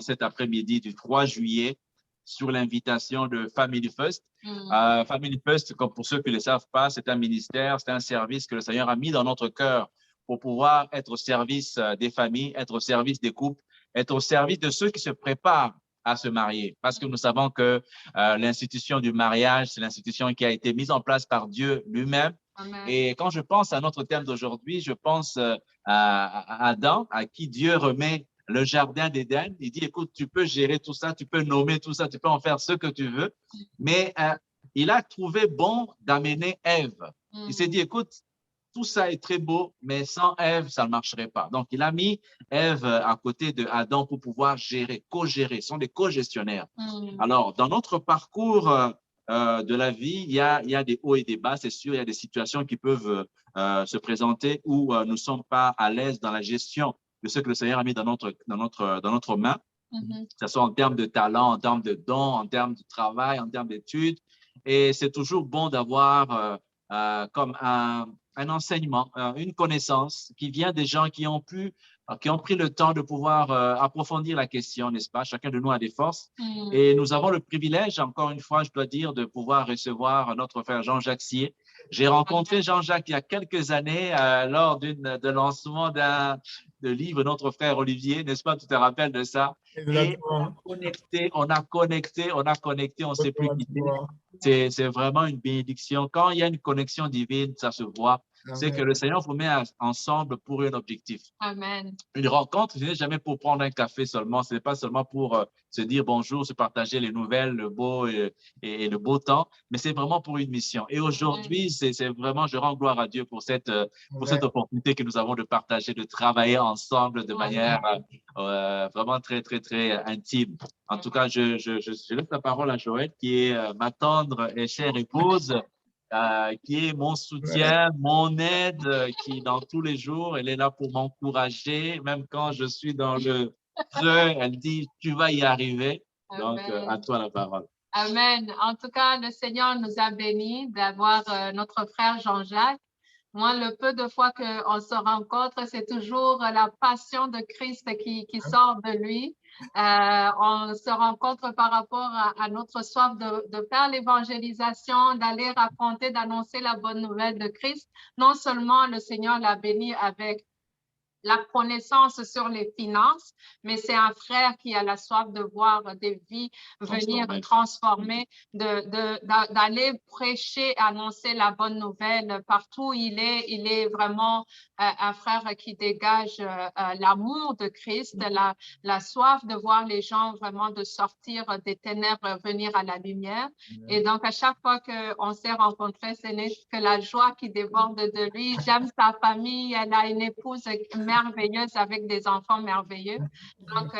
cet après-midi du 3 juillet sur l'invitation de Family First. Family First, comme pour ceux qui ne le savent pas, c'est un ministère, c'est un service que le Seigneur a mis dans notre cœur pour pouvoir être au service des familles, être au service des couples, être au service de ceux qui se préparent à se marier. Parce que nous savons que l'institution du mariage, c'est l'institution qui a été mise en place par Dieu lui-même. Amen. Et quand je pense à notre thème d'aujourd'hui, je pense à Adam, à qui Dieu remet le jardin d'Éden. Il dit, écoute, tu peux gérer tout ça, tu peux nommer tout ça, tu peux en faire ce que tu veux. Mais il a trouvé bon d'amener Ève. Il s'est dit, écoute, tout ça est très beau, mais sans Ève, ça ne marcherait pas. Donc, il a mis Ève à côté de Adam pour pouvoir gérer, co-gérer. Ce sont des co-gestionnaires. Alors, dans notre parcours de la vie, il y a des hauts et des bas, c'est sûr. Il y a des situations qui peuvent se présenter où nous ne sommes pas à l'aise dans la gestion de ce que le Seigneur a mis dans notre main, que ce soit en termes de talent, en termes de dons, en termes de travail, en termes d'études. Et c'est toujours bon d'avoir comme un enseignement, une connaissance qui vient des gens qui ont pris le temps de pouvoir approfondir la question, n'est-ce pas? Chacun de nous a des forces. Et nous avons le privilège, encore une fois, je dois dire, de pouvoir recevoir notre frère Jean-Jacques Sier. J'ai rencontré Jean-Jacques il y a quelques années lors de lancement de livre, notre frère Olivier, n'est-ce pas? Tu te rappelles de ça? Et on a connecté, on ne s'est plus quitté. C'est vraiment une bénédiction. Quand il y a une connexion divine, ça se voit. C'est que le Seigneur vous met ensemble pour un objectif. Amen. Une rencontre, ce n'est jamais pour prendre un café seulement. Ce n'est pas seulement pour se dire bonjour, se partager les nouvelles, le beau et le beau temps, mais c'est vraiment pour une mission. Et aujourd'hui, c'est vraiment, je rends gloire à Dieu pour cette opportunité que nous avons de partager, de travailler ensemble de manière vraiment très, très, très intime. En tout cas, je laisse la parole à Joël, qui est ma tendre et chère épouse, qui est mon soutien, mon aide, qui dans tous les jours, elle est là pour m'encourager, même quand je suis dans le creux, elle dit, tu vas y arriver. Donc, à toi la parole. Amen. En tout cas, le Seigneur nous a bénis d'avoir notre frère Jean-Jacques. Moi, le peu de fois qu'on se rencontre, c'est toujours la passion de Christ qui sort de lui. On se rencontre par rapport à notre soif de faire l'évangélisation, d'aller raconter, d'annoncer la bonne nouvelle de Christ. Non seulement le Seigneur l'a béni avec la connaissance sur les finances, mais c'est un frère qui a la soif de voir des vies venir transformer, d'aller prêcher, annoncer la bonne nouvelle partout où il est vraiment un frère qui dégage l'amour de Christ, la soif de voir les gens vraiment de sortir des ténèbres, venir à la lumière. Et donc, à chaque fois qu'on s'est rencontrés, ce n'est que la joie qui déborde de lui. J'aime sa famille, elle a une épouse merveilleuse avec des enfants merveilleux. Donc,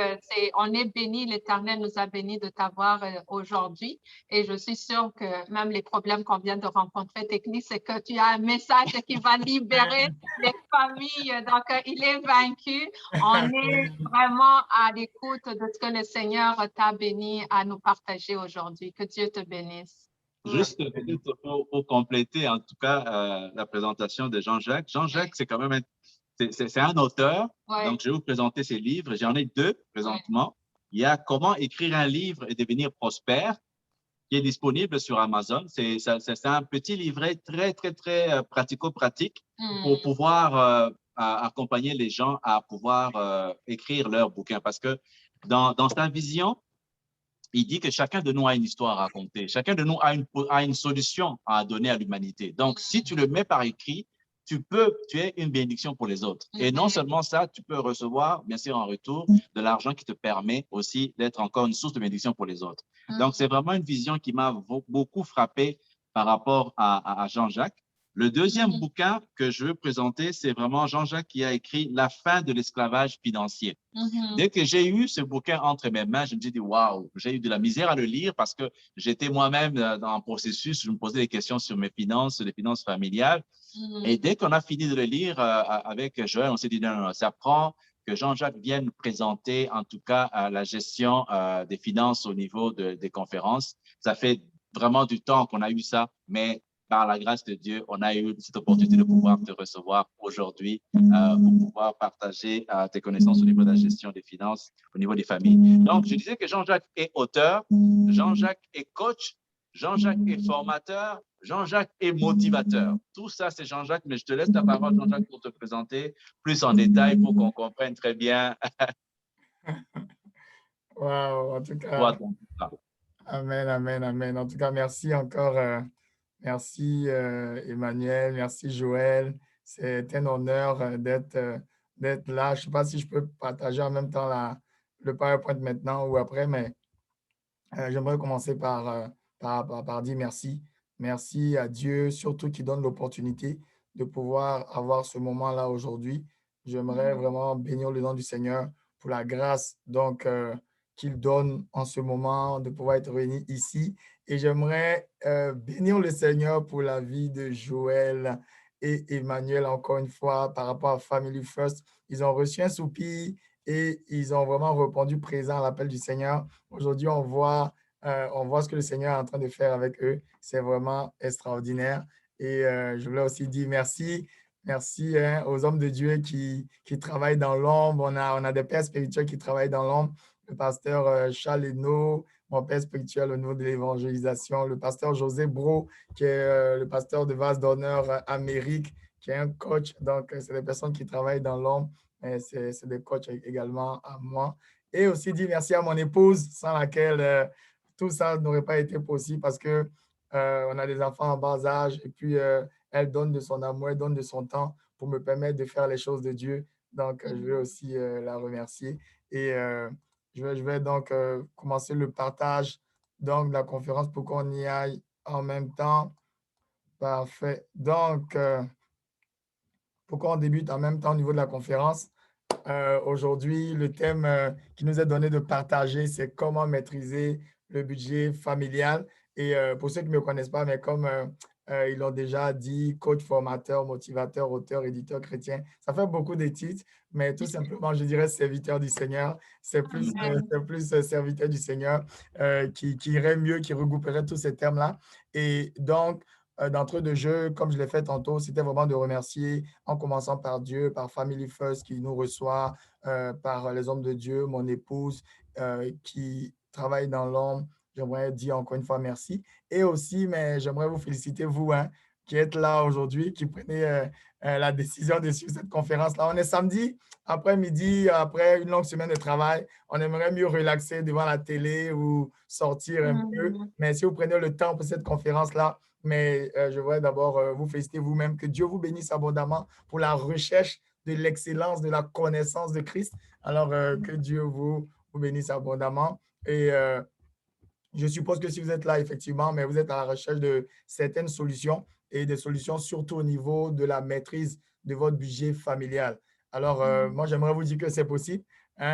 on est béni, l'Éternel nous a bénis de t'avoir aujourd'hui. Et je suis sûre que même les problèmes qu'on vient de rencontrer techniques, c'est que tu as un message qui va libérer les familles. Donc, il est vaincu. On est vraiment à l'écoute de ce que le Seigneur t'a béni à nous partager aujourd'hui. Que Dieu te bénisse. Juste peut-être pour compléter, en tout cas, la présentation de Jean-Jacques. Jean-Jacques, c'est quand même c'est un auteur, donc je vais vous présenter ses livres. J'en ai deux présentement. Il y a Comment écrire un livre et devenir prospère, qui est disponible sur Amazon. C'est un petit livret très, très, très pratico-pratique pour pouvoir accompagner les gens à pouvoir écrire leur bouquin. Parce que dans sa vision, il dit que chacun de nous a une histoire à raconter. Chacun de nous a une solution à donner à l'humanité. Donc, si tu le mets par écrit, tu es une bénédiction pour les autres. Et non seulement ça, tu peux recevoir, bien sûr, en retour, de l'argent qui te permet aussi d'être encore une source de bénédiction pour les autres. Donc, c'est vraiment une vision qui m'a beaucoup frappé par rapport à Jean-Jacques. Le deuxième bouquin que je veux présenter, c'est vraiment Jean-Jacques qui a écrit La fin de l'esclavage financier. Dès que j'ai eu ce bouquin entre mes mains, je me suis dit, waouh, j'ai eu de la misère à le lire parce que j'étais moi-même dans un processus, je me posais des questions sur mes finances, les finances familiales. Et dès qu'on a fini de le lire avec Joël, on s'est dit, non, non, ça prend que Jean-Jacques vienne présenter en tout cas la gestion des finances au niveau des conférences. Ça fait vraiment du temps qu'on a eu ça, mais par la grâce de Dieu, on a eu cette opportunité de pouvoir te recevoir aujourd'hui pour pouvoir partager tes connaissances au niveau de la gestion des finances, au niveau des familles. Donc, je disais que Jean-Jacques est auteur, Jean-Jacques est coach, Jean-Jacques est formateur, Jean-Jacques est motivateur. Tout ça, c'est Jean-Jacques, mais je te laisse la parole, Jean-Jacques, pour te présenter plus en détail pour qu'on comprenne très bien. Wow, en tout cas, Toi, amen, amen, amen. En tout cas, merci encore. Merci Emmanuel, merci Joël. C'est un honneur d'être là. Je ne sais pas si je peux partager en même temps le PowerPoint maintenant ou après, mais j'aimerais commencer par dire merci. Merci à Dieu, surtout qui donne l'opportunité de pouvoir avoir ce moment-là aujourd'hui. J'aimerais vraiment bénir le nom du Seigneur pour la grâce donc qu'il donne en ce moment de pouvoir être réunis ici. Et j'aimerais bénir le Seigneur pour la vie de Joël et Emmanuel, encore une fois, par rapport à Family First. Ils ont reçu un soupir et ils ont vraiment répondu présent à l'appel du Seigneur. Aujourd'hui, on voit ce que le Seigneur est en train de faire avec eux. C'est vraiment extraordinaire. Et je voulais aussi dire merci. Merci aux hommes de Dieu qui travaillent dans l'ombre. On a des pères spirituels qui travaillent dans l'ombre. Le pasteur Charles Hénaud, mon père spirituel au niveau de l'évangélisation. Le pasteur José Bro, qui est le pasteur de Vase d'honneur Amérique, qui est un coach. Donc, c'est des personnes qui travaillent dans l'ombre. Mais c'est des coachs également à moi. Et aussi dire merci à mon épouse, sans laquelle tout ça n'aurait pas été possible parce que on a des enfants en bas âge et puis elle donne de son amour, elle donne de son temps pour me permettre de faire les choses de Dieu. Donc, je veux aussi la remercier. Et je vais donc commencer le partage donc, de la conférence pour qu'on y aille en même temps. Parfait. Donc, pour qu'on débute en même temps au niveau de la conférence, aujourd'hui, le thème qui nous est donné de partager, c'est comment maîtriser le budget familial. Et pour ceux qui ne me connaissent pas, mais comme ils l'ont déjà dit, coach, formateur, motivateur, auteur, éditeur chrétien, ça fait beaucoup de titres, mais tout simplement, je dirais serviteur du Seigneur. C'est plus serviteur du Seigneur qui irait mieux, qui regrouperait tous ces termes-là. Et donc, d'entrée de jeu, comme je l'ai fait tantôt, c'était vraiment de remercier en commençant par Dieu, par Family First qui nous reçoit, par les hommes de Dieu, mon épouse qui travaille dans l'ombre. J'aimerais dire encore une fois merci. Et aussi, mais j'aimerais vous féliciter, vous, qui êtes là aujourd'hui, qui prenez la décision de suivre cette conférence-là. On est samedi après-midi, après une longue semaine de travail. On aimerait mieux relaxer devant la télé ou sortir un peu. Mais si vous prenez le temps pour cette conférence-là, mais je voudrais d'abord vous féliciter vous-même, que Dieu vous bénisse abondamment pour la recherche de l'excellence, de la connaissance de Christ. Alors, que Dieu vous bénisse abondamment. Et je suppose que si vous êtes là, effectivement, mais vous êtes à la recherche de certaines solutions et des solutions surtout au niveau de la maîtrise de votre budget familial. Alors, moi, j'aimerais vous dire que c'est possible.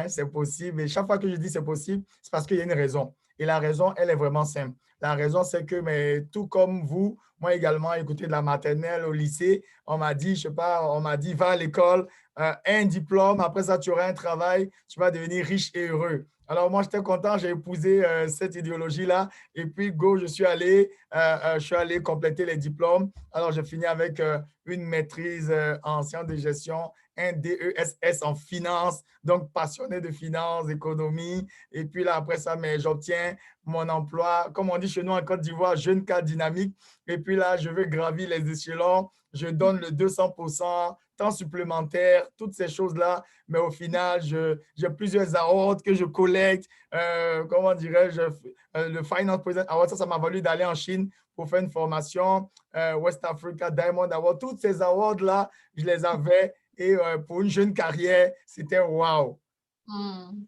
C'est possible. Et chaque fois que je dis c'est possible, c'est parce qu'il y a une raison. Et la raison, elle est vraiment simple. La raison, c'est que, mais tout comme vous, moi également, écoutez, de la maternelle au lycée, on m'a dit, je sais pas, on m'a dit, va à l'école, un diplôme, après ça, tu auras un travail, tu vas devenir riche et heureux. Alors, moi, j'étais content, j'ai épousé cette idéologie-là. Et puis, go, je suis allé compléter les diplômes. Alors, j'ai fini avec une maîtrise en sciences de gestion, un DESS en finance, donc passionné de finance, d'économie. Et puis là, après ça, mais j'obtiens mon emploi, comme on dit chez nous en Côte d'Ivoire, jeune cadre dynamique. Et puis là, je veux gravir les échelons. Je donne le 200%, temps supplémentaire, toutes ces choses-là. Mais au final, j'ai plusieurs awards que je collecte. Comment dirais-je? Le Finance President Award, ça m'a valu d'aller en Chine pour faire une formation. West Africa Diamond Award, toutes ces awards-là, je les avais. Et pour une jeune carrière, c'était wow.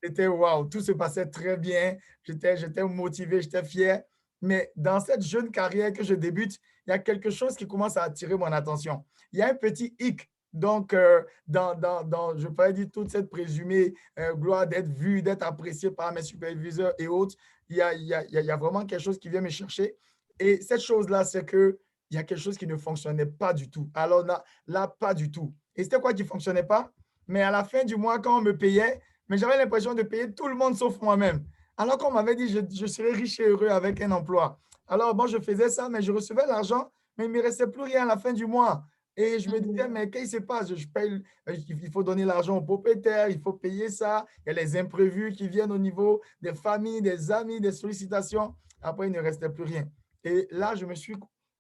C'était wow. Tout se passait très bien. J'étais motivé, j'étais fier. Mais dans cette jeune carrière que je débute, il y a quelque chose qui commence à attirer mon attention. Il y a un petit hic. Donc, je pourrais dire, toute cette présumée gloire d'être vu, d'être apprécié par mes superviseurs et autres, il y a vraiment quelque chose qui vient me chercher. Et cette chose-là, c'est qu'il y a quelque chose qui ne fonctionnait pas du tout. Alors là, pas du tout. Et c'était quoi qui ne fonctionnait pas? Mais à la fin du mois, quand on me payait, mais j'avais l'impression de payer tout le monde sauf moi-même. Alors qu'on m'avait dit je serais riche et heureux avec un emploi. Alors, bon, je faisais ça, mais je recevais l'argent, mais il ne me restait plus rien à la fin du mois. Et je me disais, mais qu'est-ce qui se passe? Je paye, il faut donner l'argent au propriétaire, il faut payer ça. Il y a les imprévus qui viennent au niveau des familles, des amis, des sollicitations. Après, il ne restait plus rien. Et là, je me suis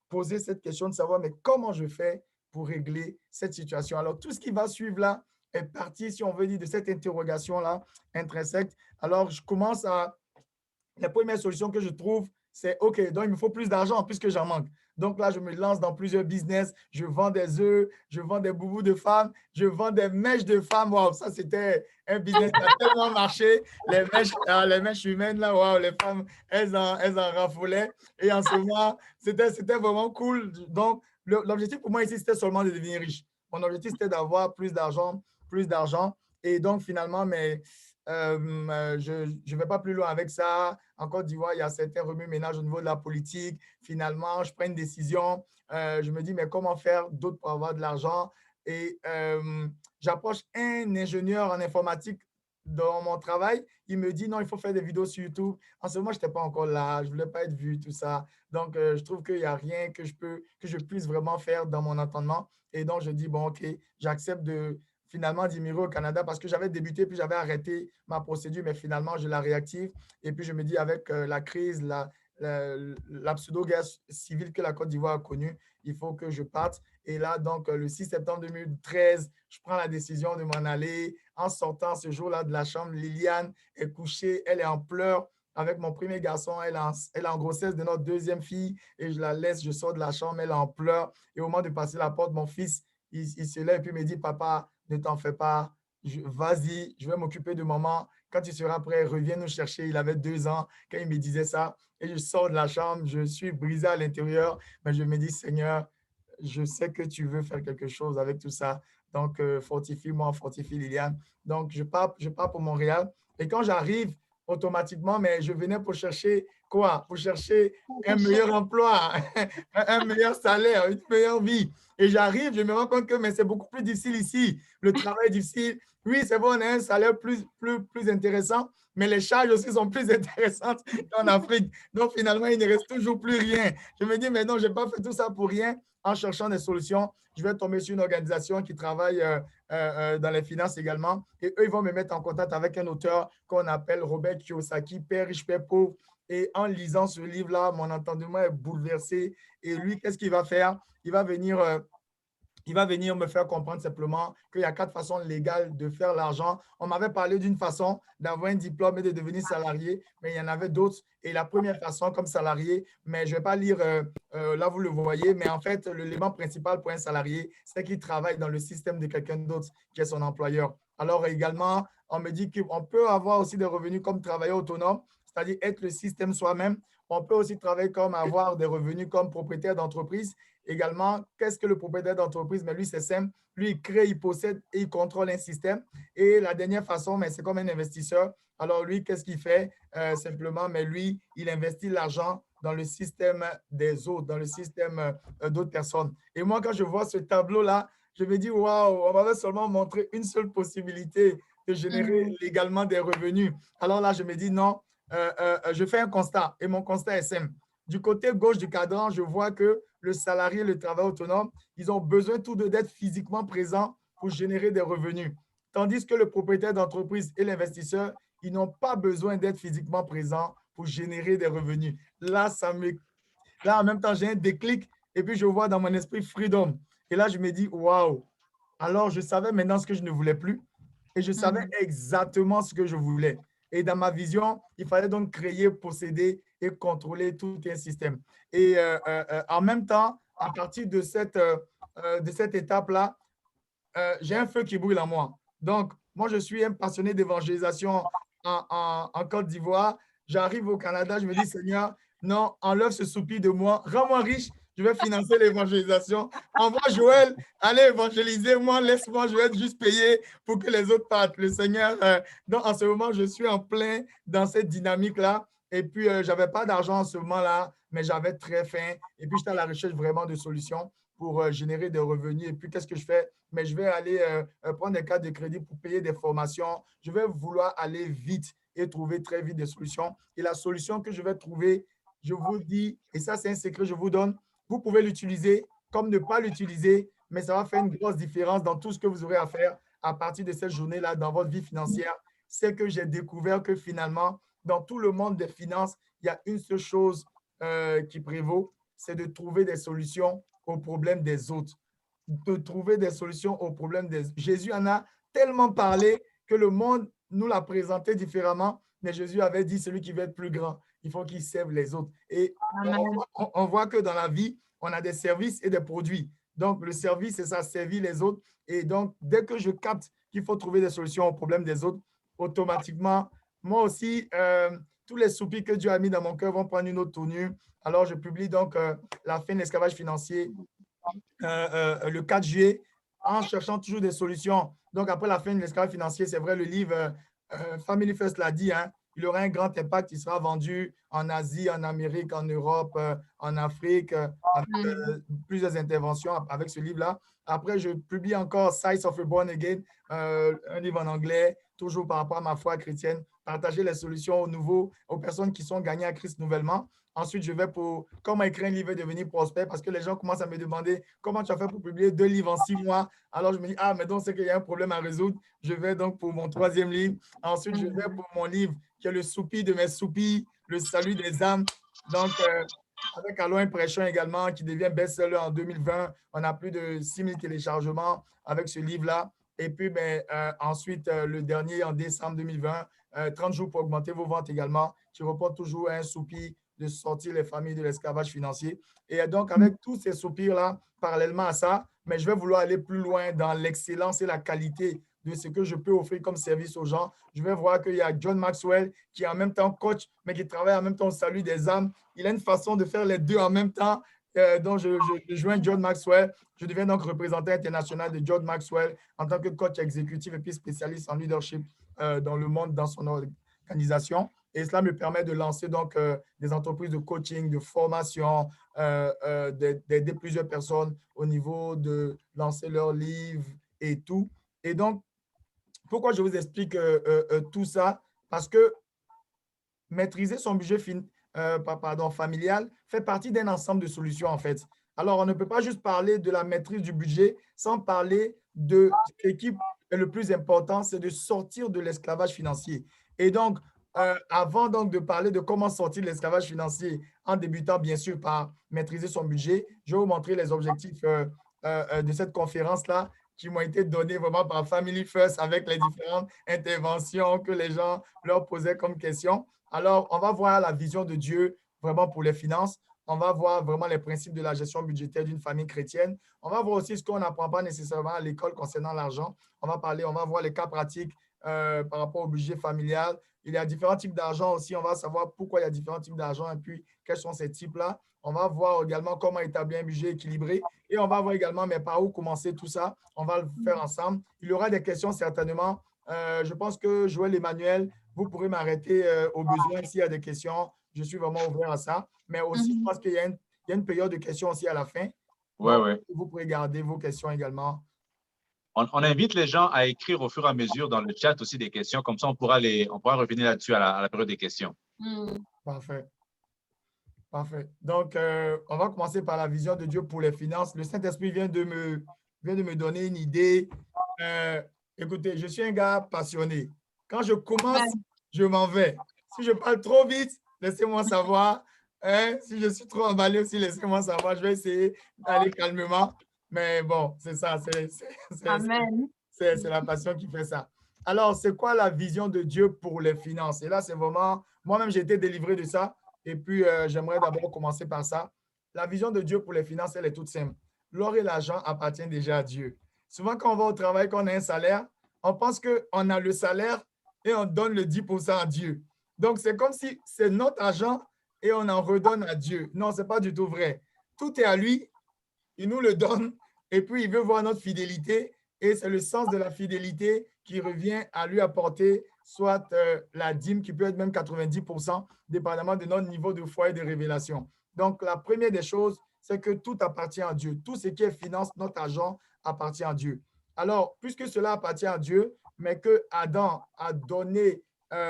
posé cette question de savoir, mais comment je fais pour régler cette situation? Alors, tout ce qui va suivre là est parti, si on veut dire, de cette interrogation-là intrinsèque. Alors, je commence à la première solution que je trouve, c'est OK, donc il me faut plus d'argent puisque j'en manque. Donc là, je me lance dans plusieurs business. Je vends des œufs, je vends des boubous de femmes, je vends des mèches de femmes. Wow, ça, c'était un business qui a tellement marché. Les mèches humaines, là, wow, les femmes, elles en raffolaient. Et en ce moment, c'était vraiment cool. Donc, l'objectif pour moi ici, c'était seulement de devenir riche. Mon objectif, c'était d'avoir plus d'argent, plus d'argent. Et donc, finalement, mais je ne vais pas plus loin avec ça. En Côte d'Ivoire, il y a certains remue-ménages au niveau de la politique. Finalement, je prends une décision. Je me dis, mais comment faire d'autres pour avoir de l'argent? Et j'approche un ingénieur en informatique dans mon travail. Il me dit, non, il faut faire des vidéos sur YouTube. En ce moment, je n'étais pas encore là. Je ne voulais pas être vu, tout ça. Donc, je trouve qu'il n'y a rien que je puisse vraiment faire dans mon entendement. Et donc, je dis, bon, OK, j'accepte de finalement d'immigrer au Canada parce que j'avais débuté puis j'avais arrêté ma procédure, mais finalement, je la réactive. Et puis, je me dis, avec la crise, la pseudo-guerre civile que la Côte d'Ivoire a connue, il faut que je parte. Et là, donc, le 6 septembre 2013, je prends la décision de m'en aller. En sortant ce jour-là de la chambre, Liliane est couchée, elle est en pleurs avec mon premier garçon. Elle est en grossesse de notre deuxième fille et je la laisse, je sors de la chambre, elle est en pleurs. Et au moment de passer la porte, mon fils, il se lève et puis me dit, papa, ne t'en fais pas, vas-y, je vais m'occuper de maman. Quand tu seras prêt, reviens nous chercher. Il avait 2 ans quand il me disait ça. Et je sors de la chambre, je suis brisé à l'intérieur, mais je me dis, Seigneur, je sais que tu veux faire quelque chose avec tout ça. Donc, fortifie-moi, fortifie Liliane. Donc, je pars pour Montréal. Et quand j'arrive, automatiquement, mais je venais pour chercher quoi? Pour chercher un meilleur emploi, un meilleur salaire, une meilleure vie. Et j'arrive, je me rends compte que mais c'est beaucoup plus difficile ici. Le travail est difficile. Oui, c'est bon, on a un salaire plus intéressant, mais les charges aussi sont plus intéressantes qu'en Afrique. Donc, finalement, il ne reste toujours plus rien. Je me dis, mais non, je n'ai pas fait tout ça pour rien. En cherchant des solutions, je vais tomber sur une organisation qui travaille dans les finances également. Et eux, ils vont me mettre en contact avec un auteur qu'on appelle Robert Kiyosaki, Père riche, Père pauvre. Et en lisant ce livre-là, mon entendement est bouleversé. Et lui, qu'est-ce qu'il va faire? Il va venir me faire comprendre simplement qu'il y a 4 façons légales de faire l'argent. On m'avait parlé d'une façon d'avoir un diplôme et de devenir salarié, mais il y en avait d'autres. Et la première façon, comme salarié, mais je ne vais pas lire, là vous le voyez, mais en fait, l'élément principal pour un salarié, c'est qu'il travaille dans le système de quelqu'un d'autre qui est son employeur. Alors également, on me dit qu'on peut avoir aussi des revenus comme travailleur autonome, c'est-à-dire être le système soi-même. On peut aussi travailler comme avoir des revenus comme propriétaire d'entreprise. Également, qu'est-ce que le propriétaire d'entreprise? Mais lui, c'est simple. Lui, il crée, il possède et il contrôle un système. Et la dernière façon, mais c'est comme un investisseur. Alors lui, qu'est-ce qu'il fait? Simplement, mais lui, il investit l'argent dans le système des autres, dans le système d'autres personnes. Et moi, quand je vois ce tableau-là, je me dis, waouh, on m'avait seulement montré une seule possibilité de générer légalement des revenus. Alors là, je me dis, non, je fais un constat. Et mon constat est simple. Du côté gauche du cadran, je vois que le salarié, le travail autonome, ils ont besoin tous deux d'être physiquement présents pour générer des revenus. Tandis que le propriétaire d'entreprise et l'investisseur, ils n'ont pas besoin d'être physiquement présents pour générer des revenus. Là, en même temps, j'ai un déclic et puis je vois dans mon esprit freedom. Et là, je me dis, waouh! Alors, je savais maintenant ce que je ne voulais plus et je savais exactement ce que je voulais. Et dans ma vision, il fallait donc créer, posséder et contrôler tout un système. Et en même temps, à partir de cette étape-là, j'ai un feu qui brûle en moi. Donc, moi, je suis un passionné d'évangélisation en Côte d'Ivoire. J'arrive au Canada, je me dis, Seigneur, non, enlève ce soupir de moi, rends-moi riche, je vais financer l'évangélisation. Envoie Joël, allez évangéliser, moi, laisse-moi, je vais être juste payé pour que les autres partent. Le Seigneur, donc en ce moment, je suis en plein dans cette dynamique-là. Et puis, je n'avais pas d'argent en ce moment-là, mais j'avais très faim. Et puis, j'étais à la recherche vraiment de solutions pour générer des revenus. Et puis, qu'est-ce que je fais? Mais je vais aller prendre des cartes de crédit pour payer des formations. Je vais vouloir aller vite et trouver très vite des solutions. Et la solution que je vais trouver, je vous dis, et ça, c'est un secret que je vous donne, Vous pouvez l'utiliser comme ne pas l'utiliser, mais ça va faire une grosse différence dans tout ce que vous aurez à faire à partir de cette journée-là dans votre vie financière. C'est que j'ai découvert que finalement, dans tout le monde des finances, il y a une seule chose qui prévaut, c'est de trouver des solutions aux problèmes des autres. De trouver des solutions aux problèmes des autres. Jésus en a tellement parlé que le monde nous l'a présenté différemment, mais Jésus avait dit, celui qui veut être plus grand, il faut qu'il serve les autres. Et on voit que dans la vie, on a des services et des produits. Donc, le service, c'est ça, servir les autres. Et donc, dès que je capte qu'il faut trouver des solutions aux problèmes des autres, automatiquement, moi aussi, tous les soupirs que Dieu a mis dans mon cœur vont prendre une autre tournure. Alors, je publie donc la fin de l'esclavage financier le 4 juillet en cherchant toujours des solutions. Donc, après la fin de l'esclavage financier, c'est vrai, le livre Family First l'a dit, hein, il aura un grand impact. Il sera vendu en Asie, en Amérique, en Europe, en Afrique, avec plusieurs interventions avec ce livre-là. Après, je publie encore Size of a Born Again, un livre en anglais, toujours par rapport à ma foi chrétienne, partager les solutions aux nouveaux, aux personnes qui sont gagnées à Christ nouvellement. Ensuite, je vais pour comment écrire un livre et devenir prospère parce que les gens commencent à me demander comment tu as fait pour publier 2 livres en 6 mois. Alors, je me dis, ah, mais donc c'est qu'il y a un problème à résoudre. Je vais donc pour mon 3e livre. Ensuite, je vais pour mon livre qui est le soupir de mes soupirs, le salut des âmes. Donc, avec Aloin Prêchon également, qui devient best-seller en 2020. On a plus de 6000 téléchargements avec ce livre-là. Et puis, ensuite, le dernier en décembre 2020, 30 jours pour augmenter vos ventes également. Tu reportes toujours un soupir de sortir les familles de l'esclavage financier. Et donc, avec tous ces soupirs-là, parallèlement à ça, mais je vais vouloir aller plus loin dans l'excellence et la qualité de ce que je peux offrir comme service aux gens. Je vais voir qu'il y a John Maxwell qui est en même temps coach, mais qui travaille en même temps au salut des âmes. Il a une façon de faire les deux en même temps. Donc, je joins John Maxwell. Je deviens donc représentant international de John Maxwell en tant que coach exécutif et puis spécialiste en leadership dans le monde, dans son organisation. Et cela me permet de lancer donc des entreprises de coaching, de formation, d'aider plusieurs personnes au niveau de lancer leurs livres et tout. Et donc, pourquoi je vous explique tout ça? Parce que maîtriser son budget familial fait partie d'un ensemble de solutions, en fait. Alors, on ne peut pas juste parler de la maîtrise du budget sans parler de ce qui est le plus important, c'est de sortir de l'esclavage financier. Et donc, avant donc de parler de comment sortir de l'esclavage financier, en débutant bien sûr par maîtriser son budget, je vais vous montrer les objectifs de cette conférence-là qui m'ont été donnés vraiment par Family First avec les différentes interventions que les gens leur posaient comme questions. Alors, on va voir la vision de Dieu vraiment pour les finances. On va voir vraiment les principes de la gestion budgétaire d'une famille chrétienne. On va voir aussi ce qu'on n'apprend pas nécessairement à l'école concernant l'argent. On va voir les cas pratiques par rapport au budget familial. Il y a différents types d'argent aussi. On va savoir pourquoi il y a différents types d'argent et puis quels sont ces types-là. On va voir également comment établir un budget équilibré et on va voir également mais par où commencer tout ça. On va le faire ensemble. Il y aura des questions certainement. Je pense que Joël Emmanuel, vous pourrez m'arrêter au besoin s'il y a des questions. Je suis vraiment ouvert à ça. Mais aussi, je pense qu'il y a une période de questions aussi à la fin. Oui, oui. Vous pourrez garder vos questions également. On invite les gens à écrire au fur et à mesure dans le chat aussi des questions. Comme ça, on pourra revenir là-dessus à la période des questions. Parfait. Parfait. Donc, on va commencer par la vision de Dieu pour les finances. Le Saint-Esprit vient de me donner une idée. Écoutez, je suis un gars passionné. Quand je commence, je m'en vais. Si je parle trop vite, laissez-moi savoir. Si je suis trop emballé aussi, laissez-moi savoir. Je vais essayer d'aller calmement. Mais bon, c'est ça. C'est la passion qui fait ça. Alors, c'est quoi la vision de Dieu pour les finances? Et là, c'est vraiment... Moi-même, j'ai été délivré de ça. Et puis, j'aimerais d'abord commencer par ça. La vision de Dieu pour les finances, elle est toute simple. L'or et l'argent appartiennent déjà à Dieu. Souvent, quand on va au travail, qu'on a un salaire, on pense qu'on a le salaire et on donne le 10% à Dieu. Donc, c'est comme si c'est notre argent et on en redonne à Dieu. Non, ce n'est pas du tout vrai. Tout est à lui, il nous le donne et puis il veut voir notre fidélité et c'est le sens de la fidélité qui revient à lui apporter soit la dîme qui peut être même 90%, dépendamment de notre niveau de foi et de révélation. Donc, la première des choses, c'est que tout appartient à Dieu. Tout ce qui est finance, notre argent appartient à Dieu. Alors, puisque cela appartient à Dieu, mais que Adam a donné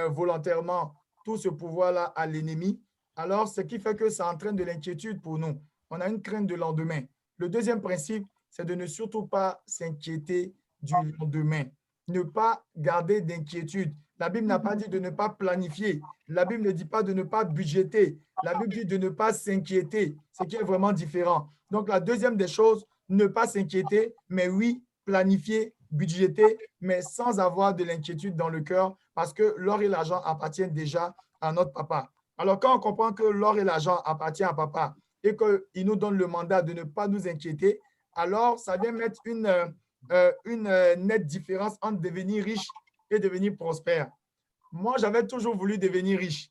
volontairement tout ce pouvoir-là à l'ennemi, alors ce qui fait que ça entraîne de l'inquiétude pour nous. on a une crainte de lendemain. Le deuxième principe, c'est de ne surtout pas s'inquiéter du lendemain. Ne pas garder d'inquiétude. La Bible n'a pas dit de ne pas planifier. La Bible ne dit pas de ne pas budgéter. La Bible dit de ne pas s'inquiéter, ce qui est vraiment différent. Donc, la deuxième des choses, ne pas s'inquiéter, mais oui, planifier, budgéter, mais sans avoir de l'inquiétude dans le cœur, parce que l'or et l'argent appartiennent déjà à notre papa. Alors, quand on comprend que l'or et l'argent appartiennent à papa et qu'il nous donne le mandat de ne pas nous inquiéter, alors ça vient mettre une nette différence entre devenir riche et devenir prospère. Moi, j'avais toujours voulu devenir riche.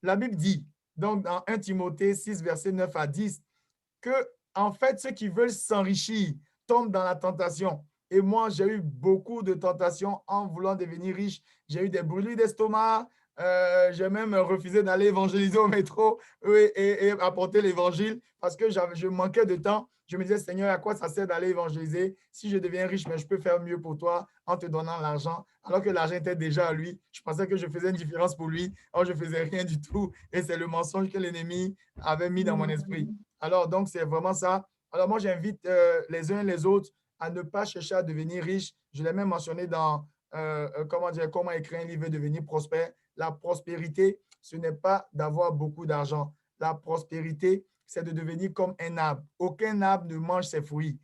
La Bible dit, donc dans 1 Timothée 6, versets 9 à 10, que, en fait, ceux qui veulent s'enrichir tombent dans la tentation. Et moi, j'ai eu beaucoup de tentations en voulant devenir riche. J'ai eu des brûlures d'estomac. J'ai même refusé d'aller évangéliser au métro et apporter l'évangile parce que je manquais de temps. Je me disais, Seigneur, à quoi ça sert d'aller évangéliser? Si je deviens riche, mais je peux faire mieux pour toi en te donnant l'argent, alors que l'argent était déjà à lui. Je pensais que je faisais une différence pour lui. Or, je ne faisais rien du tout. Et c'est le mensonge que l'ennemi avait mis dans mon esprit. Alors, donc, c'est vraiment ça. Alors, moi, j'invite les uns et les autres à ne pas chercher à devenir riche. Je l'ai même mentionné dans comment écrire un livre et devenir prospère. La prospérité, ce n'est pas d'avoir beaucoup d'argent. La prospérité, c'est de devenir comme un arbre. Aucun arbre ne mange ses fruits.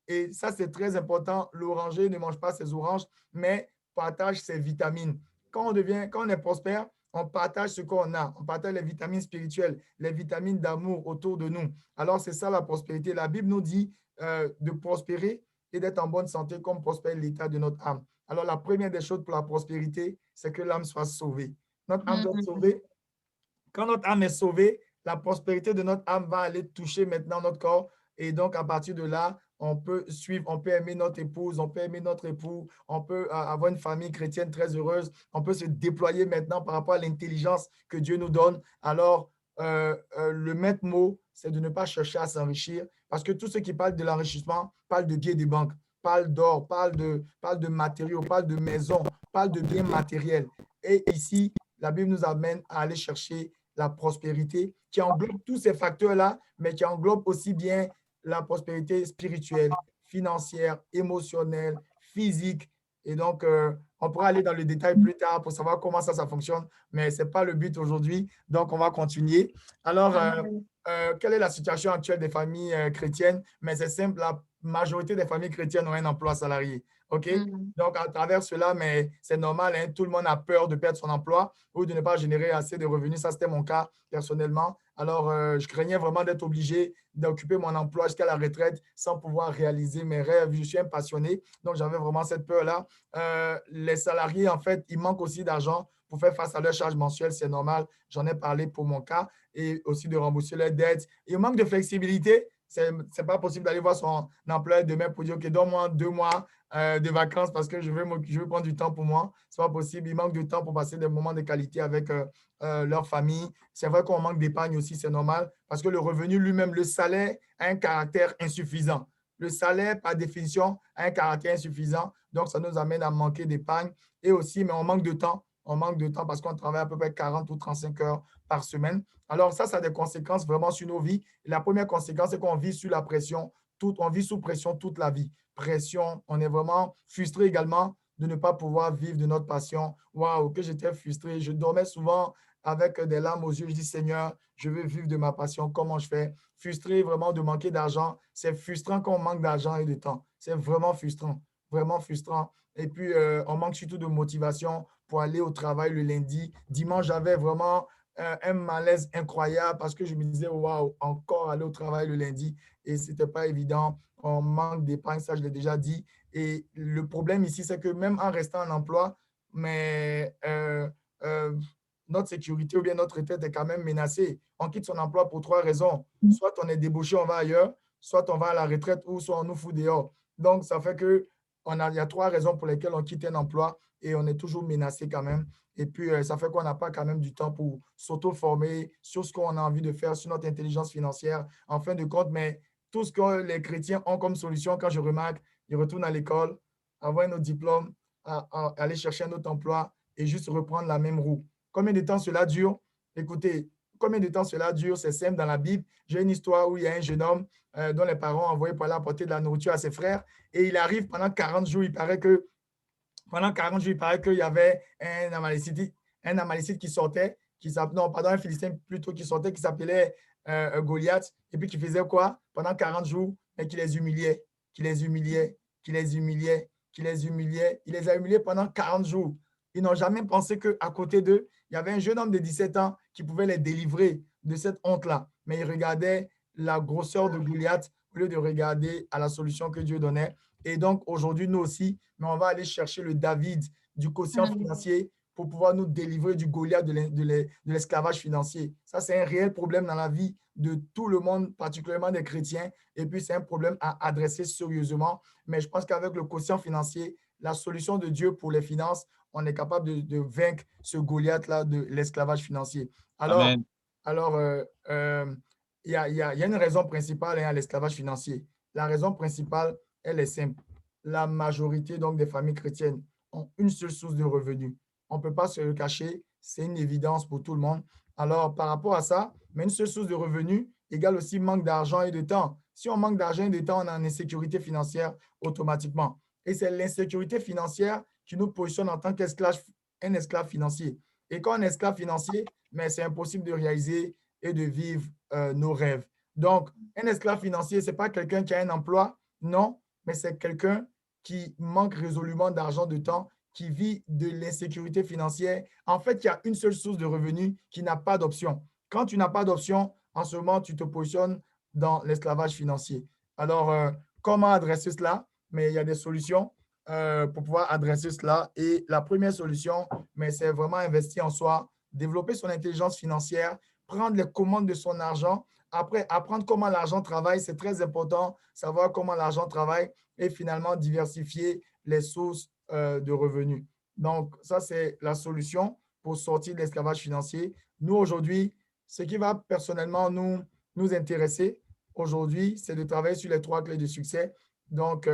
Et ça, c'est très important. L'oranger ne mange pas ses oranges, mais partage ses vitamines. Quand on est prospère, on partage ce qu'on a. On partage les vitamines spirituelles, les vitamines d'amour autour de nous. Alors, c'est ça la prospérité. La Bible nous dit de prospérer et d'être en bonne santé comme prospère l'état de notre âme. Alors, la première des choses pour la prospérité, c'est que l'âme soit sauvée. Notre âme doit être sauvée. Quand notre âme est sauvée, la prospérité de notre âme va aller toucher maintenant notre corps. Et donc, à partir de là, on peut suivre, on peut aimer notre épouse, on peut aimer notre époux, on peut avoir une famille chrétienne très heureuse, on peut se déployer maintenant par rapport à l'intelligence que Dieu nous donne. Alors, le maître mot, c'est de ne pas chercher à s'enrichir, parce que tous ceux qui parlent de l'enrichissement parlent de billets des banques, parlent d'or, parlent de matériaux, parlent de maisons, parlent de biens matériels. Et ici, la Bible nous amène à aller chercher la prospérité qui englobe tous ces facteurs-là, mais qui englobe aussi bien la prospérité spirituelle, financière, émotionnelle, physique. Et donc, on pourra aller dans le détail plus tard pour savoir comment ça fonctionne, mais ce n'est pas le but aujourd'hui. Donc, on va continuer. Alors, quelle est la situation actuelle des familles chrétiennes? Mais c'est simple, la majorité des familles chrétiennes ont un emploi salarié. OK? Donc, à travers cela, mais c'est normal, hein, tout le monde a peur de perdre son emploi ou de ne pas générer assez de revenus. Ça, c'était mon cas personnellement. Alors, je craignais vraiment d'être obligé d'occuper mon emploi jusqu'à la retraite sans pouvoir réaliser mes rêves. Je suis un passionné, donc j'avais vraiment cette peur-là. Les salariés, en fait, ils manquent aussi d'argent pour faire face à leurs charges mensuelles. C'est normal. J'en ai parlé pour mon cas et aussi de rembourser leurs dettes. Il manque de flexibilité. Ce n'est pas possible d'aller voir son employeur demain pour dire, OK, donne-moi 2 mois de vacances parce que je veux prendre du temps pour moi. Ce n'est pas possible. Il manque de temps pour passer des moments de qualité avec leur famille. C'est vrai qu'on manque d'épargne aussi, c'est normal, parce que le revenu lui-même, le salaire, a un caractère insuffisant. Le salaire, par définition, a un caractère insuffisant. Donc, ça nous amène à manquer d'épargne. Et aussi, mais on manque de temps. On manque de temps parce qu'on travaille à peu près 40 ou 35 heures par semaine. Alors, ça a des conséquences vraiment sur nos vies. Et la première conséquence, c'est qu'on vit sous la pression. On vit sous pression toute la vie. Pression, on est vraiment frustré également de ne pas pouvoir vivre de notre passion. Waouh, que j'étais frustré. Je dormais souvent avec des larmes aux yeux. Je dis, Seigneur, je veux vivre de ma passion. Comment je fais? Frustré vraiment de manquer d'argent. C'est frustrant quand on manque d'argent et de temps. C'est vraiment frustrant. Vraiment frustrant. Et puis, on manque surtout de motivation pour aller au travail le lundi. Dimanche, j'avais vraiment un malaise incroyable parce que je me disais, waouh, encore aller au travail le lundi. Et ce n'était pas évident. On manque d'épargne, ça, je l'ai déjà dit. Et le problème ici, c'est que même en restant en emploi, mais notre sécurité ou bien notre retraite est quand même menacée. On quitte son emploi pour 3 raisons. Soit on est débauché, on va ailleurs, soit on va à la retraite ou soit on nous fout dehors. Donc, ça fait que il y a 3 raisons pour lesquelles on quitte un emploi et on est toujours menacé quand même. Et puis, ça fait qu'on n'a pas quand même du temps pour s'auto-former sur ce qu'on a envie de faire, sur notre intelligence financière, en fin de compte. Mais tout ce que les chrétiens ont comme solution, quand je remarque, ils retournent à l'école, avoir un autre diplôme, aller chercher un autre emploi et juste reprendre la même roue. Combien de temps cela dure? Écoutez, combien de temps cela dure? C'est simple dans la Bible. J'ai une histoire où il y a un jeune homme dont les parents ont envoyé pour aller apporter de la nourriture à ses frères. Et il arrive pendant 40 jours, il paraît que pendant 40 jours, il paraît qu'il y avait un Amalécite qui sortait, non, pardon, un Philistin plutôt qui sortait, qui s'appelait Goliath, et puis qui faisait quoi? Pendant 40 jours, et qui les humiliait, qui les humiliait, qui les humiliait, qui les humiliait. Il les a humiliés pendant 40 jours. Ils n'ont jamais pensé qu'à côté d'eux, il y avait un jeune homme de 17 ans qui pouvait les délivrer de cette honte-là. Mais ils regardaient la grosseur de Goliath au lieu de regarder à la solution que Dieu donnait. Et donc, aujourd'hui, nous aussi, mais on va aller chercher le David du quotient financier pour pouvoir nous délivrer du Goliath de l'esclavage financier. Ça, c'est un réel problème dans la vie de tout le monde, particulièrement des chrétiens. Et puis, c'est un problème à adresser sérieusement. Mais je pense qu'avec le quotient financier, la solution de Dieu pour les finances, on est capable de vaincre ce Goliath-là de l'esclavage financier. Alors, il y a une raison principale à l'esclavage financier. La raison principale, elle est simple. La majorité donc, des familles chrétiennes ont une seule source de revenus. On ne peut pas se le cacher, c'est une évidence pour tout le monde. Alors, par rapport à ça, mais une seule source de revenus égale aussi manque d'argent et de temps. Si on manque d'argent et de temps, on a une insécurité financière automatiquement. Et c'est l'insécurité financière qui nous positionne en tant qu'un esclave financier. Et quand on est esclave financier, mais c'est impossible de réaliser et de vivre nos rêves. Donc, un esclave financier, ce n'est pas quelqu'un qui a un emploi, non, mais c'est quelqu'un qui manque résolument d'argent, de temps, qui vit de l'insécurité financière. En fait, il y a une seule source de revenus qui n'a pas d'option. Quand tu n'as pas d'option, en ce moment, tu te positionnes dans l'esclavage financier. Alors, comment adresser cela? Mais il y a des solutions pour pouvoir adresser cela. Et la première solution, mais c'est vraiment investir en soi, développer son intelligence financière, prendre les commandes de son argent. Après, apprendre comment l'argent travaille, c'est très important, savoir comment l'argent travaille et finalement diversifier les sources de revenus. Donc, ça, c'est la solution pour sortir de l'esclavage financier. Nous, aujourd'hui, ce qui va personnellement nous intéresser aujourd'hui, c'est de travailler sur les 3 clés de succès. Donc,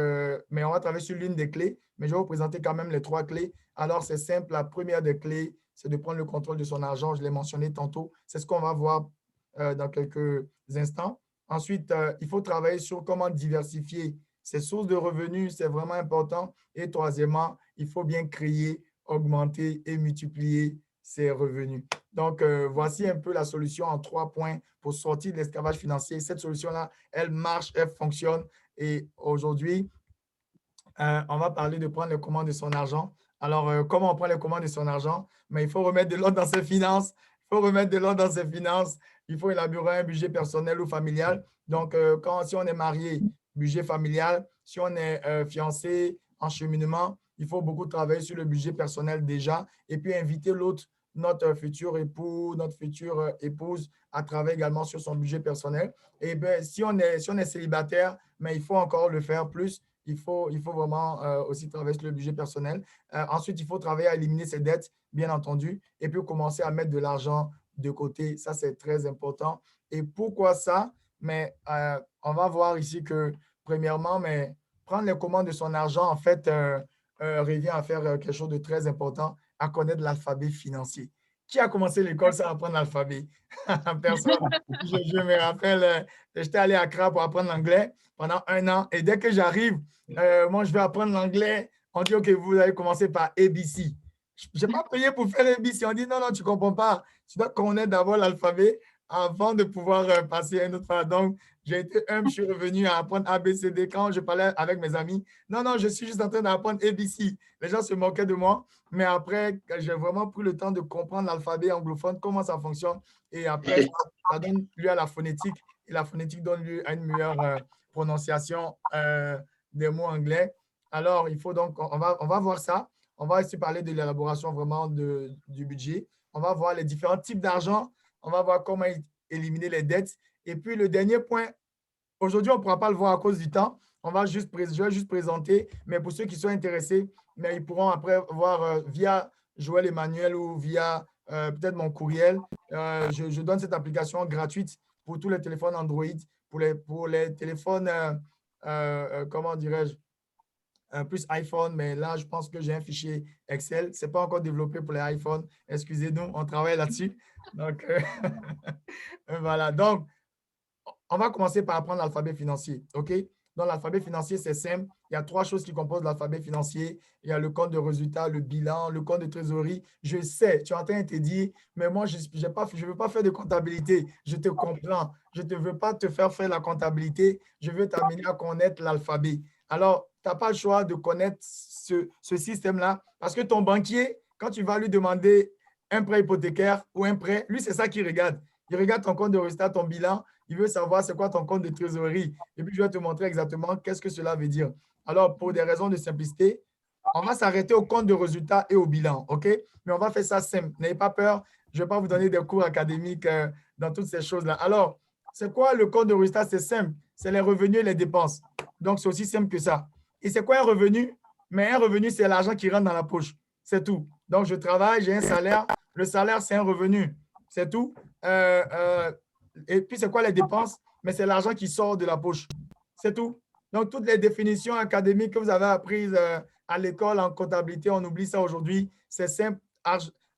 mais on va travailler sur l'une des clés, mais je vais vous présenter quand même les 3 clés. Alors, c'est simple. La première des clés, c'est de prendre le contrôle de son argent. Je l'ai mentionné tantôt. C'est ce qu'on va voir dans quelques instants. Ensuite, il faut travailler sur comment diversifier ses sources de revenus. C'est vraiment important. Et troisièmement, il faut bien créer, augmenter et multiplier ses revenus. Donc, voici un peu la solution en 3 points pour sortir de l'esclavage financier. Cette solution-là, elle marche, elle fonctionne. Et aujourd'hui, on va parler de prendre les commandes de son argent. Alors, comment on prend les commandes de son argent? Mais il faut remettre de l'ordre dans ses finances. Il faut remettre de l'ordre dans ses finances. Il faut élaborer un budget personnel ou familial. Donc, si on est marié, budget familial. Si on est fiancé, en cheminement, il faut beaucoup travailler sur le budget personnel déjà. Et puis, inviter notre futur époux, notre future épouse à travailler également sur son budget personnel. Et bien, si on est célibataire, mais il faut encore le faire plus. Il faut vraiment aussi travailler sur le budget personnel. Ensuite, il faut travailler à éliminer ses dettes, bien entendu, et puis commencer à mettre de l'argent de côté. Ça, c'est très important. Et pourquoi ça? Mais on va voir ici que, premièrement, mais prendre les commandes de son argent, en fait, revient à faire quelque chose de très important, à connaître l'alphabet financier. Qui a commencé l'école sans apprendre l'alphabet? Personne. Je me rappelle, j'étais allé à Accra pour apprendre l'anglais pendant 1 an. Et dès que j'arrive, moi, je vais apprendre l'anglais. On dit, OK, vous allez commencer par ABC. Je n'ai pas payé pour faire ABC. On dit, non, non, tu ne comprends pas. Tu dois connaître d'abord l'alphabet avant de pouvoir passer à une autre phase. Donc, j'ai été humble, je suis revenu à apprendre ABCD quand je parlais avec mes amis. Non, non, je suis juste en train d'apprendre ABC. Les gens se moquaient de moi. Mais après, j'ai vraiment pris le temps de comprendre l'alphabet anglophone, comment ça fonctionne. Et après, ça donne lieu à la phonétique. Et la phonétique donne lieu à une meilleure prononciation des mots anglais. Alors, il faut donc, on va voir ça. On va aussi parler de l'élaboration vraiment du budget. On va voir les différents types d'argent. On va voir comment éliminer les dettes. Et puis, le dernier point, aujourd'hui, on ne pourra pas le voir à cause du temps. Je vais juste présenter, mais pour ceux qui sont intéressés, mais ils pourront après voir via Joël Emmanuel ou via peut-être mon courriel. Je donne cette application gratuite pour tous les téléphones Android, pour les téléphones, comment dirais-je, plus iPhone, mais là, je pense que j'ai un fichier Excel. Ce n'est pas encore développé pour les iPhones. Excusez-nous, on travaille là-dessus. Donc, voilà. Donc, on va commencer par apprendre l'alphabet financier. OK? Donc, l'alphabet financier, c'est simple. Il y a 3 choses qui composent l'alphabet financier. Il y a le compte de résultat, le bilan, le compte de trésorerie. Je sais, tu es en train de te dire, mais moi, je ne veux pas faire de comptabilité. Je te comprends. Je ne veux pas te faire faire la comptabilité. Je veux t'amener à connaître l'alphabet. Alors, tu n'as pas le choix de connaître ce système-là parce que ton banquier, quand tu vas lui demander un prêt hypothécaire ou un prêt, lui, c'est ça qu'il regarde. Il regarde ton compte de résultat, ton bilan. Il veut savoir c'est quoi ton compte de trésorerie. Et puis, je vais te montrer exactement qu'est-ce que cela veut dire. Alors, pour des raisons de simplicité, on va s'arrêter au compte de résultat et au bilan, OK? Mais on va faire ça simple. N'ayez pas peur. Je ne vais pas vous donner des cours académiques dans toutes ces choses-là. Alors, c'est quoi le compte de résultat? C'est simple. C'est les revenus et les dépenses. Donc, c'est aussi simple que ça. Et c'est quoi un revenu? Mais un revenu, c'est l'argent qui rentre dans la poche. C'est tout. Donc, je travaille, j'ai un salaire. Le salaire, c'est un revenu. C'est tout. Et puis, c'est quoi les dépenses? Mais c'est l'argent qui sort de la poche. C'est tout. Donc, toutes les définitions académiques que vous avez apprises à l'école en comptabilité, on oublie ça aujourd'hui. C'est simple.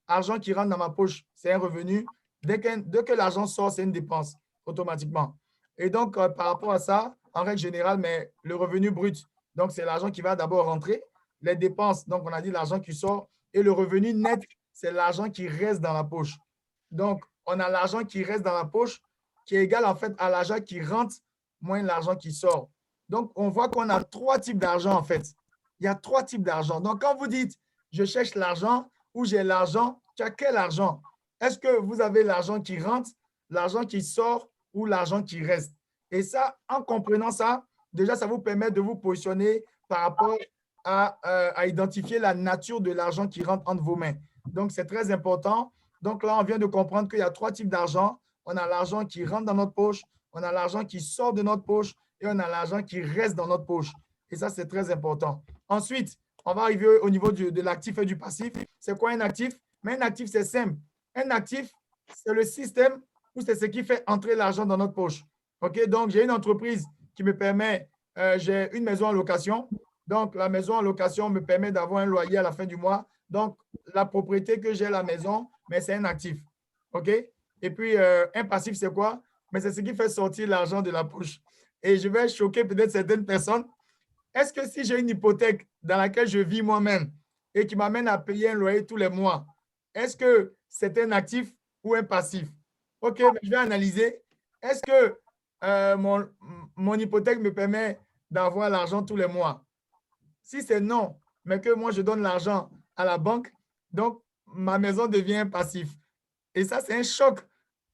Argent qui rentre dans ma poche, c'est un revenu. Dès que l'argent sort, c'est une dépense automatiquement. Et donc, par rapport à ça, en règle générale, mais le revenu brut, donc c'est l'argent qui va d'abord rentrer. Les dépenses, donc on a dit l'argent qui sort. Et le revenu net, c'est l'argent qui reste dans la poche. Donc, on a l'argent qui reste dans la poche qui est égal en fait à l'argent qui rentre moins l'argent qui sort. Donc, on voit qu'on a 3 types d'argent en fait. Il y a 3 types d'argent. Donc, quand vous dites je cherche l'argent ou j'ai l'argent, tu as quel argent? Est-ce que vous avez l'argent qui rentre, l'argent qui sort ou l'argent qui reste? Et ça, en comprenant ça, déjà, ça vous permet de vous positionner par rapport à identifier la nature de l'argent qui rentre entre vos mains. Donc, c'est très important. Donc là, on vient de comprendre qu'il y a 3 types d'argent. On a l'argent qui rentre dans notre poche, on a l'argent qui sort de notre poche et on a l'argent qui reste dans notre poche. Et ça, c'est très important. Ensuite, on va arriver au niveau de l'actif et du passif. C'est quoi un actif? Mais un actif, c'est simple. Un actif, c'est le système ou c'est ce qui fait entrer l'argent dans notre poche. OK? Donc, j'ai une entreprise qui me permet, j'ai une maison en location. Donc, la maison en location me permet d'avoir un loyer à la fin du mois. Donc, la propriété que j'ai, la maison, mais c'est un actif. OK? Et puis, un passif, c'est quoi? Mais c'est ce qui fait sortir l'argent de la poche. Et je vais choquer peut-être certaines personnes. Est-ce que si j'ai une hypothèque dans laquelle je vis moi-même et qui m'amène à payer un loyer tous les mois, est-ce que c'est un actif ou un passif? OK, mais je vais analyser. Est-ce que mon hypothèque me permet d'avoir l'argent tous les mois? Si c'est non, mais que moi, je donne l'argent à la banque, donc ma maison devient passif. Et ça, c'est un choc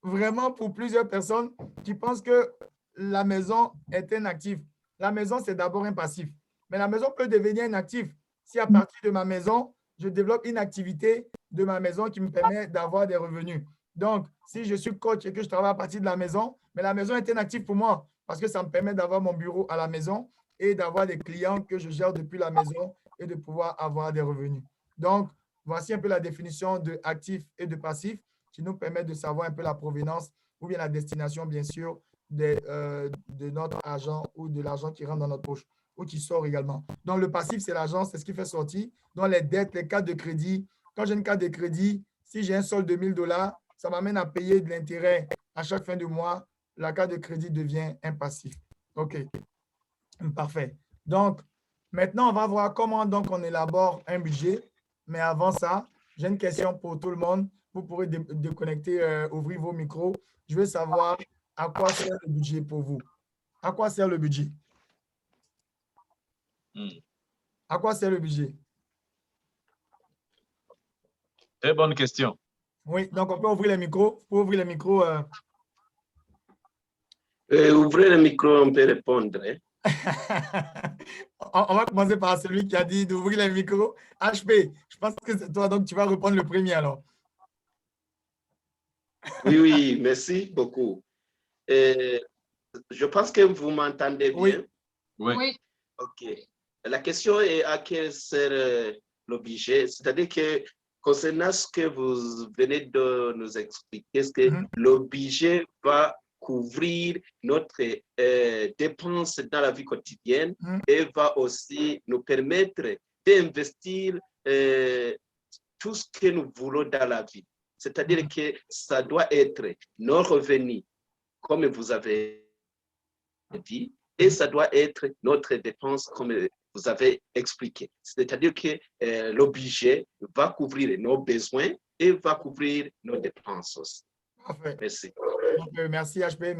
vraiment pour plusieurs personnes qui pensent que la maison est un actif. La maison, c'est d'abord un passif. Mais la maison peut devenir un actif si à partir de ma maison, je développe une activité de ma maison qui me permet d'avoir des revenus. Donc, si je suis coach et que je travaille à partir de la maison, mais la maison est un actif pour moi parce que ça me permet d'avoir mon bureau à la maison et d'avoir des clients que je gère depuis la maison et de pouvoir avoir des revenus. Donc, voici un peu la définition de actif et de passif qui nous permet de savoir un peu la provenance ou bien la destination, bien sûr, de notre argent ou de l'argent qui rentre dans notre poche ou qui sort également. Donc, le passif, c'est l'argent, c'est ce qui fait sortir. Donc, les dettes, les cartes de crédit. Quand j'ai une carte de crédit, si j'ai un solde de 1 000 $, ça m'amène à payer de l'intérêt à chaque fin de mois. La carte de crédit devient un passif. OK. Parfait. Donc, maintenant, on va voir comment donc on élabore un budget. Mais avant ça, j'ai une question pour tout le monde. Vous pourrez déconnecter, ouvrir vos micros. Je veux savoir à quoi sert le budget pour vous. À quoi sert le budget? À quoi sert le budget? Très bonne question. Oui, donc on peut ouvrir les micros. Vous pouvez ouvrir les micros. Ouvrez le micro, on peut répondre. Hein? On va commencer par celui qui a dit d'ouvrir les micros. HP, je pense que c'est toi, donc tu vas répondre le premier alors. Oui, oui, merci beaucoup. Je pense que vous m'entendez bien. Oui. Oui. OK. La question est à quel sert le budget? C'est-à-dire que concernant ce que vous venez de nous expliquer, est-ce que le budget va couvrir notre dépense dans la vie quotidienne et va aussi nous permettre d'investir tout ce que nous voulons dans la vie. C'est-à-dire que ça doit être nos revenus, comme vous avez dit, et ça doit être notre dépense, comme vous avez expliqué. C'est-à-dire que le budget va couvrir nos besoins et va couvrir nos dépenses aussi. Parfait. Merci. Merci, HP.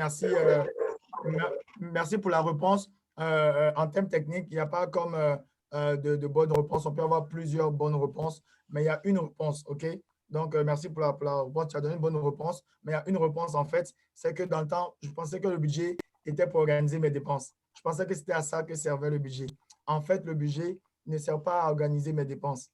Merci pour la réponse. En termes techniques, il n'y a pas comme de bonnes réponses. On peut avoir plusieurs bonnes réponses, mais il y a une réponse, OK? Donc, merci pour la réponse. Tu as donné une bonne réponse, mais il y a une réponse, en fait, c'est que dans le temps, je pensais que le budget était pour organiser mes dépenses. Je pensais que c'était à ça que servait le budget. En fait, le budget ne sert pas à organiser mes dépenses.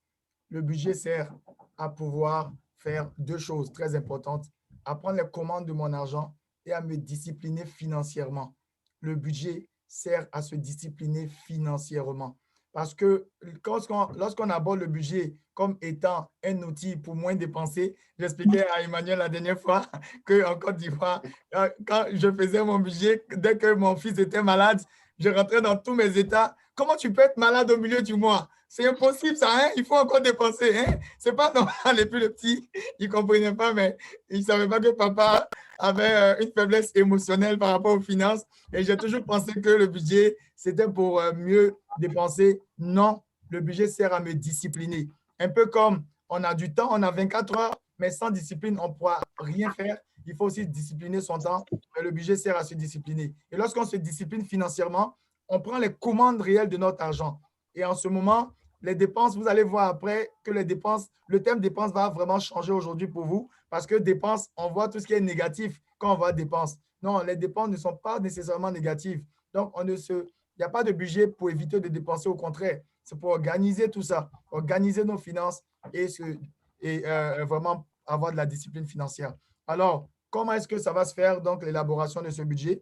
Le budget sert à pouvoir faire deux choses très importantes, à prendre les commandes de mon argent et à me discipliner financièrement. Le budget sert à se discipliner financièrement. Parce que lorsqu'on aborde le budget comme étant un outil pour moins dépenser, j'expliquais à Emmanuel la dernière fois qu'en Côte d'Ivoire, quand je faisais mon budget, dès que mon fils était malade, je rentrais dans tous mes états. Comment tu peux être malade au milieu du mois? C'est impossible ça, hein? Il faut encore dépenser. Hein? C'est pas normal. Et puis le petit, il ne comprenait pas, mais il ne savait pas que papa avait une faiblesse émotionnelle par rapport aux finances. Et j'ai toujours pensé que le budget, c'était pour mieux dépenser. Non, le budget sert à me discipliner. Un peu comme on a du temps, on a 24 heures, mais sans discipline, on ne pourra rien faire. Il faut aussi discipliner son temps. Mais le budget sert à se discipliner. Et lorsqu'on se discipline financièrement, on prend les commandes réelles de notre argent. Et en ce moment, les dépenses, vous allez voir après que les dépenses, le thème dépenses va vraiment changer aujourd'hui pour vous parce que dépenses, on voit tout ce qui est négatif quand on voit dépenses. Non, les dépenses ne sont pas nécessairement négatives. Donc, il n'y a pas de budget pour éviter de dépenser, au contraire. C'est pour organiser tout ça, organiser nos finances et vraiment avoir de la discipline financière. Alors, comment est-ce que ça va se faire, donc, l'élaboration de ce budget?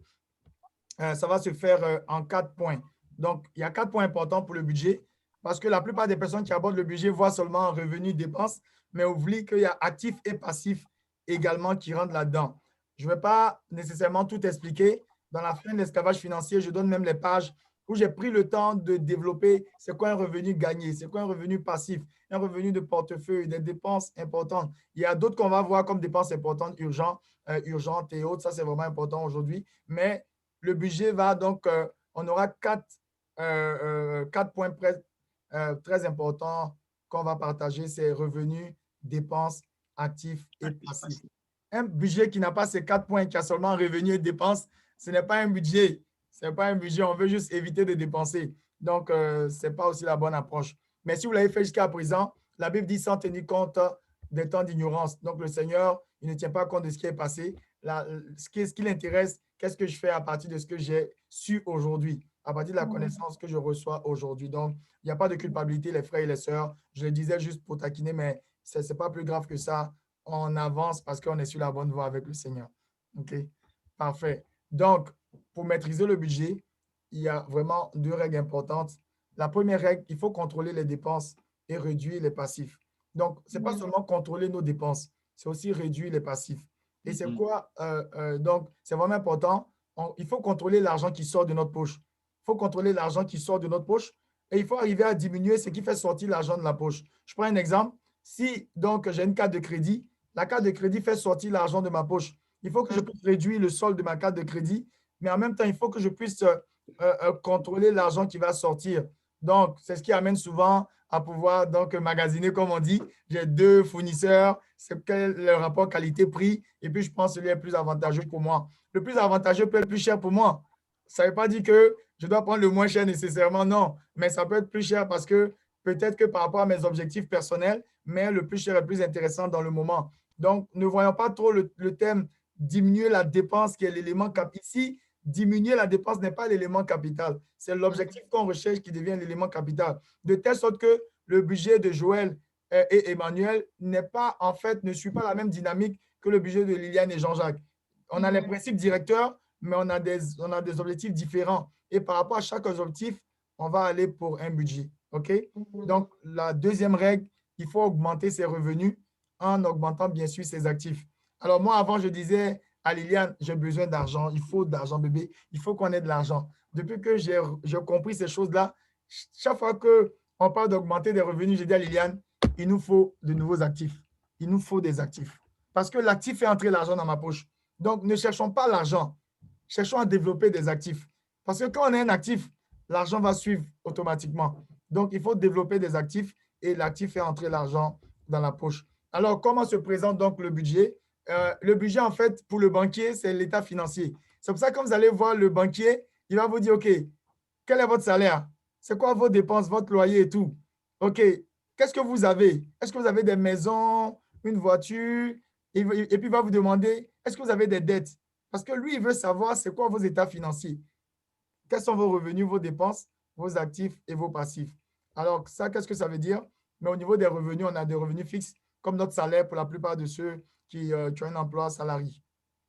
Ça va se faire en 4 points. Donc, il y a 4 points importants pour le budget parce que la plupart des personnes qui abordent le budget voient seulement revenus, dépenses, mais oublient qu'il y a actifs et passifs également qui rentrent là-dedans. Je ne vais pas nécessairement tout expliquer. Dans la fin de l'esclavage financier, je donne même les pages où j'ai pris le temps de développer c'est quoi un revenu gagné, c'est quoi un revenu passif, un revenu de portefeuille, des dépenses importantes. Il y a d'autres qu'on va voir comme dépenses importantes, urgentes et autres. Ça, c'est vraiment important aujourd'hui. Mais le budget va donc, on aura 4 points très importants qu'on va partager, c'est revenus, dépenses, actifs et passifs. Un budget qui n'a pas ces 4 points, qui a seulement revenus et dépenses, ce n'est pas un budget. Ce n'est pas un budget, on veut juste éviter de dépenser. Donc, ce n'est pas aussi la bonne approche. Mais si vous l'avez fait jusqu'à présent, la Bible dit sans tenir compte des temps d'ignorance. Donc, le Seigneur, il ne tient pas compte de ce qui est passé. Ce qui l'intéresse, qu'est-ce que je fais à partir de ce que j'ai su aujourd'hui, à partir de la connaissance que je reçois aujourd'hui. Donc, il n'y a pas de culpabilité, les frères et les sœurs. Je le disais juste pour taquiner, mais ce n'est pas plus grave que ça. On avance parce qu'on est sur la bonne voie avec le Seigneur. OK? Parfait. Donc, pour maîtriser le budget, il y a vraiment 2 règles importantes. La première règle, il faut contrôler les dépenses et réduire les passifs. Donc, ce n'est pas seulement contrôler nos dépenses, c'est aussi réduire les passifs. Et c'est quoi? Donc, c'est vraiment important. Il faut contrôler l'argent qui sort de notre poche. Il faut contrôler l'argent qui sort de notre poche et il faut arriver à diminuer ce qui fait sortir l'argent de la poche. Je prends un exemple. Si donc j'ai une carte de crédit, la carte de crédit fait sortir l'argent de ma poche. Il faut que je puisse réduire le solde de ma carte de crédit, mais en même temps, il faut que je puisse contrôler l'argent qui va sortir. Donc, c'est ce qui amène souvent à pouvoir donc magasiner, comme on dit. J'ai 2 fournisseurs, c'est quel est le rapport qualité-prix, et puis je pense que celui est plus avantageux pour moi. Le plus avantageux peut être plus cher pour moi. Ça ne veut pas dire que je dois prendre le moins cher nécessairement, non, mais ça peut être plus cher parce que peut-être que par rapport à mes objectifs personnels, mais le plus cher est plus intéressant dans le moment. Donc, ne voyons pas trop le thème diminuer la dépense qui est l'élément capital. Ici, diminuer la dépense n'est pas l'élément capital. C'est l'objectif qu'on recherche qui devient l'élément capital. De telle sorte que le budget de Joël et Emmanuel n'est pas, en fait, ne suit pas la même dynamique que le budget de Liliane et Jean-Jacques. On a les principes directeurs, mais on a des objectifs différents. Et par rapport à chaque objectif, on va aller pour un budget. OK? Donc, la deuxième règle, il faut augmenter ses revenus en augmentant, bien sûr, ses actifs. Alors, moi, avant, je disais à Liliane, j'ai besoin d'argent, il faut d'argent, bébé, il faut qu'on ait de l'argent. Depuis que j'ai compris ces choses-là, chaque fois qu'on parle d'augmenter des revenus, j'ai dit à Liliane, il nous faut de nouveaux actifs. Il nous faut des actifs. Parce que l'actif fait entrer l'argent dans ma poche. Donc, ne cherchons pas l'argent. Cherchons à développer des actifs. Parce que quand on a un actif, l'argent va suivre automatiquement. Donc, il faut développer des actifs et l'actif fait entrer l'argent dans la poche. Alors, comment se présente donc le budget? Le budget, en fait, pour le banquier, c'est l'état financier. C'est pour ça que quand vous allez voir le banquier, il va vous dire, OK, quel est votre salaire? C'est quoi vos dépenses, votre loyer et tout? OK, qu'est-ce que vous avez? Est-ce que vous avez des maisons, une voiture? Et puis, il va vous demander, est-ce que vous avez des dettes? Parce que lui, il veut savoir c'est quoi vos états financiers. Quels sont vos revenus, vos dépenses, vos actifs et vos passifs. Alors, ça, qu'est-ce que ça veut dire? Mais au niveau des revenus, on a des revenus fixes, comme notre salaire pour la plupart de ceux qui ont un emploi salarié.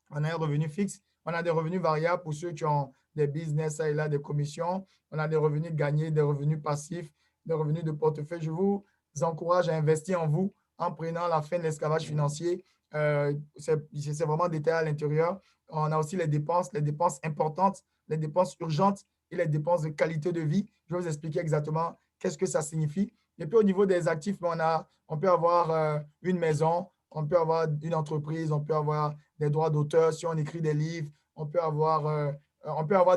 On a un revenu fixe. On a des revenus variables pour ceux qui ont des business, ça et là, des commissions. On a des revenus gagnés, des revenus passifs, des revenus de portefeuille. Je vous encourage à investir en vous en prenant la fin de l'esclavage financier. C'est vraiment détaillé à l'intérieur. On a aussi les dépenses importantes, les dépenses urgentes et les dépenses de qualité de vie. Je vais vous expliquer exactement qu'est-ce que ça signifie. Et puis, au niveau des actifs, on peut avoir une maison, on peut avoir une entreprise, on peut avoir des droits d'auteur si on écrit des livres, on peut avoir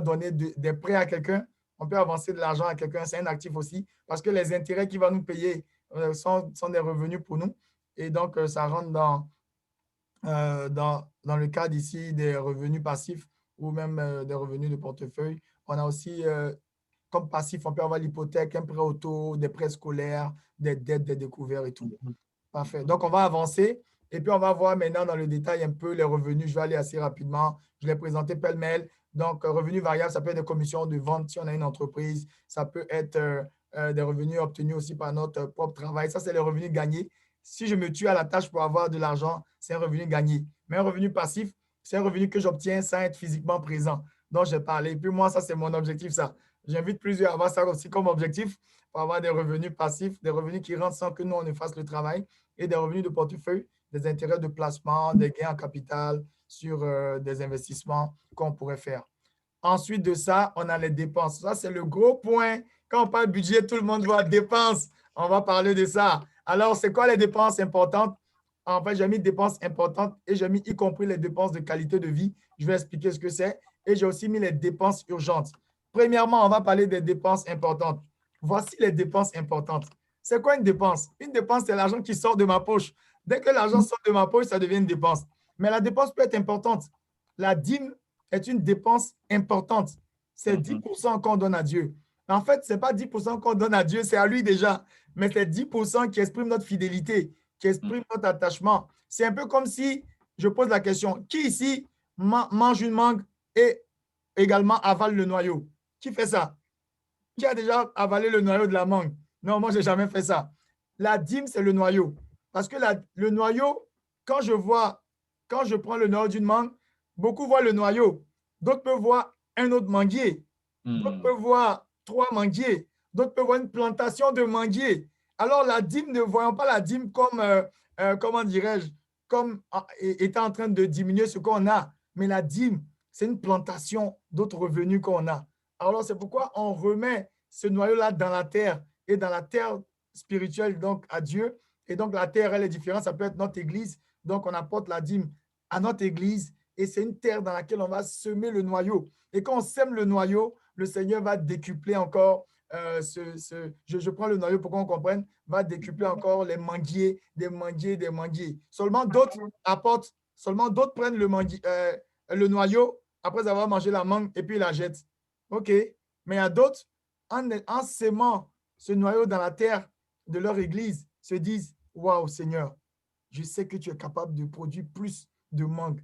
donné des prêts à quelqu'un, on peut avancer de l'argent à quelqu'un, c'est un actif aussi, parce que les intérêts qu'il va nous payer sont des revenus pour nous. Et donc, ça rentre dans le cadre ici des revenus passifs ou même des revenus de portefeuille. On a aussi, comme passif, on peut avoir l'hypothèque, un prêt auto, des prêts scolaires, des dettes, des découvertes et tout. Parfait. Donc, on va avancer et puis on va voir maintenant dans le détail un peu les revenus. Je vais aller assez rapidement. Je l'ai présenté pêle-mêle. Donc, revenus variables, ça peut être des commissions de vente si on a une entreprise. Ça peut être des revenus obtenus aussi par notre propre travail. Ça, c'est les revenus gagnés. Si je me tue à la tâche pour avoir de l'argent, c'est un revenu gagné. Mais un revenu passif, c'est un revenu que j'obtiens sans être physiquement présent, dont j'ai parlé. Et puis moi, ça, c'est mon objectif, ça. J'invite plusieurs à avoir ça aussi comme objectif pour avoir des revenus passifs, des revenus qui rentrent sans que nous, on ne fasse le travail et des revenus de portefeuille, des intérêts de placement, des gains en capital sur des investissements qu'on pourrait faire. Ensuite de ça, on a les dépenses. Ça, c'est le gros point. Quand on parle budget, tout le monde voit dépenses. On va parler de ça. Alors, c'est quoi les dépenses importantes? En fait, j'ai mis dépenses importantes et j'ai mis y compris les dépenses de qualité de vie. Je vais expliquer ce que c'est. Et j'ai aussi mis les dépenses urgentes. Premièrement, on va parler des dépenses importantes. Voici les dépenses importantes. C'est quoi une dépense? Une dépense, c'est l'argent qui sort de ma poche. Dès que l'argent sort de ma poche, ça devient une dépense. Mais la dépense peut être importante. La dîme est une dépense importante. C'est 10% qu'on donne à Dieu. En fait, ce n'est pas 10% qu'on donne à Dieu, c'est à lui déjà. Mais c'est 10% qui exprime notre fidélité, qui exprime notre attachement. C'est un peu comme si je pose la question, qui ici mange une mangue et également avale le noyau? Qui fait ça? Qui a déjà avalé le noyau de la mangue? Non, moi, je n'ai jamais fait ça. La dîme, c'est le noyau. Parce que le noyau, quand je prends le noyau d'une mangue, beaucoup voient le noyau. D'autres peuvent voir un autre manguier. D'autres peuvent voir 3 manguiers. D'autres peuvent voir une plantation de manguiers. Alors, la dîme, ne voyons pas la dîme comme, comment dirais-je, comme étant en train de diminuer ce qu'on a. Mais la dîme, c'est une plantation d'autres revenus qu'on a. Alors, c'est pourquoi on remet ce noyau-là dans la terre et dans la terre spirituelle, donc à Dieu. Et donc, la terre, elle est différente. Ça peut être notre église. Donc, on apporte la dîme à notre église et c'est une terre dans laquelle on va semer le noyau. Et quand on sème le noyau, le Seigneur va décupler encore je prends le noyau pour qu'on comprenne, va décupler encore les manguiers, des manguiers, des manguiers. Seulement d'autres apportent, seulement d'autres prennent le noyau après avoir mangé la mangue et puis la jettent. OK. Mais il y a d'autres, en sémant ce noyau dans la terre de leur église, se disent, waouh, Seigneur, je sais que tu es capable de produire plus de mangue.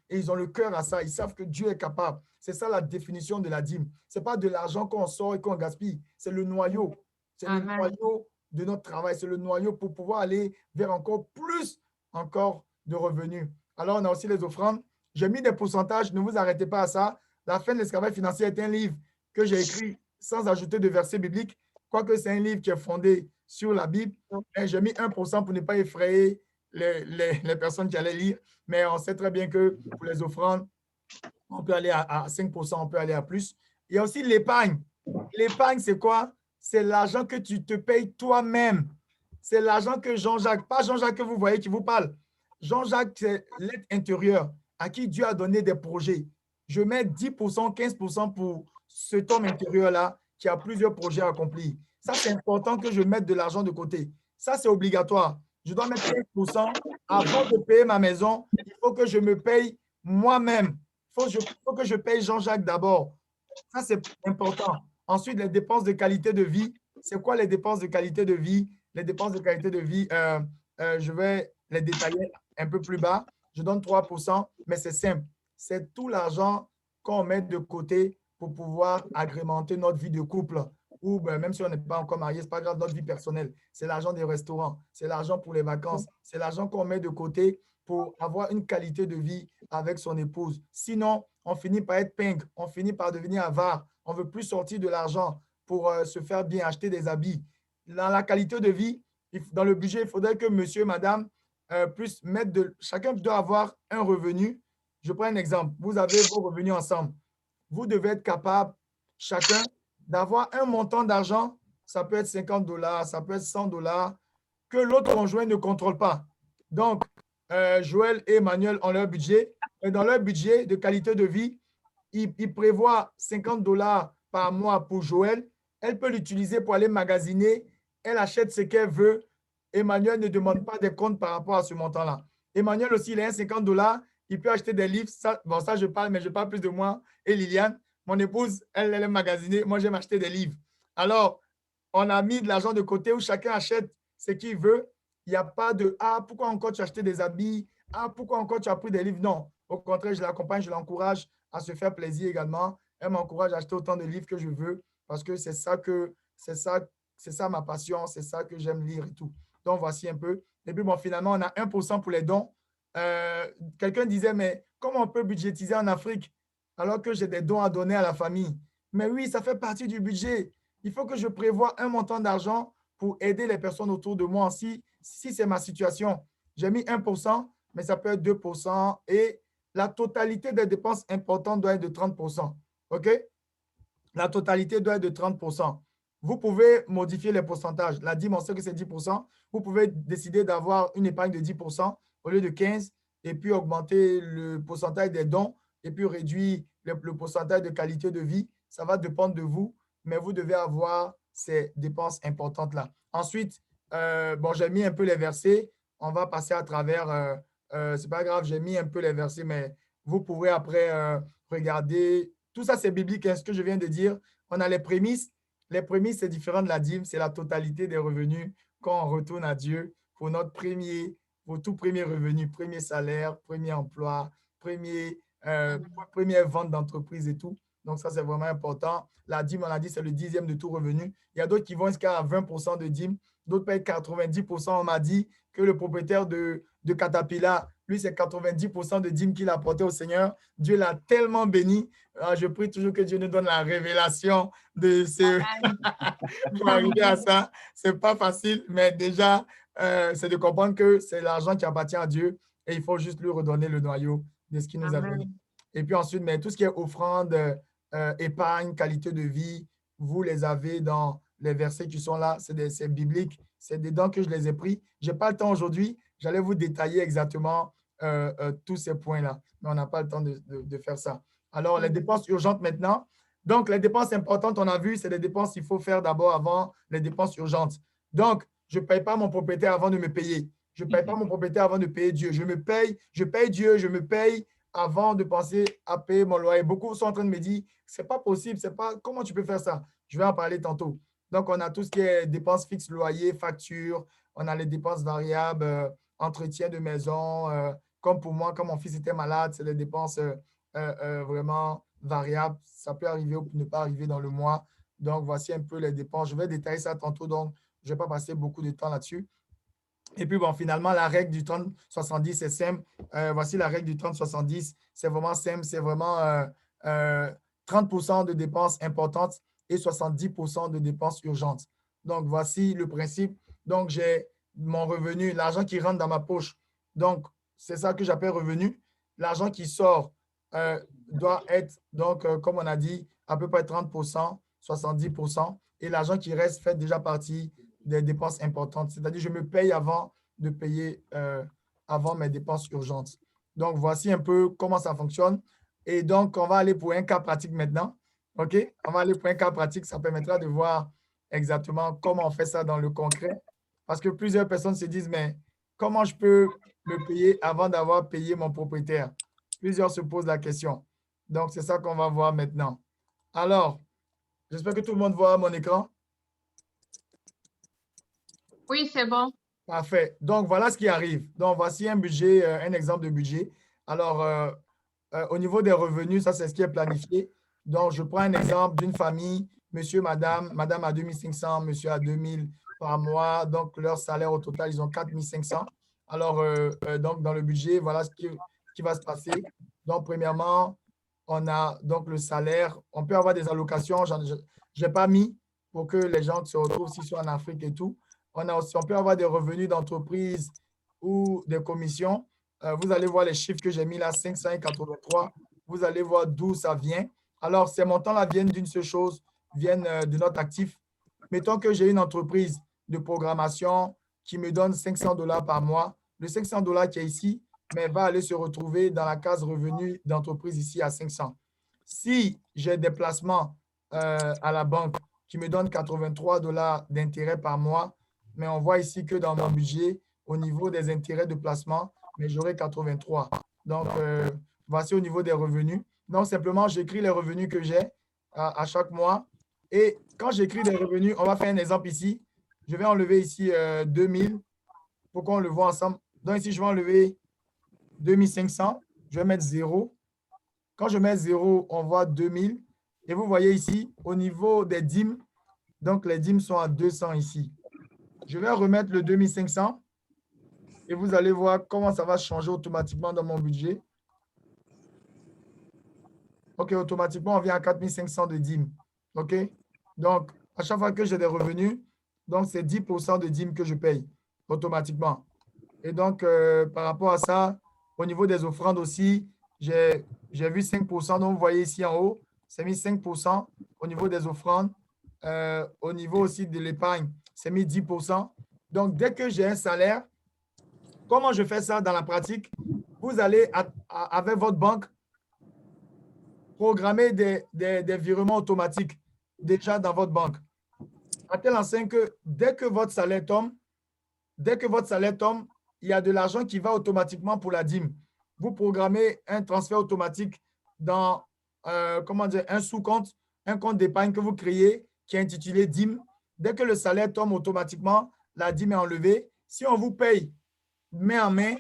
Et ils ont le cœur à ça. Ils savent que Dieu est capable. C'est ça la définition de la dîme. Ce n'est pas de l'argent qu'on sort et qu'on gaspille. C'est le noyau. C'est le noyau de notre travail. C'est le noyau pour pouvoir aller vers encore plus de revenus. Alors, on a aussi les offrandes. J'ai mis des pourcentages. Ne vous arrêtez pas à ça. La fin de l'esclavage financier est un livre que j'ai écrit sans ajouter de versets bibliques. Quoique c'est un livre qui est fondé sur la Bible. J'ai mis 1% pour ne pas effrayer les personnes qui allaient lire, mais on sait très bien que pour les offrandes, on peut aller à 5%, on peut aller à plus. Il y a aussi l'épargne. L'épargne, c'est quoi? C'est l'argent que tu te payes toi-même. C'est l'argent que Jean-Jacques, pas Jean-Jacques que vous voyez qui vous parle. Jean-Jacques, c'est l'être intérieur à qui Dieu a donné des projets. Je mets 10%, 15% pour cet homme intérieur-là qui a plusieurs projets à accomplir. Ça, c'est important que je mette de l'argent de côté. Ça, c'est obligatoire. Je dois mettre 15% avant de payer ma maison. Il faut que je me paye moi-même. Il faut que je paye Jean-Jacques d'abord. Ça, c'est important. Ensuite, les dépenses de qualité de vie. C'est quoi les dépenses de qualité de vie? Les dépenses de qualité de vie, je vais les détailler un peu plus bas. Je donne 3%, mais c'est simple. C'est tout l'argent qu'on met de côté pour pouvoir agrémenter notre vie de couple. Ou ben, même si on n'est pas encore marié, ce n'est pas grave, notre vie personnelle. C'est l'argent des restaurants, c'est l'argent pour les vacances, c'est l'argent qu'on met de côté pour avoir une qualité de vie avec son épouse. Sinon, on finit par être pingre, on finit par devenir avare. On ne veut plus sortir de l'argent pour se faire bien, acheter des habits. Dans la qualité de vie, dans le budget, il faudrait que monsieur, madame, puissent mettre chacun doit avoir un revenu. Je prends un exemple. Vous avez vos revenus ensemble. Vous devez être capable, chacun, d'avoir un montant d'argent. Ça peut être 50 $, ça peut être 100 $, que l'autre conjoint ne contrôle pas. Donc, Joël et Emmanuel ont leur budget. Et dans leur budget de qualité de vie, ils prévoient 50 $ par mois pour Joël. Elle peut l'utiliser pour aller magasiner. Elle achète ce qu'elle veut. Emmanuel ne demande pas des comptes par rapport à ce montant-là. Emmanuel aussi, il a un 50 $. Il peut acheter des livres. Ça, bon, ça, je parle, mais je parle plus de moi et Liliane. Mon épouse, elle aime magasiner. Moi, j'aime acheter des livres. Alors, on a mis de l'argent de côté où chacun achète ce qu'il veut. Il n'y a pas de « Ah, pourquoi encore tu as acheté des habits? Ah, pourquoi encore tu as pris des livres? » Non. Au contraire, je l'accompagne, je l'encourage à se faire plaisir également. Elle m'encourage à acheter autant de livres que je veux parce que c'est ça ma passion, c'est ça que j'aime lire et tout. Donc, voici un peu. Et puis, bon, finalement, on a 1% pour les dons. Quelqu'un disait, mais comment on peut budgétiser en Afrique alors que j'ai des dons à donner à la famille? Mais oui, ça fait partie du budget. Il faut que je prévoie un montant d'argent pour aider les personnes autour de moi. Si c'est ma situation, j'ai mis 1%, mais ça peut être 2% et la totalité des dépenses importantes doit être de 30%. OK? La totalité doit être de 30%. Vous pouvez modifier les pourcentages. La dîme, on sait que c'est 10%. Vous pouvez décider d'avoir une épargne de 10% au lieu de 15% et puis augmenter le pourcentage des dons et puis réduire le pourcentage de qualité de vie. Ça va dépendre de vous, mais vous devez avoir ces dépenses importantes-là. Ensuite, bon, j'ai mis un peu les versets. On va passer à travers. C'est pas grave, j'ai mis un peu les versets, mais vous pourrez après regarder. Tout ça, c'est biblique, hein, ce que je viens de dire. On a les prémices. Les prémices, c'est différent de la dîme. C'est la totalité des revenus quand on retourne à Dieu pour pour tout premier revenu, premier salaire, premier emploi, première vente d'entreprise et tout. Donc, ça, c'est vraiment important. La dîme, on a dit, c'est le 10e de tout revenu. Il y a d'autres qui vont jusqu'à 20% de dîme. D'autres payent 90%. On m'a dit que le propriétaire de Caterpillar, lui, c'est 90% de dîme qu'il a apporté au Seigneur. Dieu l'a tellement béni. Je prie toujours que Dieu nous donne la révélation de ce... pour arriver à ça. Ce n'est pas facile, mais déjà, c'est de comprendre que c'est l'argent qui appartient à Dieu et il faut juste lui redonner le noyau de ce qu'il nous a donné. Et puis ensuite, mais tout ce qui est offrande, épargne, qualité de vie, vous les avez dans les versets qui sont là. C'est biblique. C'est dedans que je les ai pris. Je n'ai pas le temps aujourd'hui. J'allais vous détailler exactement tous ces points-là, mais on n'a pas le temps de faire ça. Alors, les dépenses urgentes maintenant. Donc, les dépenses importantes, on a vu, c'est les dépenses qu'il faut faire d'abord avant les dépenses urgentes. Donc, je ne paye pas mon propriétaire avant de me payer. Je ne paye pas mon propriétaire avant de payer Dieu. Je paye Dieu, je me paye avant de penser à payer mon loyer. Beaucoup sont en train de me dire, ce n'est pas possible, comment tu peux faire ça? Je vais en parler tantôt. Donc, on a tout ce qui est dépenses fixes, loyer, facture. On a les dépenses variables, entretien de maison. Comme pour moi, quand mon fils était malade, c'est les dépenses vraiment variables. Ça peut arriver ou ne pas arriver dans le mois. Donc, voici un peu les dépenses. Je vais détailler ça tantôt, donc je ne vais pas passer beaucoup de temps là-dessus. Et puis, bon, finalement, la règle du 30-70, c'est simple. Voici la règle du 30-70. C'est vraiment simple. C'est vraiment 30% de dépenses importantes et 70% de dépenses urgentes. Donc, voici le principe. Donc, j'ai mon revenu, l'argent qui rentre dans ma poche. Donc, c'est ça que j'appelle revenu. L'argent qui sort doit être, donc, comme on a dit, à peu près 30%, 70%. Et l'argent qui reste fait déjà partie des dépenses importantes. C'est-à-dire, je me paye avant de payer avant mes dépenses urgentes. Donc, voici un peu comment ça fonctionne. Et donc, on va aller pour un cas pratique maintenant. OK? On va aller pour un cas pratique. Ça permettra de voir exactement comment on fait ça dans le concret. Parce que plusieurs personnes se disent, mais comment je peux me payer avant d'avoir payé mon propriétaire? Plusieurs se posent la question. Donc, c'est ça qu'on va voir maintenant. Alors, j'espère que tout le monde voit mon écran. Oui, c'est bon. Parfait. Donc, voilà ce qui arrive. Donc, voici un budget, un exemple de budget. Alors, au niveau des revenus, ça, c'est ce qui est planifié. Donc, je prends un exemple d'une famille, monsieur, madame, madame à 2500, monsieur à 2000 par mois. Donc, leur salaire au total, ils ont 4500. Alors, donc, dans le budget, voilà ce qui va se passer. Donc, premièrement, on a donc le salaire. On peut avoir des allocations. Je n'ai pas mis pour que les gens qui se retrouvent, s'ils sont en Afrique et tout. On peut avoir des revenus d'entreprise ou des commissions. Vous allez voir les chiffres que j'ai mis là, 583. Vous allez voir d'où ça vient. Alors, ces montants-là viennent d'une seule chose, viennent de notre actif. Mettons que j'ai une entreprise de programmation qui me donne 500 $ par mois. Le 500 $ qui est ici, mais va aller se retrouver dans la case revenus d'entreprise ici à 500. Si j'ai des placements à la banque qui me donnent 83 $ d'intérêt par mois, mais on voit ici que dans mon budget, au niveau des intérêts de placement, mais j'aurai 83. Donc, voici au niveau des revenus. Donc, simplement, j'écris les revenus que j'ai à chaque mois. Et quand j'écris des revenus, on va faire un exemple ici. Je vais enlever ici 2000 pour qu'on le voit ensemble. Donc, ici, je vais enlever 2500. Je vais mettre 0. Quand je mets 0, on voit 2000. Et vous voyez ici, au niveau des dîmes, donc les dîmes sont à 200 ici. Je vais remettre le 2500 et vous allez voir comment ça va changer automatiquement dans mon budget. OK, automatiquement, on vient à 4500 de dîmes. OK? Donc, à chaque fois que j'ai des revenus, donc c'est 10% de dîmes que je paye automatiquement. Et donc, par rapport à ça, au niveau des offrandes aussi, j'ai vu 5%. Donc, vous voyez ici en haut, c'est mis 5% au niveau des offrandes. Au niveau aussi de l'épargne, c'est mis 10%. Donc, dès que j'ai un salaire, comment je fais ça dans la pratique? Vous allez, avec votre banque, programmer des virements automatiques déjà dans votre banque. À telle enseigne que dès que votre salaire tombe, il y a de l'argent qui va automatiquement pour la dîme. Vous programmez un transfert automatique dans un sous-compte, un compte d'épargne que vous créez qui est intitulé dîme. Dès que le salaire tombe automatiquement, la dîme est enlevée. Si on vous paye main en main,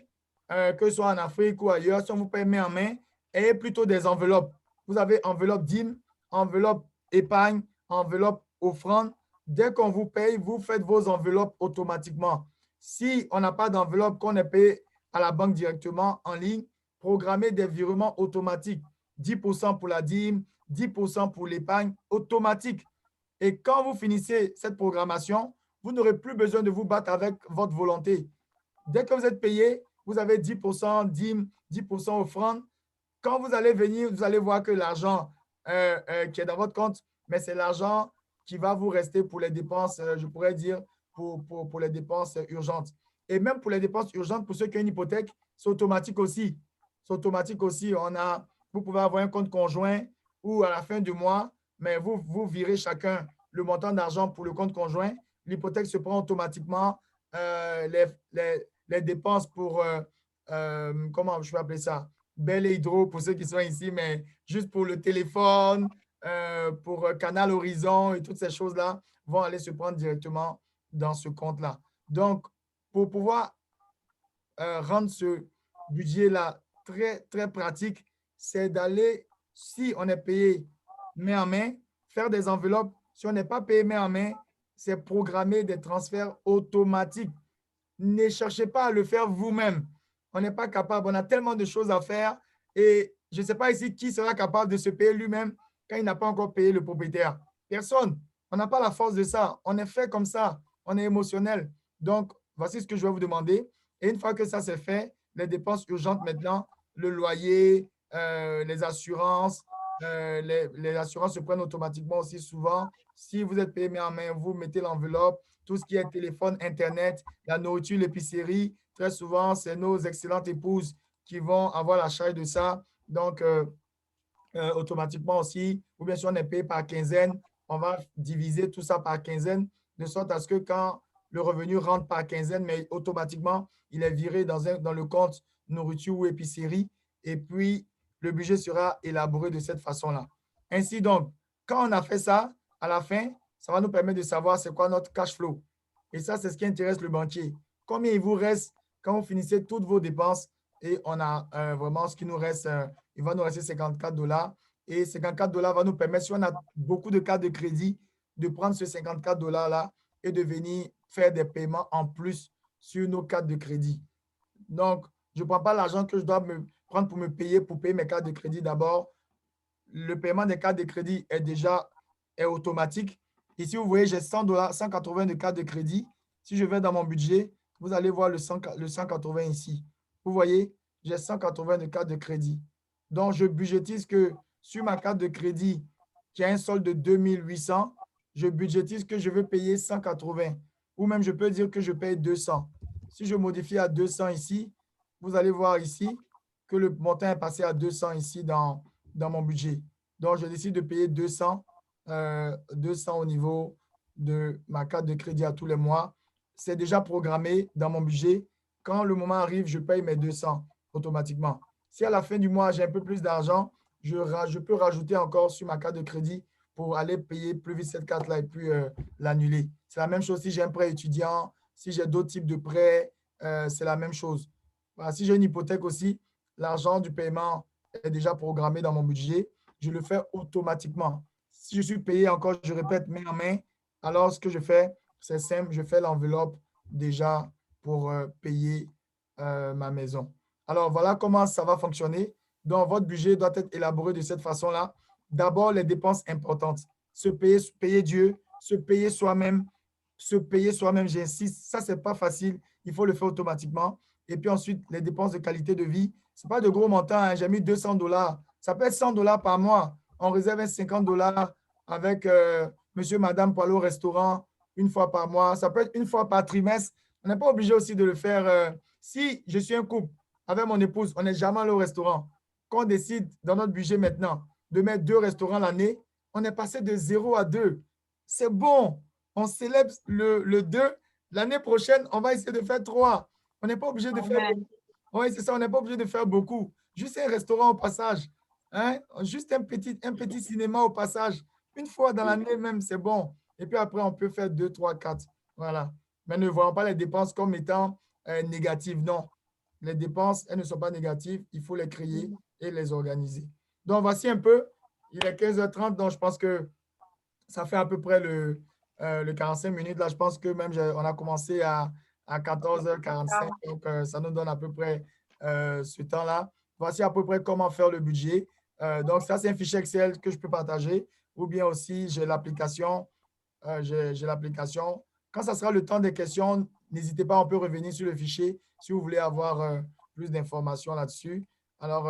que ce soit en Afrique ou ailleurs, si on vous paye main en main, ayez plutôt des enveloppes. Vous avez enveloppe dîme, enveloppe épargne, enveloppe offrande. Dès qu'on vous paye, vous faites vos enveloppes automatiquement. Si on n'a pas d'enveloppe, qu'on est payé à la banque directement en ligne, programmez des virements automatiques. 10% pour la dîme, 10% pour l'épargne automatique. Et quand vous finissez cette programmation, vous n'aurez plus besoin de vous battre avec votre volonté. Dès que vous êtes payé, vous avez 10% dîme, 10% offrande. Quand vous allez venir, vous allez voir que l'argent qui est dans votre compte, mais c'est l'argent qui va vous rester pour les dépenses, je pourrais dire, pour les dépenses urgentes. Et même pour les dépenses urgentes, pour ceux qui ont une hypothèque, c'est automatique aussi. C'est automatique aussi. Vous pouvez avoir un compte conjoint où à la fin du mois, mais vous virez chacun le montant d'argent pour le compte conjoint. L'hypothèque se prend automatiquement. Les dépenses pour, comment je peux appeler ça? Bel et Hydro pour ceux qui sont ici, mais juste pour le téléphone, pour Canal Horizon et toutes ces choses-là vont aller se prendre directement dans ce compte-là. Donc, pour pouvoir rendre ce budget-là très, très pratique, c'est d'aller, si on est payé main en main, faire des enveloppes. Si on n'est pas payé main en main, c'est programmer des transferts automatiques. Ne cherchez pas à le faire vous-même. On n'est pas capable. On a tellement de choses à faire et je ne sais pas ici qui sera capable de se payer lui-même quand il n'a pas encore payé le propriétaire. Personne. On n'a pas la force de ça. On est fait comme ça. On est émotionnel. Donc, voici ce que je vais vous demander. Et une fois que ça c'est fait, les dépenses urgentes maintenant, le loyer, les assurances. Les assurances se prennent automatiquement aussi souvent. Si vous êtes payé main en main, vous mettez l'enveloppe, tout ce qui est téléphone, Internet, la nourriture, l'épicerie. Très souvent, c'est nos excellentes épouses qui vont avoir la charge de ça. Donc, automatiquement aussi, ou bien si on est payé par quinzaine, on va diviser tout ça par quinzaine, de sorte à ce que quand le revenu rentre par quinzaine, mais automatiquement, il est viré dans le compte nourriture ou épicerie, et puis le budget sera élaboré de cette façon-là. Ainsi donc, quand on a fait ça, à la fin, ça va nous permettre de savoir c'est quoi notre cash flow. Et ça, c'est ce qui intéresse le banquier. Combien il vous reste quand vous finissez toutes vos dépenses et on a vraiment ce qui nous reste, il va nous rester 54 $. Et 54 $ va nous permettre, si on a beaucoup de cartes de crédit, de prendre ce 54 $ là et de venir faire des paiements en plus sur nos cartes de crédit. Donc, je ne prends pas l'argent que je dois me prendre pour payer mes cartes de crédit d'abord. Le paiement des cartes de crédit est automatique. Ici, vous voyez, j'ai 100 $, 180 de cartes de crédit. Si je vais dans mon budget, vous allez voir le 180 ici. Vous voyez, j'ai 180 de cartes de crédit. Donc, je budgétise que sur ma carte de crédit qui a un solde de 2800, je budgétise que je veux payer 180. Ou même, je peux dire que je paye 200. Si je modifie à 200 ici, vous allez voir ici que le montant est passé à 200 ici dans mon budget. Donc, je décide de payer 200 au niveau de ma carte de crédit à tous les mois. C'est déjà programmé dans mon budget. Quand le moment arrive, je paye mes 200 automatiquement. Si à la fin du mois, j'ai un peu plus d'argent, je peux rajouter encore sur ma carte de crédit pour aller payer plus vite cette carte-là et puis l'annuler. C'est la même chose si j'ai un prêt étudiant, si j'ai d'autres types de prêts, c'est la même chose. Voilà, si j'ai une hypothèque aussi, l'argent du paiement est déjà programmé dans mon budget. Je le fais automatiquement. Si je suis payé encore, je répète, main en main, alors ce que je fais, c'est simple, je fais l'enveloppe déjà pour payer ma maison. Alors, voilà comment ça va fonctionner. Donc, votre budget doit être élaboré de cette façon-là. D'abord, les dépenses importantes. Payer Dieu, se payer soi-même, j'insiste. Ça, ce n'est pas facile. Il faut le faire automatiquement. Et puis ensuite, les dépenses de qualité de vie. Ce n'est pas de gros montants. Hein. J'ai mis 200 $. Ça peut être 100 $ par mois. On réserve 50 $ avec monsieur, madame pour aller au restaurant une fois par mois. Ça peut être une fois par trimestre. On n'est pas obligé aussi de le faire. Si je suis un couple avec mon épouse, on n'est jamais allé au restaurant. Quand on décide dans notre budget maintenant de mettre 2 restaurants l'année, on est passé de 0 à 2. C'est bon. On célèbre le 2. L'année prochaine, on va essayer de faire 3. On n'est pas obligé de faire beaucoup. Oui, c'est ça, on n'est pas obligé de faire beaucoup. Juste un restaurant au passage. Hein? Juste un petit cinéma au passage. Une fois dans l'année même, c'est bon. Et puis après, on peut faire 2, 3, 4. Voilà. Mais ne voyons pas les dépenses comme étant négatives. Non. Les dépenses, elles ne sont pas négatives. Il faut les créer et les organiser. Donc, voici un peu. Il est 15h30, donc je pense que ça fait à peu près le 45 minutes. Là, je pense que même on a commencé à 14h45. Donc, ça nous donne à peu près ce temps-là. Voici à peu près comment faire le budget. Donc, ça, c'est un fichier Excel que je peux partager. Ou bien aussi, j'ai l'application. Quand ça sera le temps des questions, n'hésitez pas, on peut revenir sur le fichier si vous voulez avoir plus d'informations là-dessus. Alors,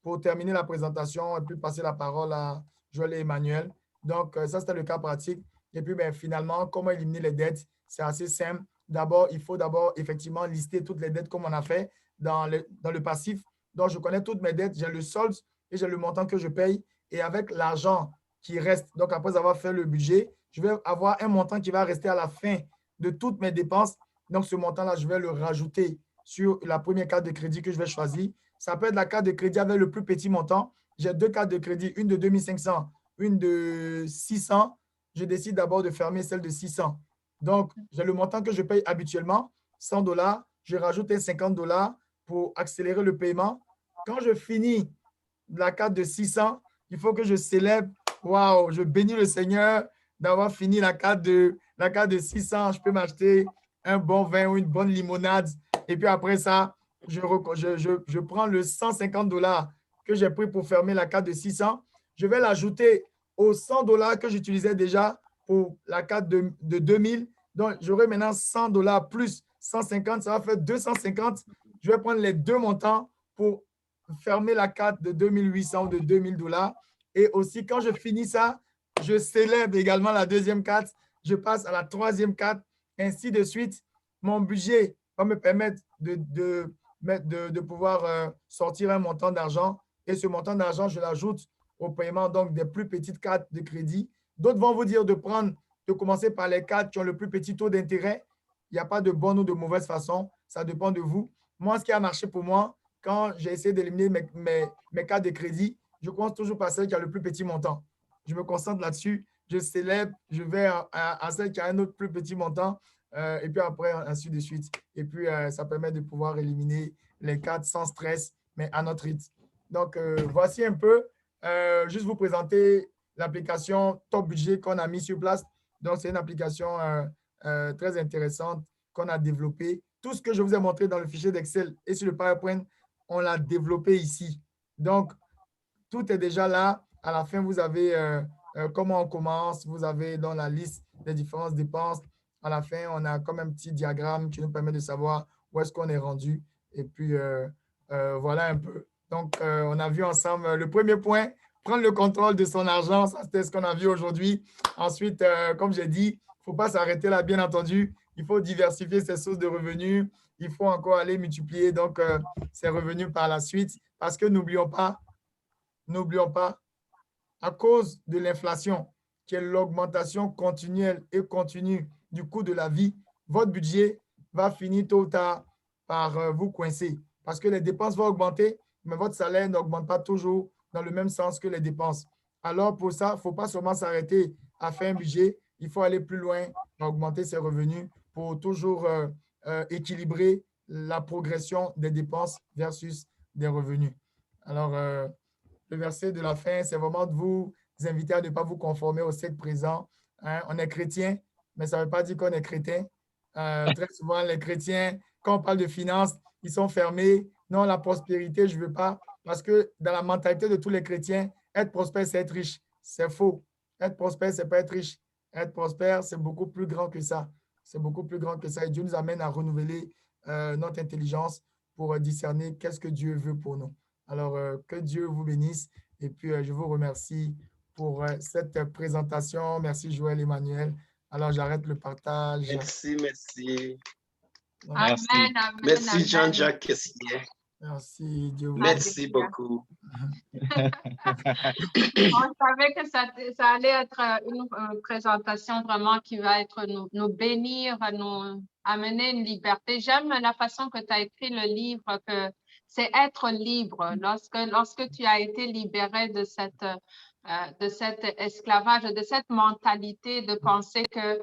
pour terminer la présentation et puis passer la parole à Joël et Emmanuel. Donc, ça, c'était le cas pratique. Et puis, finalement, comment éliminer les dettes? C'est assez simple. D'abord, il faut effectivement lister toutes les dettes comme on a fait dans le passif. Donc, je connais toutes mes dettes, j'ai le solde et j'ai le montant que je paye. Et avec l'argent qui reste, donc après avoir fait le budget, je vais avoir un montant qui va rester à la fin de toutes mes dépenses. Donc, ce montant-là, je vais le rajouter sur la première carte de crédit que je vais choisir. Ça peut être la carte de crédit avec le plus petit montant. J'ai 2 cartes de crédit, une de 2500, une de 600. Je décide d'abord de fermer celle de 600. Donc, j'ai le montant que je paye habituellement, 100 $. Je rajoute un 50 $ pour accélérer le paiement. Quand je finis la carte de 600, il faut que je célèbre. Waouh, je bénis le Seigneur d'avoir fini la carte de 600. Je peux m'acheter un bon vin ou une bonne limonade. Et puis après ça, je prends le 150 $ que j'ai pris pour fermer la carte de 600. Je vais l'ajouter aux 100 $ que j'utilisais déjà pour la carte de 2000. Donc, j'aurai maintenant 100 $ plus 150, ça va faire 250. je vais prendre les deux montants pour fermer la carte de 2800 ou de 2000 $. Et aussi, quand je finis ça, je célèbre également la deuxième carte. Je passe à la troisième carte, ainsi de suite. Mon budget va me permettre de pouvoir sortir un montant d'argent. Et ce montant d'argent, je l'ajoute au paiement donc des plus petites cartes de crédit. D'autres vont vous dire de commencer par les cartes qui ont le plus petit taux d'intérêt. Il n'y a pas de bonne ou de mauvaise façon. Ça dépend de vous. Moi, ce qui a marché pour moi, quand j'ai essayé d'éliminer mes cartes de crédit, je commence toujours par celle qui a le plus petit montant. Je me concentre là-dessus. Je célèbre, je vais à celle qui a un autre plus petit montant. Et puis après, ainsi de suite. Et puis, ça permet de pouvoir éliminer les cartes sans stress, mais à notre rythme. Donc, voici un peu, juste vous présenter l'application Top Budget qu'on a mis sur place. Donc, c'est une application très intéressante qu'on a développée. Tout ce que je vous ai montré dans le fichier d'Excel et sur le PowerPoint, on l'a développé ici. Donc, tout est déjà là. À la fin, vous avez comment on commence. Vous avez dans la liste des différentes dépenses. À la fin, on a comme un petit diagramme qui nous permet de savoir où est-ce qu'on est rendu. Et puis, voilà un peu. Donc, on a vu ensemble le premier point, prendre le contrôle de son argent. Ça, c'était ce qu'on a vu aujourd'hui. Ensuite, comme j'ai dit, il ne faut pas s'arrêter là, bien entendu. Il faut diversifier ses sources de revenus. Il faut encore aller multiplier donc ses revenus par la suite. Parce que n'oublions pas, à cause de l'inflation, qui est l'augmentation continuelle et continue du coût de la vie, votre budget va finir tôt ou tard par vous coincer. Parce que les dépenses vont augmenter, mais votre salaire n'augmente pas toujours dans le même sens que les dépenses. Alors, pour ça, il ne faut pas seulement s'arrêter à faire un budget, il faut aller plus loin, augmenter ses revenus pour toujours équilibrer la progression des dépenses versus des revenus. Alors, le verset de la fin, c'est vraiment de vous inviter à ne pas vous conformer au siècle présent. Hein? On est chrétien, mais ça ne veut pas dire qu'on est crétin. Très souvent, les chrétiens, quand on parle de finances, ils sont fermés. Non, la prospérité, je ne veux pas. Parce que dans la mentalité de tous les chrétiens, être prospère, c'est être riche. C'est faux. Être prospère, ce n'est pas être riche. Être prospère, c'est beaucoup plus grand que ça. C'est beaucoup plus grand que ça. Et Dieu nous amène à renouveler notre intelligence pour discerner qu'est-ce que Dieu veut pour nous. Alors, que Dieu vous bénisse. Et puis, je vous remercie pour cette présentation. Merci, Joël Emmanuel. Alors, j'arrête le partage. Merci, merci. Amen, amen, Merci, amen. Jean-Jacques Kessier. Merci, Dieu vous Merci beaucoup. On savait que ça allait être une présentation vraiment qui va être nous bénir, nous amener une liberté. J'aime la façon que tu as écrit le livre, que c'est être libre. Lorsque tu as été libéré de cet esclavage, de cette mentalité de penser que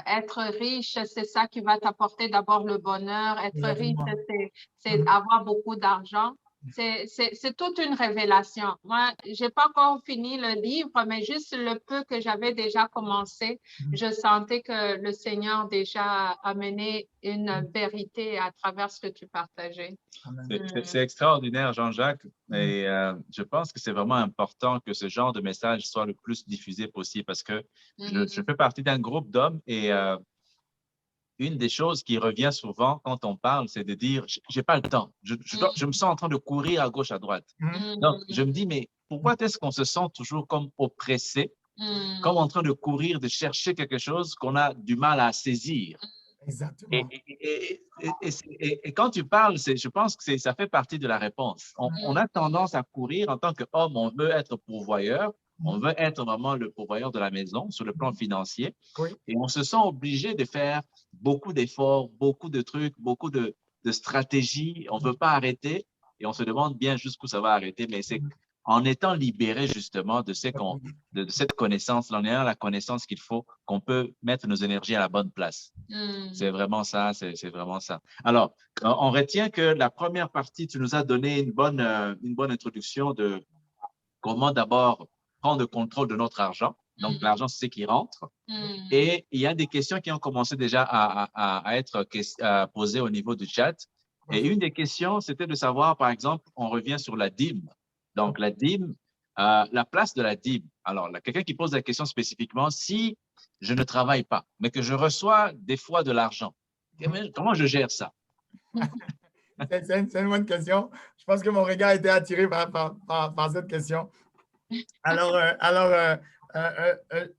être riche, c'est ça qui va t'apporter d'abord le bonheur. Être riche, c'est avoir beaucoup d'argent. C'est toute une révélation. Moi, je n'ai pas encore fini le livre, mais juste le peu que j'avais déjà commencé, je sentais que le Seigneur déjà amené une vérité à travers ce que tu partageais. C'est extraordinaire, Jean-Jacques. Et je pense que c'est vraiment important que ce genre de message soit le plus diffusé possible parce que je fais partie d'un groupe d'hommes et une des choses qui revient souvent quand on parle, c'est de dire « j'ai pas le temps, je me sens en train de courir à gauche, à droite ». Donc, je me dis, mais pourquoi est-ce qu'on se sent toujours comme oppressé, comme en train de courir, de chercher quelque chose qu'on a du mal à saisir? Exactement. Et quand tu parles, je pense que ça fait partie de la réponse. On a tendance à courir en tant qu'homme, on veut être pourvoyeur, on veut être vraiment le pourvoyeur de la maison sur le plan financier. Oui. Et on se sent obligé de faire beaucoup d'efforts, beaucoup de trucs, beaucoup de stratégies. On ne veut pas arrêter et on se demande bien jusqu'où ça va arrêter. Mais c'est en étant libéré justement de cette connaissance, en ayant la connaissance qu'il faut, qu'on peut mettre nos énergies à la bonne place. C'est vraiment ça, c'est vraiment ça. Alors, on retient que la première partie, tu nous as donné une bonne introduction de comment d'abord prendre le contrôle de notre argent. Donc, l'argent, c'est ce qui rentre. Et il y a des questions qui ont commencé déjà à être posées au niveau du chat. Et une des questions, c'était de savoir, par exemple, on revient sur la dîme. Donc, la dîme, la place de la dîme. Alors, quelqu'un qui pose la question spécifiquement, si je ne travaille pas, mais que je reçois des fois de l'argent, comment je gère ça? C'est une bonne question. Je pense que mon regard a été attiré par cette question. Alors,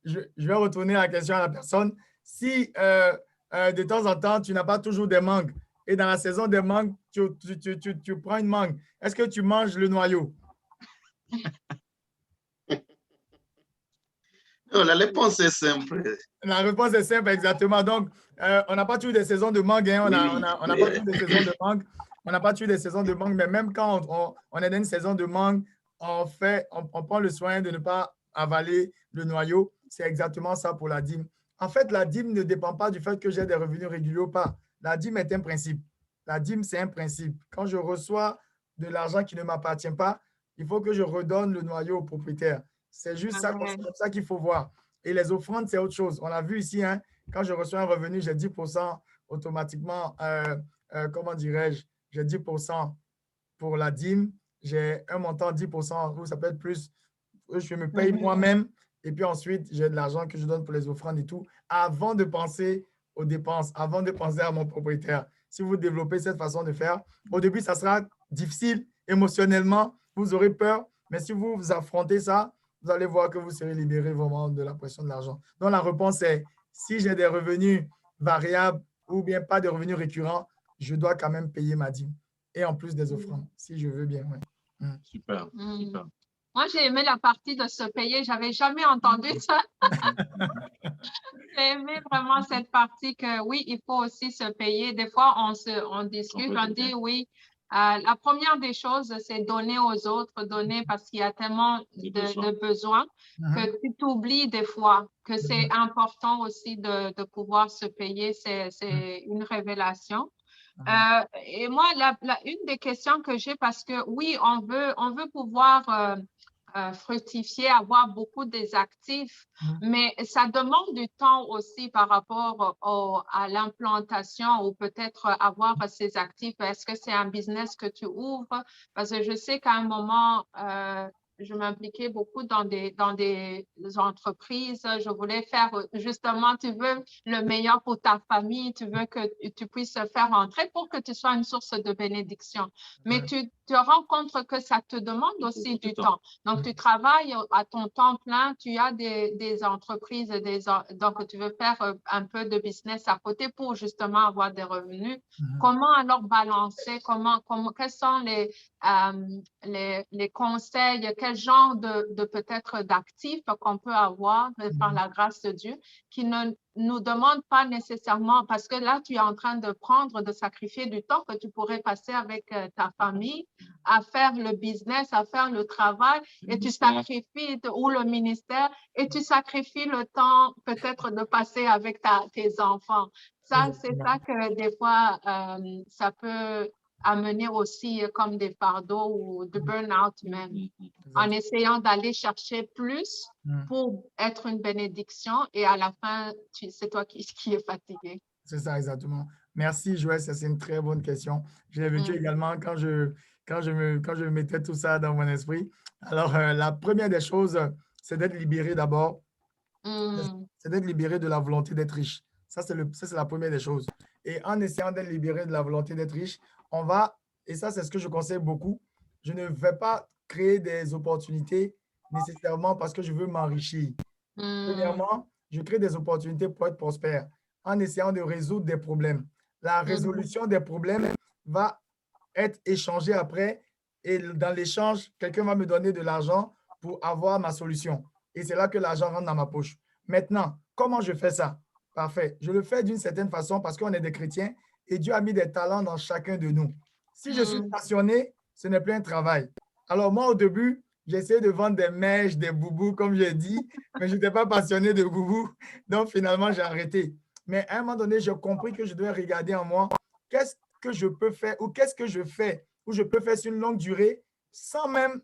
je vais retourner la question à la personne. Si de temps en temps, tu n'as pas toujours des mangues et dans la saison des mangues, tu prends une mangue, est-ce que tu manges le noyau? Non, la réponse est simple. La réponse est simple, exactement. Donc, on n'a pas toujours des saisons de mangue. Hein. On n'a pas toujours des saisons de mangue. On n'a pas toujours des saisons de mangue, mais même quand on est dans une saison de mangue, on prend le soin de ne pas avaler le noyau. C'est exactement ça pour la dîme. En fait, la dîme ne dépend pas du fait que j'ai des revenus réguliers ou pas. La dîme est un principe. La dîme, c'est un principe. Quand je reçois de l'argent qui ne m'appartient pas, il faut que je redonne le noyau au propriétaire. C'est juste ça, c'est comme ça qu'il faut voir. Et les offrandes, c'est autre chose. On l'a vu ici, hein, quand je reçois un revenu, j'ai 10% automatiquement, comment dirais-je, j'ai 10% pour la dîme, j'ai un montant 10%, ou ça peut être plus, je me paye moi-même, et puis ensuite, j'ai de l'argent que je donne pour les offrandes et tout, avant de penser aux dépenses, avant de penser à mon propriétaire. Si vous développez cette façon de faire, au début, ça sera difficile émotionnellement, vous aurez peur, mais si vous affrontez ça, vous allez voir que vous serez libéré vraiment de la pression de l'argent. Donc, la réponse est, si j'ai des revenus variables ou bien pas de revenus récurrents, je dois quand même payer ma dîme. Et en plus des offrandes, si je veux bien. Ouais. Super, super. Moi, j'ai aimé la partie de se payer. Je n'avais jamais entendu ça. J'ai aimé vraiment cette partie que oui, il faut aussi se payer. Des fois, on discute, on dit oui. La première des choses, c'est donner aux autres, donner parce qu'il y a tellement de besoins que tu t'oublies des fois que c'est important aussi de pouvoir se payer. C'est une révélation. Et moi, une des questions que j'ai, parce que oui, on veut pouvoir fructifier, avoir beaucoup des actifs, mais ça demande du temps aussi par rapport à l'implantation ou peut-être avoir ces actifs. Est-ce que c'est un business que tu ouvres? Parce que je sais qu'à un moment, je m'impliquais beaucoup dans des entreprises. Je voulais faire, justement, tu veux le meilleur pour ta famille, tu veux que tu puisses faire entrer pour que tu sois une source de bénédiction. Mais tu te rends compte que ça te demande aussi du temps. Donc, tu travailles à ton temps plein, tu as des entreprises, donc tu veux faire un peu de business à côté pour justement avoir des revenus. Comment alors balancer? Quels sont les conseils, quel genre de peut-être d'actifs qu'on peut avoir par la grâce de Dieu qui ne nous demande pas nécessairement, parce que là, tu es en train de sacrifier du temps que tu pourrais passer avec ta famille à faire le business, à faire le travail, et tu sacrifies, ou le ministère, et tu sacrifies le temps peut-être de passer avec tes enfants. Ça, c'est ça que des fois, ça peut amener aussi comme des fardeaux ou de burn-out même, en essayant d'aller chercher plus pour être une bénédiction et à la fin, c'est toi qui es fatigué. C'est ça, exactement. Merci, Joël, c'est une très bonne question. Je l'ai vécu également quand je mettais tout ça dans mon esprit. Alors, la première des choses, c'est d'être libéré d'abord. C'est d'être libéré de la volonté d'être riche. Ça, c'est la première des choses. Et en essayant d'être libéré de la volonté d'être riche, et ça, c'est ce que je conseille beaucoup, je ne vais pas créer des opportunités nécessairement parce que je veux m'enrichir. Premièrement, je crée des opportunités pour être prospère en essayant de résoudre des problèmes. La résolution des problèmes va être échangée après et dans l'échange, quelqu'un va me donner de l'argent pour avoir ma solution. Et c'est là que l'argent rentre dans ma poche. Maintenant, comment je fais ça? Parfait. Je le fais d'une certaine façon parce qu'on est des chrétiens et Dieu a mis des talents dans chacun de nous. Si je suis passionné, ce n'est plus un travail. Alors moi, au début, j'ai essayé de vendre des mèches, des boubous, comme j'ai dit, mais je n'étais pas passionné de boubous. Donc, finalement, j'ai arrêté. Mais à un moment donné, j'ai compris que je devais regarder en moi qu'est-ce que je peux faire ou qu'est-ce que je fais ou je peux faire sur une longue durée sans même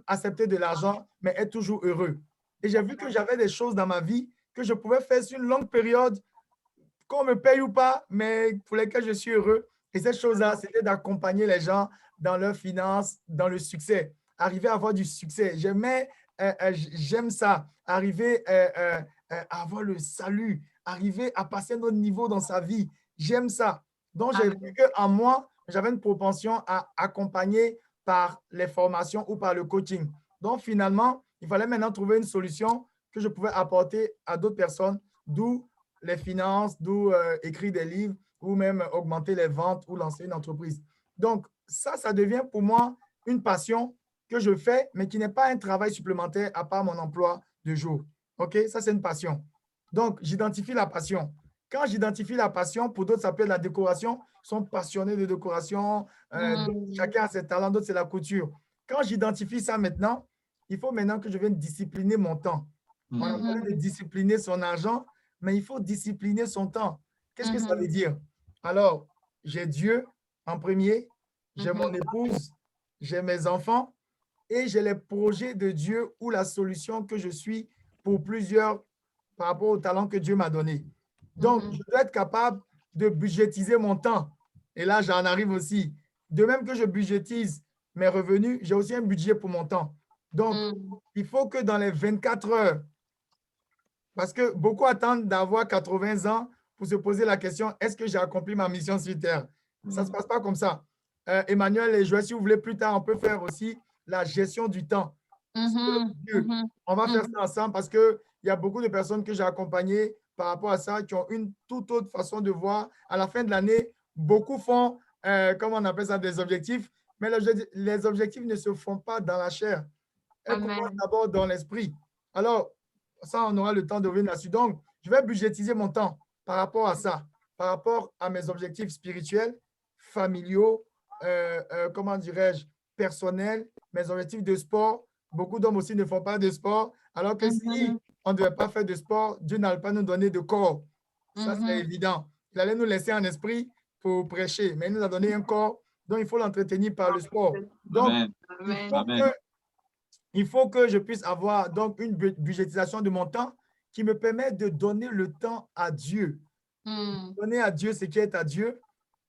accepter de l'argent, mais être toujours heureux. Et j'ai vu que j'avais des choses dans ma vie que je pouvais faire sur une longue période, qu'on me paye ou pas, mais pour lesquelles je suis heureux. Et cette chose-là, c'était d'accompagner les gens dans leurs finances, dans le succès, arriver à avoir du succès. J'aime ça, arriver à avoir le salut, arriver à passer un autre niveau dans sa vie. J'aime ça. Donc, j'ai vu qu'en moi, j'avais une propension à accompagner par les formations ou par le coaching. Donc, finalement, il fallait maintenant trouver une solution que je pouvais apporter à d'autres personnes, d'où les finances, d'où écrire des livres ou même augmenter les ventes ou lancer une entreprise. Donc, ça devient pour moi une passion que je fais, mais qui n'est pas un travail supplémentaire à part mon emploi de jour. OK? Ça, c'est une passion. Donc, j'identifie la passion. Quand j'identifie la passion, pour d'autres, ça peut être la décoration. Ils sont passionnés de décoration. Chacun a ses talents, d'autres, c'est la couture. Quand j'identifie ça maintenant, il faut maintenant que je vienne discipliner mon temps. On a parlé de discipliner son argent, mais il faut discipliner son temps. Qu'est-ce que ça veut dire? Alors, j'ai Dieu en premier, j'ai mon épouse, j'ai mes enfants et j'ai les projets de Dieu ou la solution que je suis pour plusieurs par rapport au talent que Dieu m'a donné. Donc, je dois être capable de budgétiser mon temps. Et là, j'en arrive aussi. De même que je budgétise mes revenus, j'ai aussi un budget pour mon temps. Donc, il faut que dans les 24 heures, parce que beaucoup attendent d'avoir 80 ans pour se poser la question, est-ce que j'ai accompli ma mission sur Terre? Ça ne se passe pas comme ça. Emmanuel et Joël, si vous voulez plus tard, on peut faire aussi la gestion du temps. On va faire ça ensemble parce qu'il y a beaucoup de personnes que j'ai accompagnées par rapport à ça qui ont une toute autre façon de voir. À la fin de l'année, beaucoup font, comment on appelle ça, des objectifs, mais les objectifs ne se font pas dans la chair. Elles commencent d'abord dans l'esprit. Alors, ça, on aura le temps de revenir là-dessus. Donc, je vais budgétiser mon temps par rapport à ça, par rapport à mes objectifs spirituels, familiaux, comment dirais-je, personnels, mes objectifs de sport. Beaucoup d'hommes aussi ne font pas de sport, alors que si on ne devait pas faire de sport, Dieu n'allait pas nous donner de corps. Ça, c'est évident. Il allait nous laisser en esprit pour prêcher, mais il nous a donné un corps, donc il faut l'entretenir par le sport. Donc, il faut que je puisse avoir donc une budgétisation de mon temps qui me permet de donner le temps à Dieu. Donner à Dieu ce qui est à Dieu,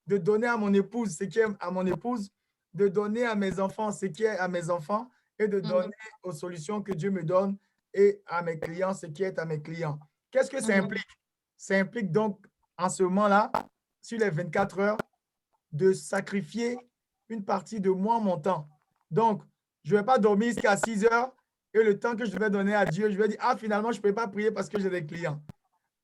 de donner à mon épouse ce qui est à mon épouse, de donner à mes enfants ce qui est à mes enfants et de donner aux solutions que Dieu me donne et à mes clients ce qui est à mes clients. Qu'est-ce que ça implique? Ça implique donc en ce moment-là, sur les 24 heures, de sacrifier une partie de moi, mon temps. Donc, je ne vais pas dormir jusqu'à 6 heures et le temps que je vais donner à Dieu, je vais dire, ah, finalement, je ne peux pas prier parce que j'ai des clients.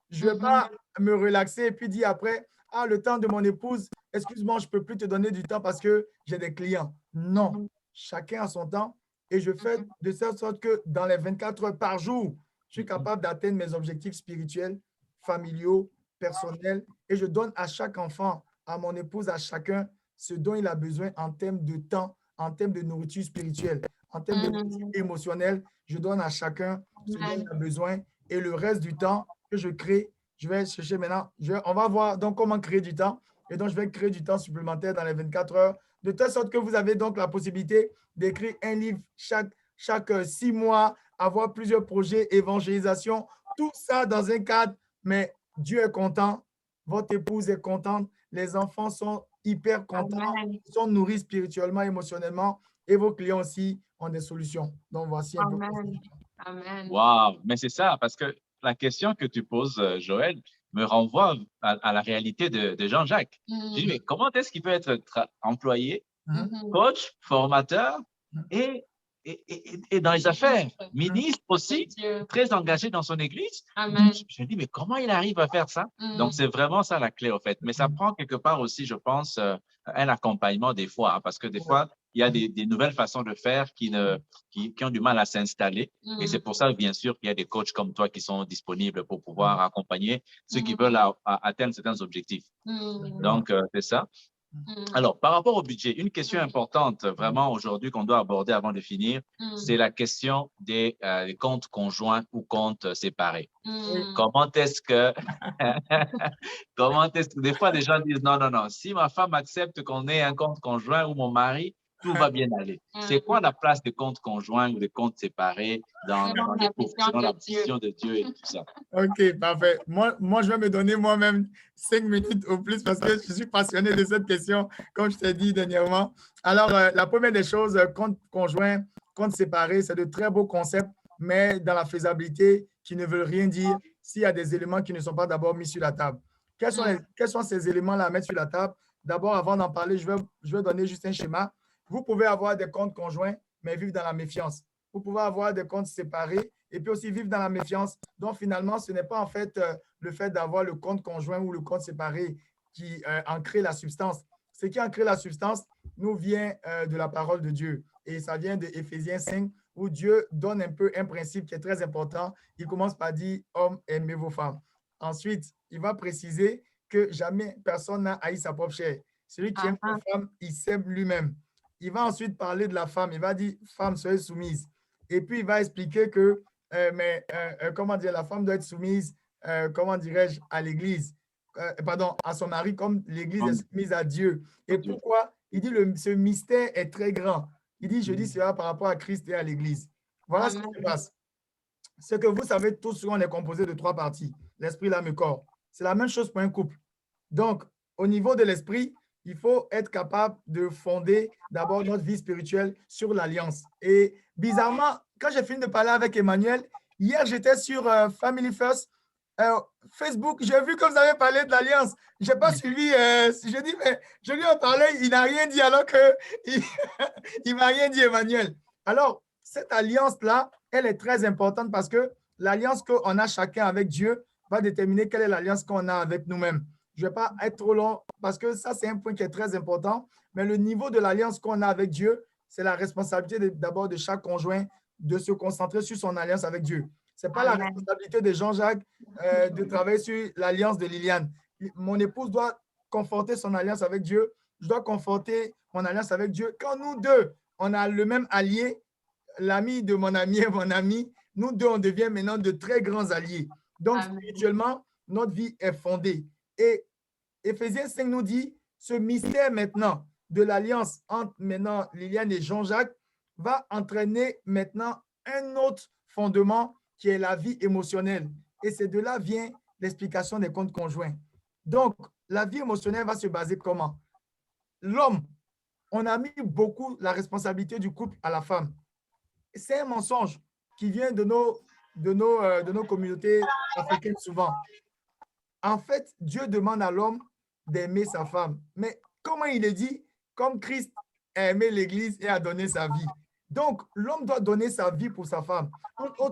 Je ne vais pas me relaxer et puis dire après, ah, le temps de mon épouse, excuse-moi, je ne peux plus te donner du temps parce que j'ai des clients. Non, chacun a son temps et je fais de telle sorte que dans les 24 heures par jour, je suis capable d'atteindre mes objectifs spirituels, familiaux, personnels et je donne à chaque enfant, à mon épouse, à chacun ce dont il a besoin en termes de temps, en termes de nourriture spirituelle, en termes de nourriture émotionnelle. Je donne à chacun ce dont il a besoin et le reste du temps que je crée, je vais chercher maintenant. On va voir donc comment créer du temps. Et donc, je vais créer du temps supplémentaire dans les 24 heures, de telle sorte que vous avez donc la possibilité d'écrire un livre chaque 6 mois, avoir plusieurs projets, évangélisation, tout ça dans un cadre, mais Dieu est content, votre épouse est contente, les enfants sont hyper contents, ils sont nourris spirituellement, émotionnellement, et vos clients aussi ont des solutions. Donc, voici un peu. Amen. Wow, mais c'est ça, parce que la question que tu poses, Joël, me renvoie à la réalité de Jean-Jacques. Je dis, mais comment est-ce qu'il peut être employé, coach, formateur et dans les affaires, ministre aussi, très engagé dans son église? Je me dis, mais comment il arrive à faire ça? Donc, c'est vraiment ça la clé, en fait. Mais ça prend quelque part aussi, je pense, un accompagnement des fois, hein, parce que des fois, il y a des nouvelles façons de faire qui ont du mal à s'installer. Et c'est pour ça, bien sûr, qu'il y a des coachs comme toi qui sont disponibles pour pouvoir accompagner ceux qui veulent atteindre certains objectifs. Donc, c'est ça. Alors, par rapport au budget, une question importante vraiment aujourd'hui qu'on doit aborder avant de finir, c'est la question des comptes conjoints ou comptes séparés. Comment est-ce que, des fois, les gens disent non, si ma femme accepte qu'on ait un compte conjoint ou mon mari, tout va bien aller. C'est quoi la place des comptes conjoints ou des comptes séparés dans la vision de Dieu et tout ça? OK, parfait. Moi, je vais me donner moi-même 5 minutes au plus parce que je suis passionné de cette question, comme je t'ai dit dernièrement. Alors, la première des choses, compte conjoint, compte séparé, c'est de très beaux concepts, mais dans la faisabilité, qui ne veulent rien dire s'il y a des éléments qui ne sont pas d'abord mis sur la table. Quels sont ces éléments-là à mettre sur la table? D'abord, avant d'en parler, je vais donner juste un schéma. Vous pouvez avoir des comptes conjoints, mais vivre dans la méfiance. Vous pouvez avoir des comptes séparés et puis aussi vivre dans la méfiance. Donc, finalement, ce n'est pas en fait le fait d'avoir le compte conjoint ou le compte séparé qui en crée la substance. Ce qui en crée la substance nous vient de la parole de Dieu. Et ça vient de Éphésiens 5, où Dieu donne un peu un principe qui est très important. Il commence par dire « Hommes, aimez vos femmes ». Ensuite, il va préciser que jamais personne n'a haï sa propre chair. Celui qui aime sa femme, il s'aime lui-même. Il va ensuite parler de la femme. Il va dire « Femme, soyez soumise ». Et puis, il va expliquer que comment dire, la femme doit être soumise, comment dirais-je, à l'Église, pardon, à son mari, comme l'Église est soumise à Dieu. Et pourquoi? Il dit ce mystère est très grand. Il dit, je dis cela par rapport à Christ et à l'Église. Voilà ce qui se passe. Ce que vous savez tous, on est composé de 3 parties, l'esprit, l'âme et le corps. C'est la même chose pour un couple. Donc, au niveau de l'esprit, il faut être capable de fonder d'abord notre vie spirituelle sur l'alliance. Et bizarrement, quand j'ai fini de parler avec Emmanuel, hier, j'étais sur Family First, Facebook, j'ai vu que vous avez parlé de l'alliance. Je n'ai pas suivi, je dis, mais je lui ai parlé, il n'a rien dit alors qu'il ne m'a rien dit, Emmanuel. Alors, cette alliance-là, elle est très importante parce que l'alliance qu'on a chacun avec Dieu va déterminer quelle est l'alliance qu'on a avec nous-mêmes. Je ne vais pas être trop long parce que ça, c'est un point qui est très important. Mais le niveau de l'alliance qu'on a avec Dieu, c'est la responsabilité d'abord de chaque conjoint de se concentrer sur son alliance avec Dieu. Ce n'est pas la responsabilité de Jean-Jacques de travailler sur l'alliance de Liliane. Mon épouse doit conforter son alliance avec Dieu. Je dois conforter mon alliance avec Dieu. Quand nous deux, on a le même allié, l'ami de mon ami et mon ami, nous deux, on devient maintenant de très grands alliés. Donc, spirituellement, notre vie est fondée. Et Éphésiens 5 nous dit, ce mystère maintenant de l'alliance entre maintenant Liliane et Jean-Jacques va entraîner maintenant un autre fondement qui est la vie émotionnelle. Et c'est de là vient l'explication des comptes conjoints. Donc, la vie émotionnelle va se baser comment? L'homme, on a mis beaucoup la responsabilité du couple à la femme. C'est un mensonge qui vient de nos communautés africaines souvent. En fait, Dieu demande à l'homme d'aimer sa femme. Mais comment il est dit? Comme Christ a aimé l'Église et a donné sa vie. Donc, l'homme doit donner sa vie pour sa femme.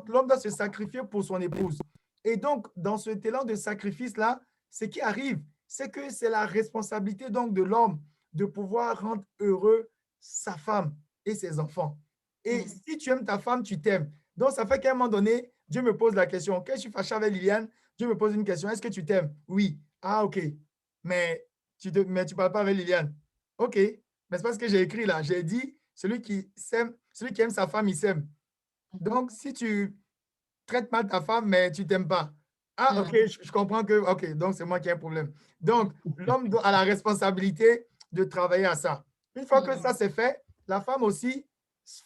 L'homme doit se sacrifier pour son épouse. Et donc, dans ce élan de sacrifice-là, ce qui arrive, c'est que c'est la responsabilité donc de l'homme de pouvoir rendre heureux sa femme et ses enfants. Et si tu aimes ta femme, tu t'aimes. Donc, ça fait qu'à un moment donné, Dieu me pose la question. Quand je suis fâché avec Liliane, Dieu me pose une question. Est-ce que tu t'aimes? Oui. Ah, OK. Mais tu ne parles pas avec Liliane. OK. Mais c'est pas ce que j'ai écrit là. J'ai dit, celui qui aime sa femme, il s'aime. Donc, si tu traites mal ta femme, mais tu ne t'aimes pas. Ah, OK, je comprends que, OK, donc c'est moi qui ai un problème. Donc, l'homme a la responsabilité de travailler à ça. Une fois que ça c'est fait, la femme aussi,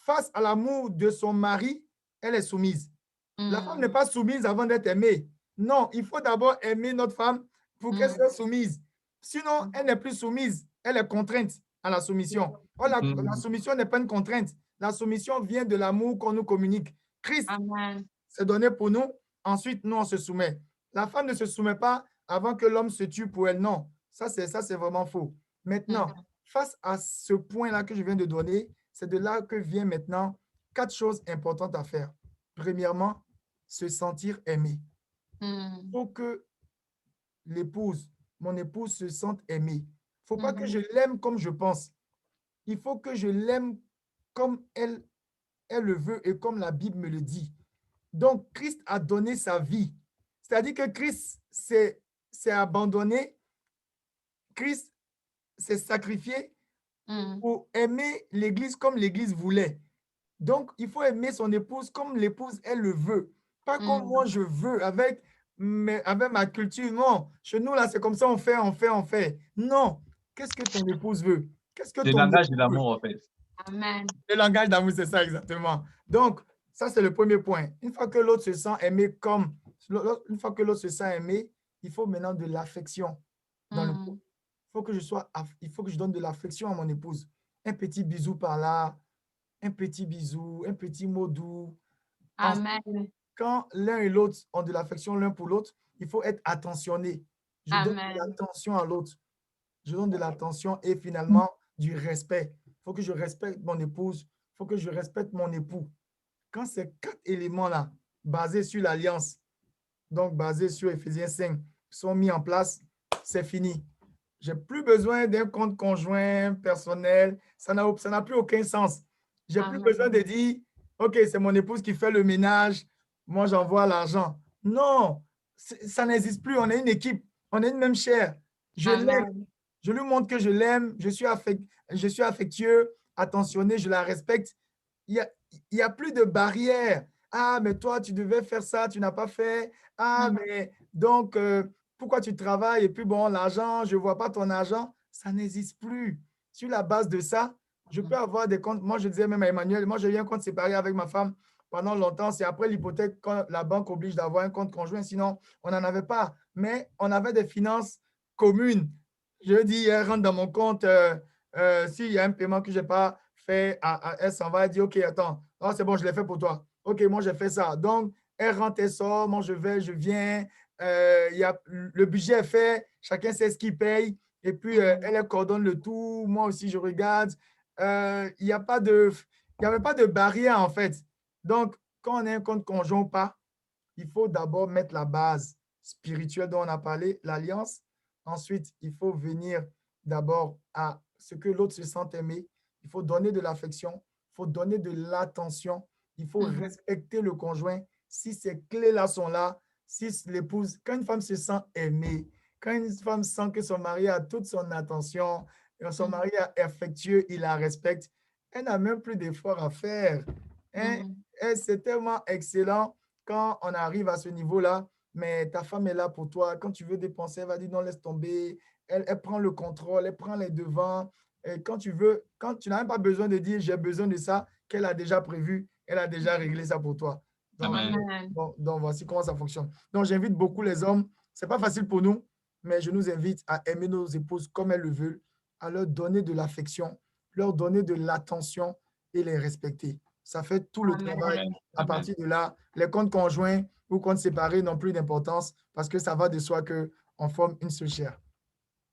face à l'amour de son mari, elle est soumise. La femme n'est pas soumise avant d'être aimée. Non, il faut d'abord aimer notre femme pour qu'elle soit soumise. Sinon, elle n'est plus soumise. Elle est contrainte à la soumission. Oh, la soumission n'est pas une contrainte. La soumission vient de l'amour qu'on nous communique. Christ s'est donné pour nous. Ensuite, nous, on se soumet. La femme ne se soumet pas avant que l'homme se tue pour elle. Non, ça, c'est vraiment faux. Maintenant, face à ce point-là que je viens de donner, c'est de là que vient maintenant 4 choses importantes à faire. Premièrement, se sentir aimé. Il faut que mon épouse se sente aimée. Il ne faut pas que je l'aime comme je pense. Il faut que je l'aime comme elle le veut et comme la Bible me le dit. Donc, Christ a donné sa vie. C'est-à-dire que Christ s'est abandonné. Christ s'est sacrifié pour aimer l'Église comme l'Église voulait. Donc, il faut aimer son épouse comme l'épouse, elle le veut. Pas comme moi, je veux, avec ma culture. Non, chez nous, là, c'est comme ça, on fait. Non. Qu'est-ce que ton épouse veut? Qu'est-ce que le langage de l'amour, en fait. Amen. Le langage d'amour, c'est ça, exactement. Donc, ça, c'est le premier point. Une fois que l'autre se sent aimé il faut maintenant de l'affection dans le couple. Il faut que je donne de l'affection à mon épouse. Un petit bisou par là, un petit bisou, un petit mot doux. Amen. Quand l'un et l'autre ont de l'affection l'un pour l'autre, il faut être attentionné. Je donne de Amen. l'attention à l'autre. Je donne de l'attention et finalement du respect. Il faut que je respecte mon épouse. Il faut que je respecte mon époux. Quand ces 4 éléments-là, basés sur l'alliance, donc basés sur Éphésiens 5, sont mis en place, c'est fini. Je n'ai plus besoin d'un compte conjoint personnel. Ça n'a plus aucun sens. Je n'ai plus besoin de dire, OK, c'est mon épouse qui fait le ménage, moi j'envoie l'argent. Non, ça n'existe plus. On est une équipe, on est une même chair. Je l'aime. Je lui montre que je l'aime, je suis affectueux, attentionné, je la respecte. Il y a plus de barrières. Ah, mais toi, tu devais faire ça, tu n'as pas fait. Ah, mais donc, pourquoi tu travailles? Et puis, bon, l'argent, je ne vois pas ton argent. Ça n'existe plus. Sur la base de ça, je peux avoir des comptes. Moi, je disais même à Emmanuel, moi, j'ai eu un compte séparé avec ma femme pendant longtemps. C'est après l'hypothèque quand la banque oblige d'avoir un compte conjoint. Sinon, on n'en avait pas. Mais on avait des finances communes. Je dis, elle rentre dans mon compte. S'il y a un paiement que je n'ai pas fait, elle s'en va, elle dit, OK, attends, oh, c'est bon, je l'ai fait pour toi. OK, moi, j'ai fait ça. Donc, elle rentre, elle sort, moi, je vais, je viens. Le budget est fait, chacun sait ce qu'il paye. Et puis, elle coordonne le tout. Moi aussi, je regarde. Il n'y avait pas de barrière, en fait. Donc, quand on a un compte conjoint ou pas, il faut d'abord mettre la base spirituelle dont on a parlé, l'alliance. Ensuite, il faut venir d'abord à ce que l'autre se sente aimé. Il faut donner de l'affection, il faut donner de l'attention, il faut respecter le conjoint. Si ces clés-là sont là, si l'épouse, quand une femme se sent aimée, quand une femme sent que son mari a toute son attention, son mari est affectueux, il la respecte, elle n'a même plus d'efforts à faire. Hein? C'est tellement excellent quand on arrive à ce niveau-là, mais ta femme est là pour toi. Quand tu veux dépenser, elle va dire non, laisse tomber. Elle prend le contrôle, elle prend les devants. Et quand tu n'as même pas besoin de dire j'ai besoin de ça, qu'elle a déjà prévu, elle a déjà réglé ça pour toi. Donc, voici comment ça fonctionne. Donc, j'invite beaucoup les hommes. Ce n'est pas facile pour nous, mais je nous invite à aimer nos épouses comme elles le veulent, à leur donner de l'affection, leur donner de l'attention et les respecter. Ça fait tout le travail. À partir de là, les comptes conjoints ou comptes séparés n'ont plus d'importance parce que ça va de soi qu'on forme une seule chair.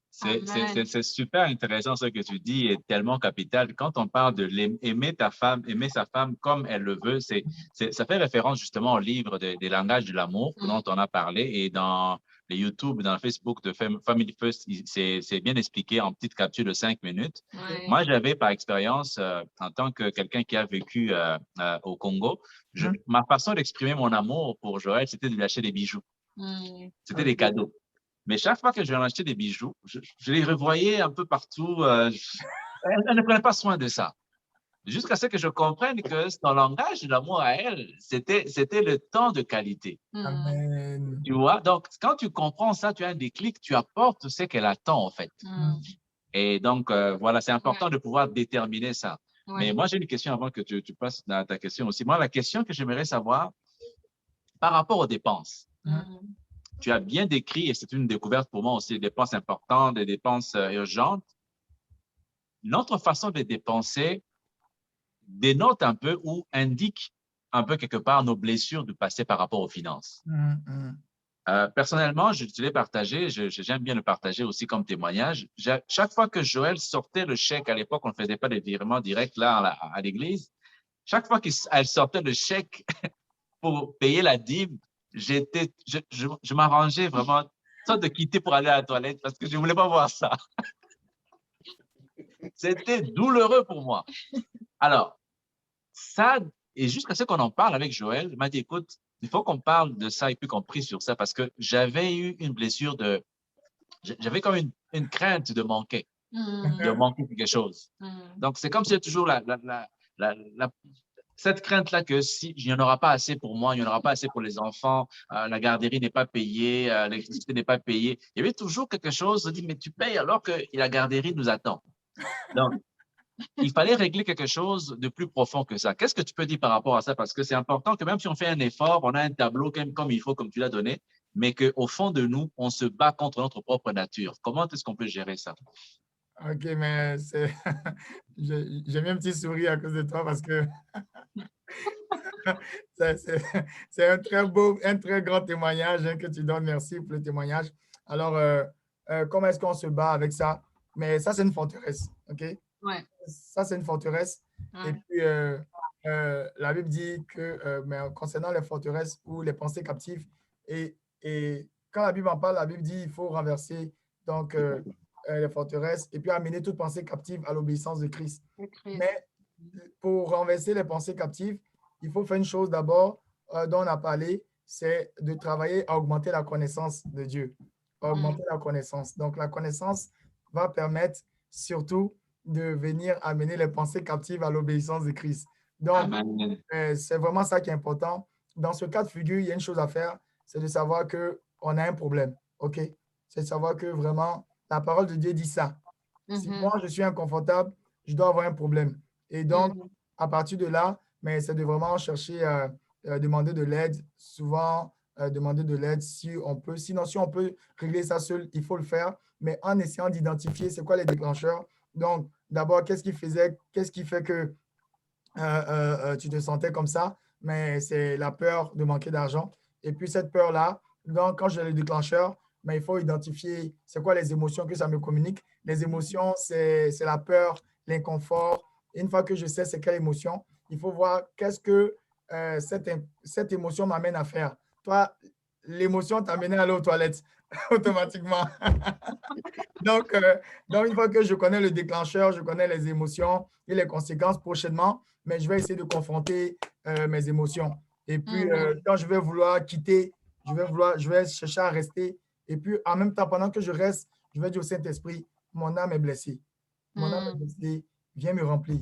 C'est super intéressant ce que tu dis et tellement capital. Quand on parle de aimer ta femme, aimer sa femme comme elle le veut, ça fait référence justement au livre des langages de l'amour dont on a parlé et dans les YouTube, dans le Facebook de Family First, c'est bien expliqué en petite capsule de 5 minutes. Moi, j'avais par expérience, en tant que quelqu'un qui a vécu au Congo, ma façon d'exprimer mon amour pour Joël, c'était de lui acheter des bijoux. C'était des cadeaux. Mais chaque fois que je lui achetais des bijoux, je les revoyais un peu partout. Elle ne prenait pas soin de ça. Jusqu'à ce que je comprenne que son langage de l'amour à elle, c'était le temps de qualité. Amen. Tu vois? Donc, quand tu comprends ça, tu as un déclic, tu apportes ce qu'elle attend, en fait. Et donc, voilà, c'est important de pouvoir déterminer ça. Mais moi, j'ai une question avant que tu passes dans ta question aussi. Moi, la question que j'aimerais savoir, par rapport aux dépenses, tu as bien décrit, et c'est une découverte pour moi aussi, des dépenses importantes, des dépenses urgentes. Notre façon de dépenser dénote un peu ou indique un peu quelque part nos blessures du passé par rapport aux finances. Personnellement, je l'ai partagé, j'aime bien le partager aussi comme témoignage. Chaque fois que Joël sortait le chèque, à l'époque, on ne faisait pas des virements directs là à l'église, chaque fois qu'elle sortait le chèque pour payer la dîme, je m'arrangeais vraiment, soit de quitter pour aller à la toilette parce que je ne voulais pas voir ça. C'était douloureux pour moi. Alors, ça, et jusqu'à ce qu'on en parle avec Joël, il m'a dit, écoute, il faut qu'on parle de ça et puis qu'on prie sur ça parce que j'avais eu une blessure j'avais comme une crainte de manquer quelque chose. Donc, c'est comme si toujours cette crainte-là que si il n'y en aura pas assez pour moi, il n'y en aura pas assez pour les enfants, la garderie n'est pas payée, l'électricité n'est pas payée. Il y avait toujours quelque chose, on dit, mais tu payes alors que la garderie nous attend. Donc, il fallait régler quelque chose de plus profond que ça. Qu'est-ce que tu peux dire par rapport à ça? Parce que c'est important que même si on fait un effort, on a un tableau comme il faut, comme tu l'as donné, mais qu'au fond de nous, on se bat contre notre propre nature. Comment est-ce qu'on peut gérer ça? OK, mais j'ai mis un petit sourire à cause de toi parce que c'est un très beau, un très grand témoignage que tu donnes. Merci pour le témoignage. Alors, comment est-ce qu'on se bat avec ça? Mais ça, c'est une forteresse, OK? Ouais. Ça, c'est une forteresse. Et Ouais. puis, la Bible dit que mais concernant les forteresses ou les pensées captives, et quand la Bible en parle, la Bible dit qu'il faut renverser donc, les forteresses et puis amener toute pensée captive à l'obéissance de Christ. Le Christ. Mais pour renverser les pensées captives, il faut faire une chose d'abord dont on a parlé, c'est de travailler à augmenter la connaissance de Dieu. Augmenter la connaissance. Donc, la connaissance va permettre surtout de venir amener les pensées captives à l'obéissance de Christ. Donc, Amen. c'est vraiment ça qui est important. Dans ce cas de figure, il y a une chose à faire, c'est de savoir qu'on a un problème. OK? C'est de savoir que vraiment, la parole de Dieu dit ça. Si moi, je suis inconfortable, je dois avoir un problème. Et donc, à partir de là, mais c'est de vraiment chercher à demander de l'aide. Souvent, demander de l'aide si on peut. Sinon, si on peut régler ça seul, il faut le faire, mais en essayant d'identifier c'est quoi les déclencheurs. Donc, d'abord, qu'est-ce qui fait que tu te sentais comme ça? Mais c'est la peur de manquer d'argent. Et puis, cette peur-là, donc, quand j'ai le déclencheur, mais il faut identifier c'est quoi les émotions que ça me communique. Les émotions, c'est la peur, l'inconfort. Une fois que je sais c'est quelle émotion, il faut voir qu'est-ce que cette émotion m'amène à faire. Toi, l'émotion t'a amené à aller aux toilettes automatiquement. Donc, une fois que je connais le déclencheur, je connais les émotions et les conséquences prochainement, mais je vais essayer de confronter mes émotions. Et puis, quand je vais vouloir quitter, je vais chercher à rester. Et puis, en même temps, pendant que je reste, je vais dire au Saint-Esprit, mon âme est blessée. Mon âme est blessée, viens me remplir.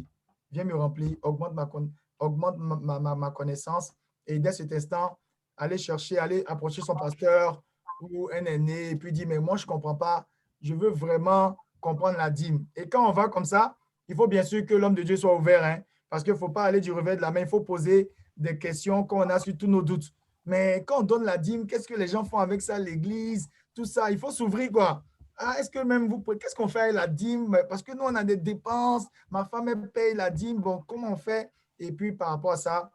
Viens me remplir, augmente ma connaissance. Et dès cet instant, aller approcher son pasteur ou un aîné et puis dire, mais moi, je ne comprends pas. Je veux vraiment comprendre la dîme. Et quand on va comme ça, il faut bien sûr que l'homme de Dieu soit ouvert, hein, parce qu'il ne faut pas aller du revers de la main. Il faut poser des questions quand on a sur tous nos doutes. Mais quand on donne la dîme, qu'est-ce que les gens font avec ça, l'église, tout ça? Il faut s'ouvrir, quoi. Ah, est-ce que même vous, qu'est-ce qu'on fait avec la dîme? Parce que nous, on a des dépenses. Ma femme, elle paye la dîme. Bon, comment on fait? Et puis, par rapport à ça,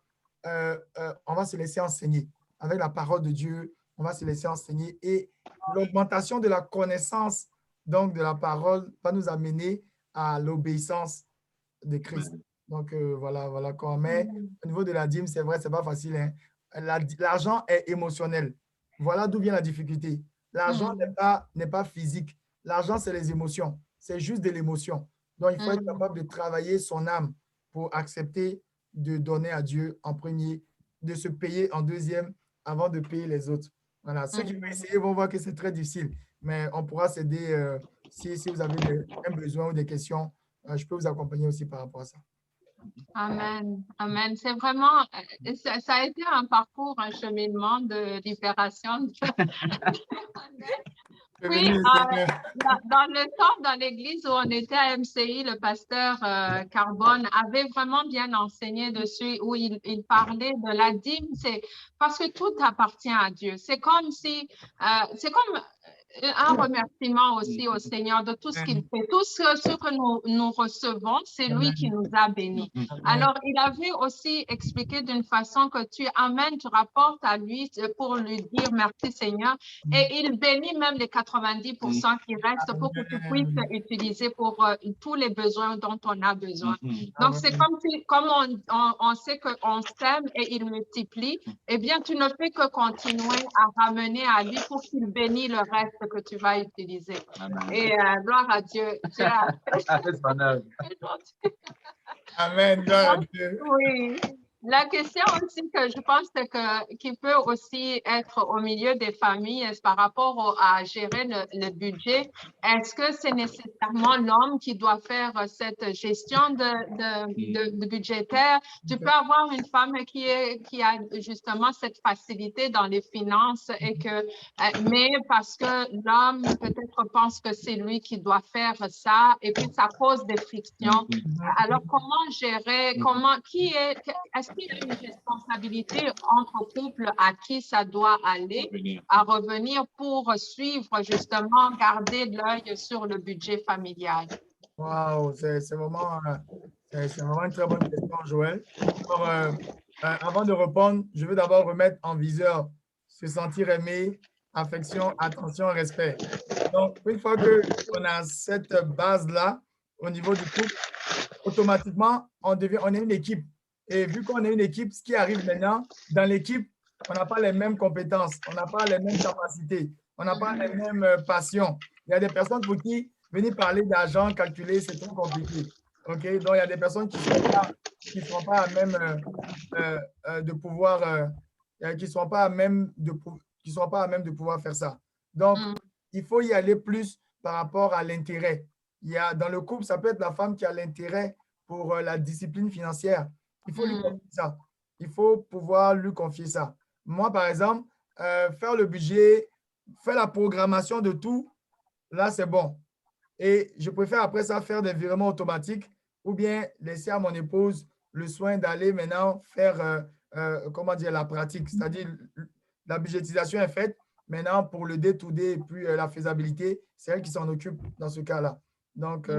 on va se laisser enseigner. Avec la parole de Dieu, on va se laisser enseigner. Et l'augmentation de la connaissance, donc de la parole, va nous amener à l'obéissance de Christ. Donc, voilà quoi. Mais au niveau de la dîme, c'est vrai, ce n'est pas facile, hein. L'argent est émotionnel. Voilà d'où vient la difficulté. L'argent n'est pas physique. L'argent, c'est les émotions. C'est juste de l'émotion. Donc, il faut être capable de travailler son âme pour accepter de donner à Dieu en premier, de se payer en deuxième avant de payer les autres. Voilà. Ceux qui vont essayer vont voir que c'est très difficile, mais on pourra s'aider si vous avez un besoin ou des questions. Je peux vous accompagner aussi par rapport à ça. Amen. Amen. C'est vraiment, ça a été un parcours, un cheminement de libération. Oui, dans le temps, dans l'église où on était à MCI, le pasteur Carbone avait vraiment bien enseigné dessus, où il parlait de la dîme, c'est parce que tout appartient à Dieu. C'est comme si, c'est comme un remerciement aussi au Seigneur de tout ce qu'il fait. Tout ce que nous recevons, c'est lui qui nous a bénis. Alors, il avait aussi expliqué d'une façon que tu amènes, tu rapportes à lui pour lui dire merci Seigneur, et il bénit même les 90% qui restent pour que tu puisses utiliser pour tous les besoins dont on a besoin. Donc, c'est comme si, comme on sait qu'on s'aime et il multiplie, eh bien, tu ne fais que continuer à ramener à lui pour qu'il bénisse le reste que tu vas utiliser. Amen. Et gloire à Dieu. Amen, gloire à Dieu. Oui. La question aussi que je pense qui peut aussi être au milieu des familles par rapport à gérer le budget, est-ce que c'est nécessairement l'homme qui doit faire cette gestion de budgétaire? Tu peux avoir une femme qui a justement cette facilité dans les finances et mais parce que l'homme peut-être pense que c'est lui qui doit faire ça et puis ça cause des frictions. Alors comment gérer, est-ce qu'il y a une responsabilité entre couples à qui ça doit aller à revenir pour suivre justement, garder l'œil sur le budget familial? Wow, c'est vraiment une très bonne question, Joël. Alors, avant de répondre, je veux d'abord remettre en viseur se sentir aimé affection, attention, respect. Donc, une fois qu'on a cette base-là au niveau du couple, automatiquement, on est une équipe. Et vu qu'on est une équipe, ce qui arrive maintenant, dans l'équipe, on n'a pas les mêmes compétences, on n'a pas les mêmes capacités, on n'a pas les mêmes passions. Il y a des personnes pour qui venir parler d'argent, calculer, c'est trop compliqué. OK? Donc, il y a des personnes qui ne seront pas à même de pouvoir, qui ne seront pas à même de pouvoir faire ça. Donc, il faut y aller plus par rapport à l'intérêt. Dans le couple, ça peut être la femme qui a l'intérêt pour la discipline financière. Il faut lui confier ça. Il faut pouvoir lui confier ça. Moi, par exemple, faire le budget, faire la programmation de tout, là, c'est bon. Et je préfère après ça faire des virements automatiques ou bien laisser à mon épouse le soin d'aller maintenant faire, comment dire, la pratique. C'est-à-dire, la budgétisation est faite. Maintenant, pour le day-to-day et puis la faisabilité, c'est elle qui s'en occupe dans ce cas-là. Donc,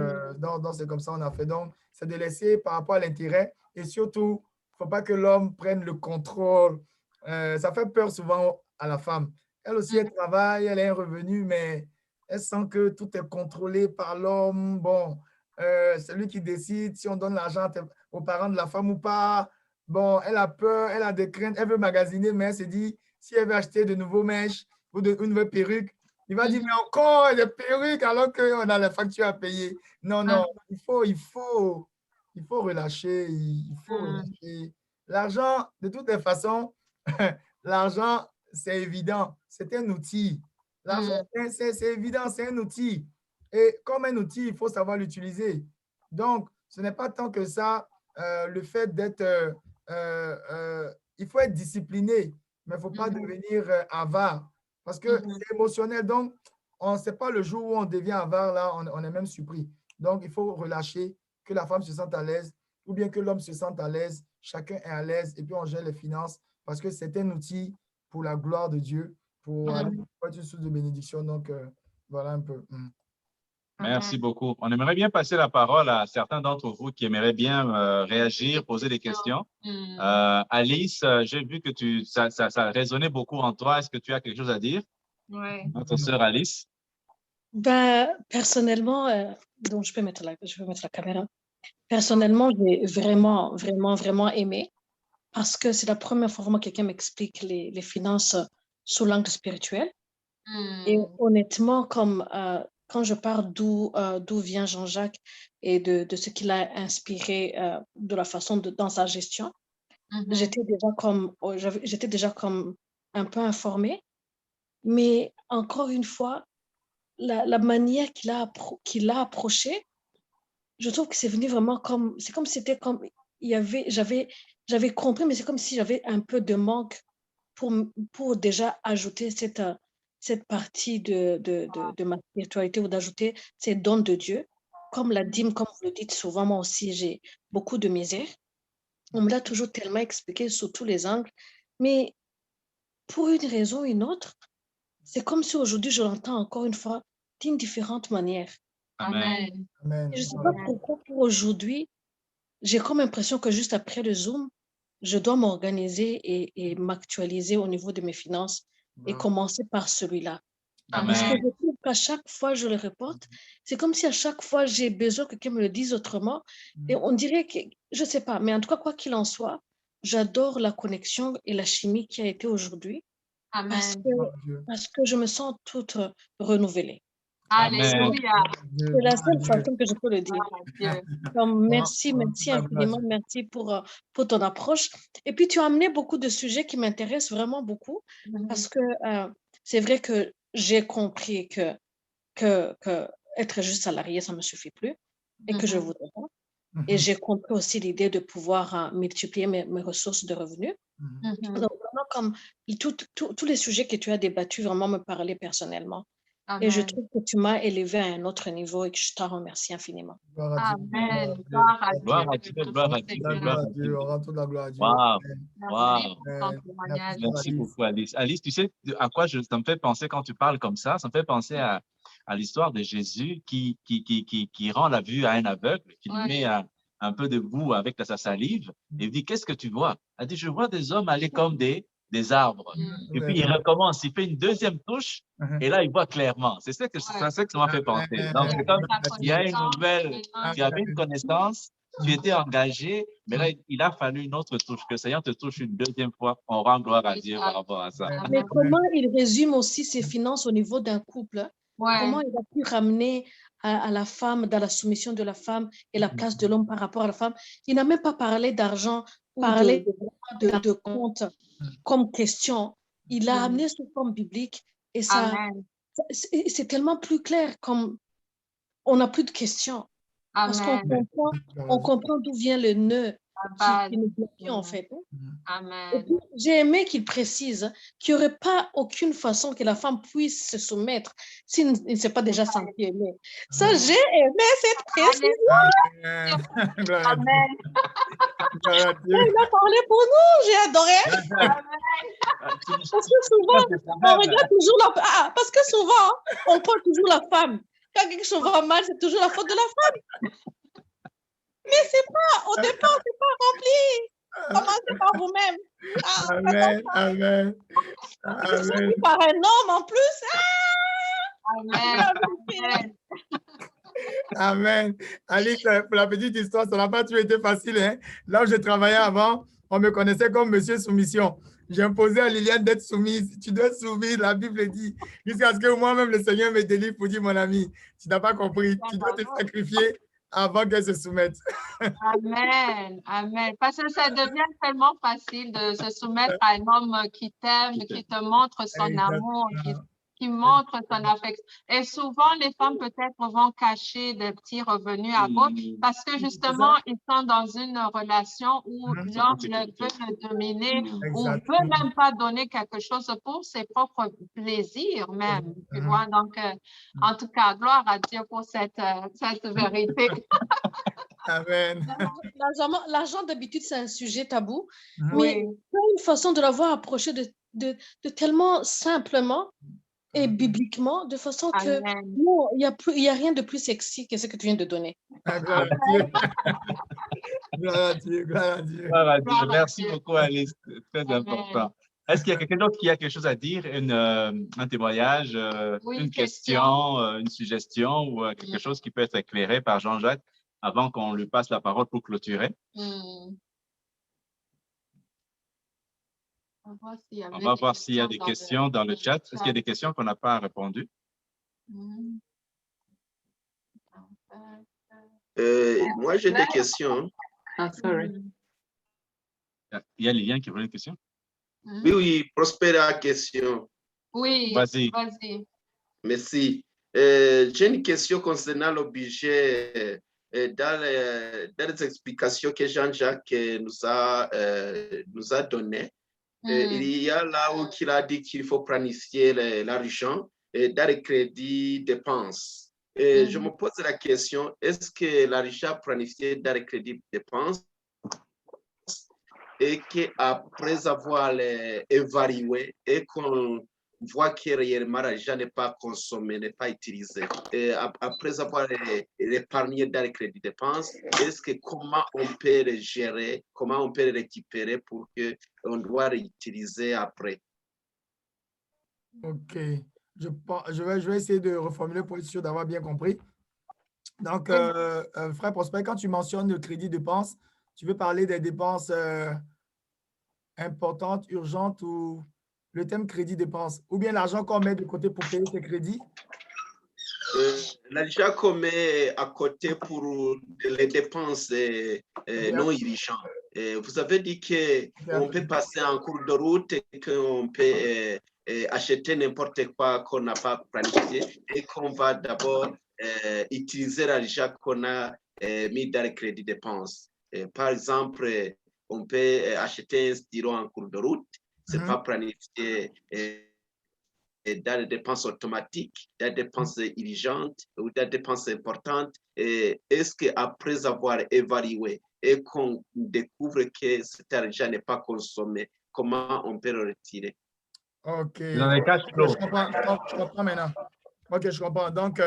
c'est comme ça qu'on a fait. Donc, c'est de laisser par rapport à l'intérêt et surtout, il ne faut pas que l'homme prenne le contrôle. Ça fait peur souvent à la femme. Elle aussi, elle travaille, elle a un revenu, mais elle sent que tout est contrôlé par l'homme. Bon, c'est lui qui décide si on donne l'argent aux parents de la femme ou pas. Bon, elle a peur, elle a des craintes, elle veut magasiner, mais elle se dit, si elle veut acheter de nouveaux mèches ou une nouvelle perruque, il va dire, mais encore des perruques alors qu'on a la facture à payer. Non, non, il faut relâcher, il faut relâcher. L'argent, de toutes les façons, l'argent, c'est évident, c'est un outil. L'argent, c'est évident, c'est un outil. Et comme un outil, il faut savoir l'utiliser. Donc, ce n'est pas tant que ça, le fait d'être... il faut être discipliné, mais il ne faut pas devenir avare. Parce que c'est émotionnel. Donc, on ne sait pas le jour où on devient avare, là, on est même surpris. Donc, il faut relâcher, que la femme se sente à l'aise, ou bien que l'homme se sente à l'aise, chacun est à l'aise, et puis on gère les finances, parce que c'est un outil pour la gloire de Dieu, pour être une source de bénédiction. Donc, voilà un peu. Merci beaucoup. On aimerait bien passer la parole à certains d'entre vous qui aimeraient bien réagir, poser des questions. Alice, j'ai vu que ça résonnait beaucoup en toi. Est-ce que tu as quelque chose à dire? Oui. Notre sœur Alice. Personnellement, donc je peux mettre la caméra. Personnellement, j'ai vraiment, vraiment, vraiment aimé parce que c'est la première fois que quelqu'un m'explique les finances sous l'angle spirituel. Et honnêtement, comme quand je parle d'où vient Jean-Jacques et de ce qu'il a inspiré de la façon dans sa gestion, j'étais déjà comme un peu informée. Mais encore une fois, la manière qu'il a approché, je trouve que c'est venu vraiment c'est comme si c'était comme, j'avais compris, mais c'est comme si j'avais un peu de manque pour déjà ajouter cette partie de ma spiritualité ou d'ajouter ces dons de Dieu. Comme la dîme, comme vous le dites souvent, moi aussi, j'ai beaucoup de misère. On me l'a toujours tellement expliqué sous tous les angles, mais pour une raison ou une autre, c'est comme si aujourd'hui, je l'entends encore une fois d'une différente manière. Amen. Amen. Et je ne sais pas pourquoi pour aujourd'hui, j'ai comme l'impression que juste après le Zoom, je dois m'organiser et m'actualiser au niveau de mes finances et commencer par celui-là. Parce que je trouve qu'à chaque fois, je le reporte, c'est comme si à chaque fois, j'ai besoin que quelqu'un me le dise autrement. Et on dirait que, je ne sais pas, mais en tout cas, quoi qu'il en soit, j'adore la connexion et la chimie qui a été aujourd'hui. Parce que je me sens toute renouvelée. Alléluia. C'est la seule façon que je peux le dire. Donc, merci infiniment, merci pour ton approche. Et puis, tu as amené beaucoup de sujets qui m'intéressent vraiment beaucoup parce que c'est vrai que j'ai compris que être juste salarié, ça ne me suffit plus et que je voudrais pas. Et j'ai compris aussi l'idée de pouvoir multiplier mes ressources de revenus. Donc, vraiment, comme tous les sujets que tu as débattus vraiment me parlaient personnellement. Amen. Et je trouve que tu m'as élevé à un autre niveau et que je t'en remercie infiniment. Amen. Gloire à Dieu. Gloire à Dieu. Gloire à Dieu. On rend toute la gloire à Dieu. Wow. Merci beaucoup, Alice. Alice, tu sais à quoi ça me fait penser quand tu parles comme ça? Ça me fait penser à l'histoire de Jésus qui rend la vue à un aveugle, qui lui met un peu de boue avec sa salive et dit, qu'est-ce que tu vois? Elle dit, je vois des hommes aller comme des des arbres. Et puis, il recommence, il fait une deuxième touche, et là, il voit clairement. C'est ça que ça m'a fait penser. Donc, c'est comme il y a une nouvelle, tu avais une connaissance, tu étais engagé, mais là, il a fallu une autre touche, que le Seigneur te touche une deuxième fois. On rend gloire à Dieu par rapport à ça. Mais comment il résume aussi ses finances au niveau d'un couple? Comment il a pu ramener à la femme, dans la soumission de la femme et la place de l'homme par rapport à la femme? Il n'a même pas parlé d'argent, parlé de compte comme question. Il a amené sous forme biblique et ça, c'est tellement plus clair, comme on n'a plus de questions. Parce qu'on comprend d'où vient le nœud qui nous bloque en fait. Amen. J'ai aimé qu'il précise qu'il n'y aurait pas aucune façon que la femme puisse se soumettre s'il ne s'est pas déjà senti aimé. Ça, j'ai aimé cette précision. Amen. Il a parlé pour nous, j'ai adoré. Parce que souvent, on regarde toujours parce que souvent, on prend toujours la femme. Quand quelque chose va mal, c'est toujours la faute de la femme. Mais c'est pas, au départ, c'est pas rempli. Commencez par vous-même. Amen, amen. Amen. Par un homme en plus. Amen. Amen. Alice, pour la petite histoire, ça n'a pas toujours été facile. Hein? Là où je travaillais avant, on me connaissait comme Monsieur Soumission. J'ai imposé à Liliane d'être soumise. Tu dois être soumise, la Bible dit. Jusqu'à ce que moi-même, le Seigneur me délivre pour dire, mon ami, tu n'as pas compris. Tu dois te sacrifier avant qu'elle se soumette. Amen. Amen. Parce que ça devient tellement facile de se soumettre à un homme qui t'aime, qui te montre son amour, qui montre son affection. Et souvent, les femmes peut-être vont cacher des petits revenus à gauche parce que justement, ils sont dans une relation où l'homme veut le dominer ou ne veut même pas donner quelque chose pour ses propres plaisirs même. Tu vois? Donc, en tout cas, gloire à Dieu pour cette vérité. Amen. L'argent, d'habitude, c'est un sujet tabou, Oui. mais une façon de l'avoir approché de tellement simplement et bibliquement, de façon que non, il n'y a rien de plus sexy que ce que tu viens de donner. Gloire à Dieu. Gloire à Dieu, gloire à Dieu. Gloire à Dieu. Merci beaucoup, Alice. C'est très important. Est-ce qu'il y a quelqu'un d'autre qui a quelque chose à dire, un témoignage, une question, une suggestion ou quelque chose qui peut être éclairé par Jean-Jacques avant qu'on lui passe la parole pour clôturer? On va voir s'il y a des questions dans le chat. Est-ce qu'il y a des questions qu'on n'a pas répondues? Moi, j'ai des questions. Sorry. Il y a Liliane qui veut une question? Oui, Prospera, question. Oui, vas-y. Merci. J'ai une question concernant le budget. Dans les explications que Jean-Jacques nous a données, il y a là où il a dit qu'il faut planifier l'argent dans les crédits dépenses. Je me pose la question, est-ce que l'argent planifié dans les crédits dépenses et qu'après avoir évalué et qu'on voit que réellement l'argent n'est pas consommé, n'est pas utilisé, et après avoir épargné dans les crédits dépenses, comment on peut le gérer, comment on peut le récupérer pour qu'on doit réutiliser après? OK. Je vais essayer de reformuler pour être sûr d'avoir bien compris. Donc, frère Prosper, quand tu mentionnes le crédit dépenses, tu veux parler des dépenses importantes, urgentes ou le thème crédit dépenses, ou bien l'argent qu'on met de côté pour payer ses crédits? L'argent qu'on met à côté pour les dépenses non urgentes. Vous avez dit qu'on peut passer en cours de route et qu'on peut acheter n'importe quoi qu'on n'a pas planifié et qu'on va d'abord utiliser l'argent qu'on a mis dans le crédit dépenses. Par exemple, on peut acheter un stylo en cours de route, ce n'est pas planifié dans les dépenses automatiques, dans les dépenses urgentes ou dans les dépenses importantes. Est-ce qu'après avoir évalué et qu'on découvre que cet argent n'est pas consommé, comment on peut le retirer? OK. Dans les cash flow. Je comprends maintenant. OK, je comprends. Donc,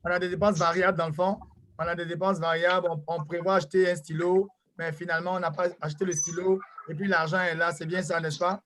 on a des dépenses variables dans le fond. On a des dépenses variables. On prévoit acheter un stylo, mais finalement, on n'a pas acheté le stylo et puis l'argent est là. C'est bien ça, n'est-ce pas?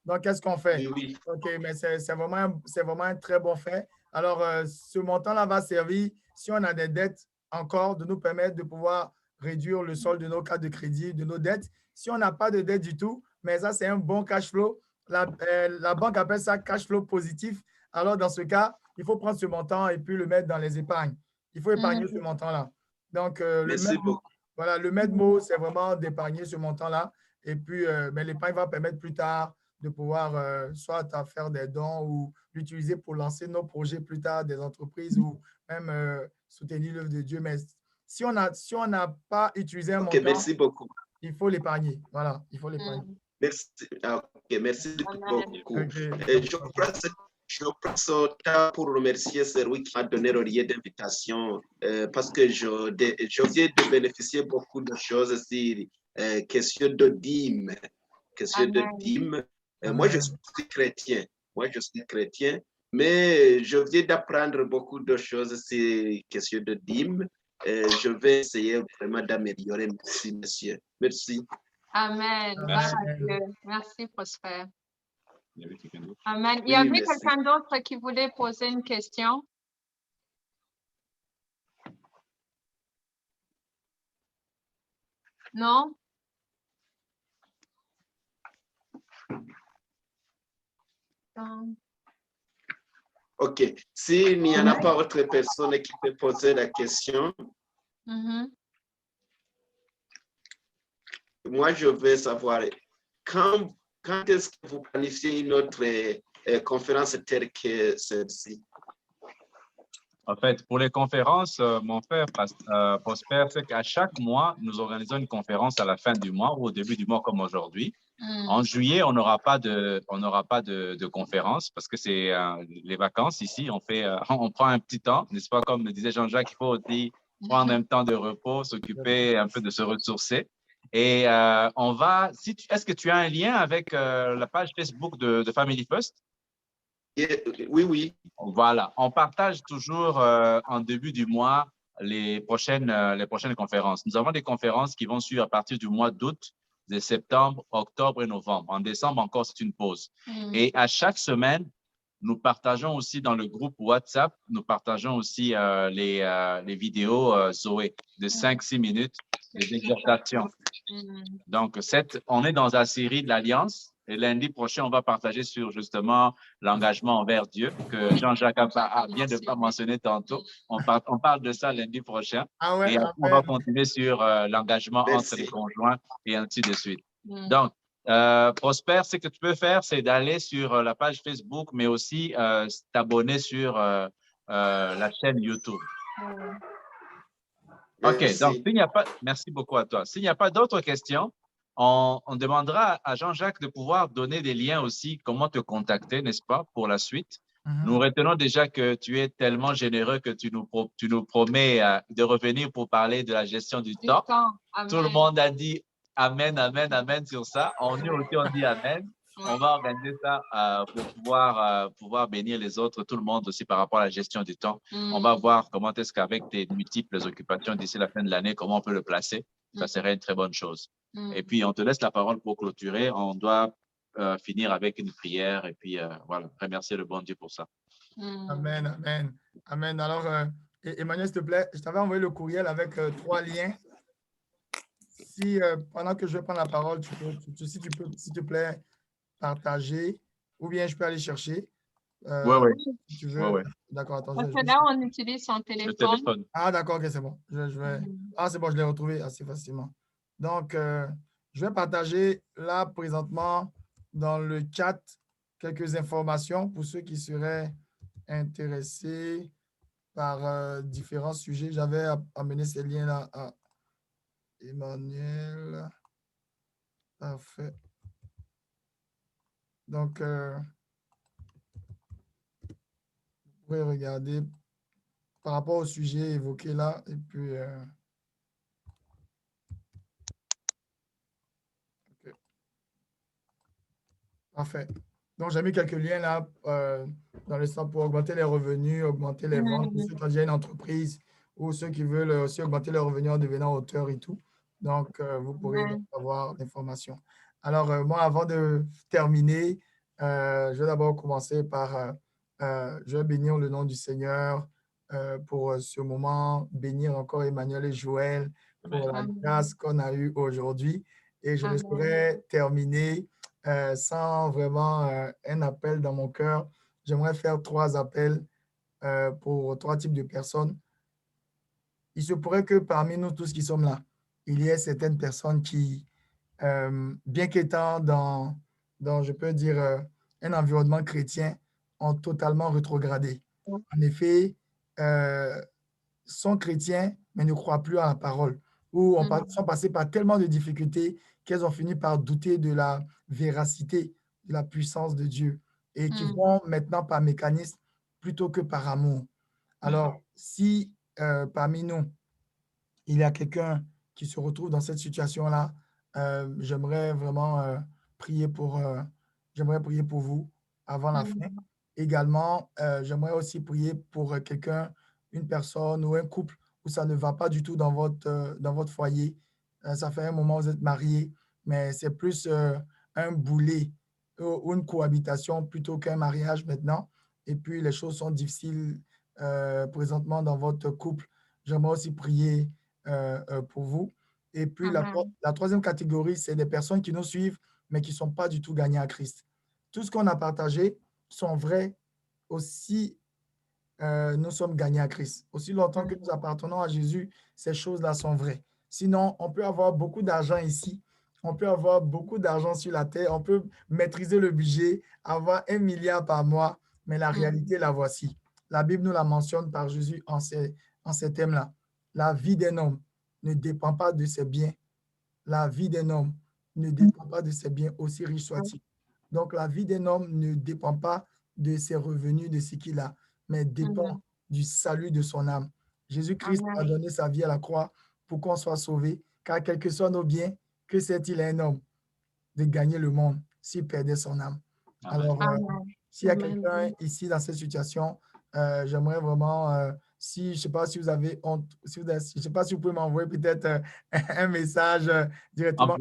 Donc, qu'est-ce qu'on fait? Oui, oui. OK, mais c'est vraiment un très bon fait. Alors, ce montant-là va servir, si on a des dettes encore, de nous permettre de pouvoir réduire le solde de nos cartes de crédit, de nos dettes. Si on n'a pas de dette du tout, mais ça, c'est un bon cash flow. La banque appelle ça cash flow positif. Alors, dans ce cas, il faut prendre ce montant et puis le mettre dans les épargnes. Il faut épargner ce montant-là. Donc, Merci beaucoup. voilà, le maître mot, c'est vraiment d'épargner ce montant-là. Et puis, mais l'épargne va permettre plus tard de pouvoir soit à faire des dons ou l'utiliser pour lancer nos projets plus tard, des entreprises ou même soutenir l'œuvre de Dieu. Mais si on n'a pas utilisé un Ok, montant, merci beaucoup. il faut l'épargner. Voilà, il faut l'épargner. Merci. Ok, merci beaucoup. Ok. Et je prends ce temps pour remercier celui qui m'a donné le lien d'invitation parce que je viens de bénéficier beaucoup de choses sur question de dîmes. Question de dîmes. Moi, je suis chrétien. Mais je viens d'apprendre beaucoup de choses sur question de dîmes. Je vais essayer vraiment d'améliorer. Merci, monsieur. Merci. Amen. Gloire à Dieu. Merci, Prosper. Amen. Il y Oui, avait merci. quelqu'un d'autre qui voulait poser une question? Non? OK. S'il n'y en a pas autre personne qui peut poser la question, moi, je veux savoir quand est-ce que vous planifiez une autre conférence telle que celle-ci? En fait, pour les conférences, mon frère Prosper, c'est qu'à chaque mois, nous organisons une conférence à la fin du mois ou au début du mois comme aujourd'hui. En juillet, on n'aura pas de conférence parce que c'est les vacances ici. On prend un petit temps, n'est-ce pas? Comme le disait Jean-Jacques, il faut aussi prendre un temps de repos, s'occuper un peu de se ressourcer. Et est-ce que tu as un lien avec la page Facebook de Family First? Oui, oui. Voilà, on partage toujours en début du mois les prochaines conférences. Nous avons des conférences qui vont suivre à partir du mois d'août, de septembre, octobre et novembre. En décembre encore, c'est une pause. Et à chaque semaine, nous partageons aussi dans le groupe WhatsApp, nous partageons aussi les vidéos Zoé de 5-6 minutes, les exhortations. Donc, on est dans la série de l'Alliance. Et lundi prochain, on va partager sur justement l'engagement envers Dieu que Jean-Jacques vient de pas mentionner tantôt. On parle de ça lundi prochain. Ah ouais, et après, on va continuer sur l'engagement entre les conjoints et ainsi de suite. Donc, Prosper, ce que tu peux faire, c'est d'aller sur la page Facebook, mais aussi t'abonner sur la chaîne YouTube. OK, donc s'il n'y a pas, merci beaucoup à toi. S'il n'y a pas d'autres questions, on demandera à Jean-Jacques de pouvoir donner des liens aussi, comment te contacter, n'est-ce pas, pour la suite. Nous retenons déjà que tu es tellement généreux que tu nous promets de revenir pour parler de la gestion du temps. Tout le monde a dit Amen, Amen, Amen sur ça. Nous aussi, on dit Amen. On va organiser ça pour pouvoir bénir les autres, tout le monde aussi par rapport à la gestion du temps. On va voir comment est-ce qu'avec tes multiples occupations d'ici la fin de l'année, comment on peut le placer. Ça serait une très bonne chose. Et puis, on te laisse la parole pour clôturer. On doit finir avec une prière et puis voilà, remercier le bon Dieu pour ça. Amen, amen, amen. Alors, Emmanuel, s'il te plaît, je t'avais envoyé le courriel avec 3 liens. Si pendant que je vais prendre la parole, si tu peux, s'il te plaît, partager, ou bien je peux aller chercher. Oui. Si tu veux. Ouais. D'accord, attends. Parce que là, on utilise son téléphone. Ah, d'accord, ok, c'est bon. Ah, c'est bon, je l'ai retrouvé assez facilement. Donc, je vais partager là, présentement, dans le chat, quelques informations pour ceux qui seraient intéressés par différents sujets. J'avais amené ces liens-là à Emmanuel. Parfait. Donc, vous pouvez regarder par rapport au sujet évoqué là. Et puis, okay. Parfait. Donc, j'ai mis quelques liens là dans le sens pour augmenter les revenus, augmenter les ventes, pour ceux qui ont déjà une entreprise ou ceux qui veulent aussi augmenter leurs revenus en devenant auteur et tout. Donc, vous pourrez avoir l'information. Alors, moi, avant de terminer, Je vais d'abord commencer par, je vais bénir le nom du Seigneur pour ce moment, bénir encore Emmanuel et Joël pour la Amen. grâce qu'on a eue aujourd'hui. Et je ne Amen. saurais terminer sans vraiment un appel dans mon cœur. J'aimerais faire 3 appels pour 3 types de personnes. Il se pourrait que parmi nous tous qui sommes là, il y ait certaines personnes qui, bien qu'étant dans, je peux dire, un environnement chrétien, ont totalement rétrogradé. En effet, sont chrétiens, mais ne croient plus à la parole, ou sont passés par tellement de difficultés qu'elles ont fini par douter de la véracité, de la puissance de Dieu, et qui vont maintenant par mécanisme plutôt que par amour. Alors, si parmi nous, il y a quelqu'un qui se retrouve dans cette situation-là, j'aimerais vraiment j'aimerais prier pour vous avant la fin. Également, j'aimerais aussi prier pour quelqu'un, une personne ou un couple où ça ne va pas du tout dans votre foyer. Ça fait un moment où vous êtes mariés, mais c'est plus un boulet ou une cohabitation plutôt qu'un mariage maintenant. Et puis, les choses sont difficiles présentement dans votre couple. J'aimerais aussi prier pour vous. Et puis, Amen. la troisième catégorie, c'est des personnes qui nous suivent, mais qui ne sont pas du tout gagnées à Christ. Tout ce qu'on a partagé sont vrais aussi nous sommes gagnés à Christ. Aussi longtemps que nous appartenons à Jésus, ces choses-là sont vraies. Sinon, on peut avoir beaucoup d'argent ici, on peut avoir beaucoup d'argent sur la terre, on peut maîtriser le budget, avoir 1 milliard par mois, mais la réalité, la voici. La Bible nous la mentionne par Jésus en ces thèmes-là. La vie d'un homme ne dépend pas de ses biens. La vie d'un homme ne dépend pas de ses biens, aussi riches soient-ils. Donc, la vie d'un homme ne dépend pas de ses revenus, de ce qu'il a, mais dépend du salut de son âme. Jésus-Christ a donné sa vie à la croix pour qu'on soit sauvé, car quel que soit nos biens, que sait-il à un homme de gagner le monde s'il perdait son âme? Alors, s'il y a quelqu'un ici dans cette situation, j'aimerais vraiment, je ne sais pas si vous avez honte, je ne sais pas si vous pouvez m'envoyer peut-être un message directement.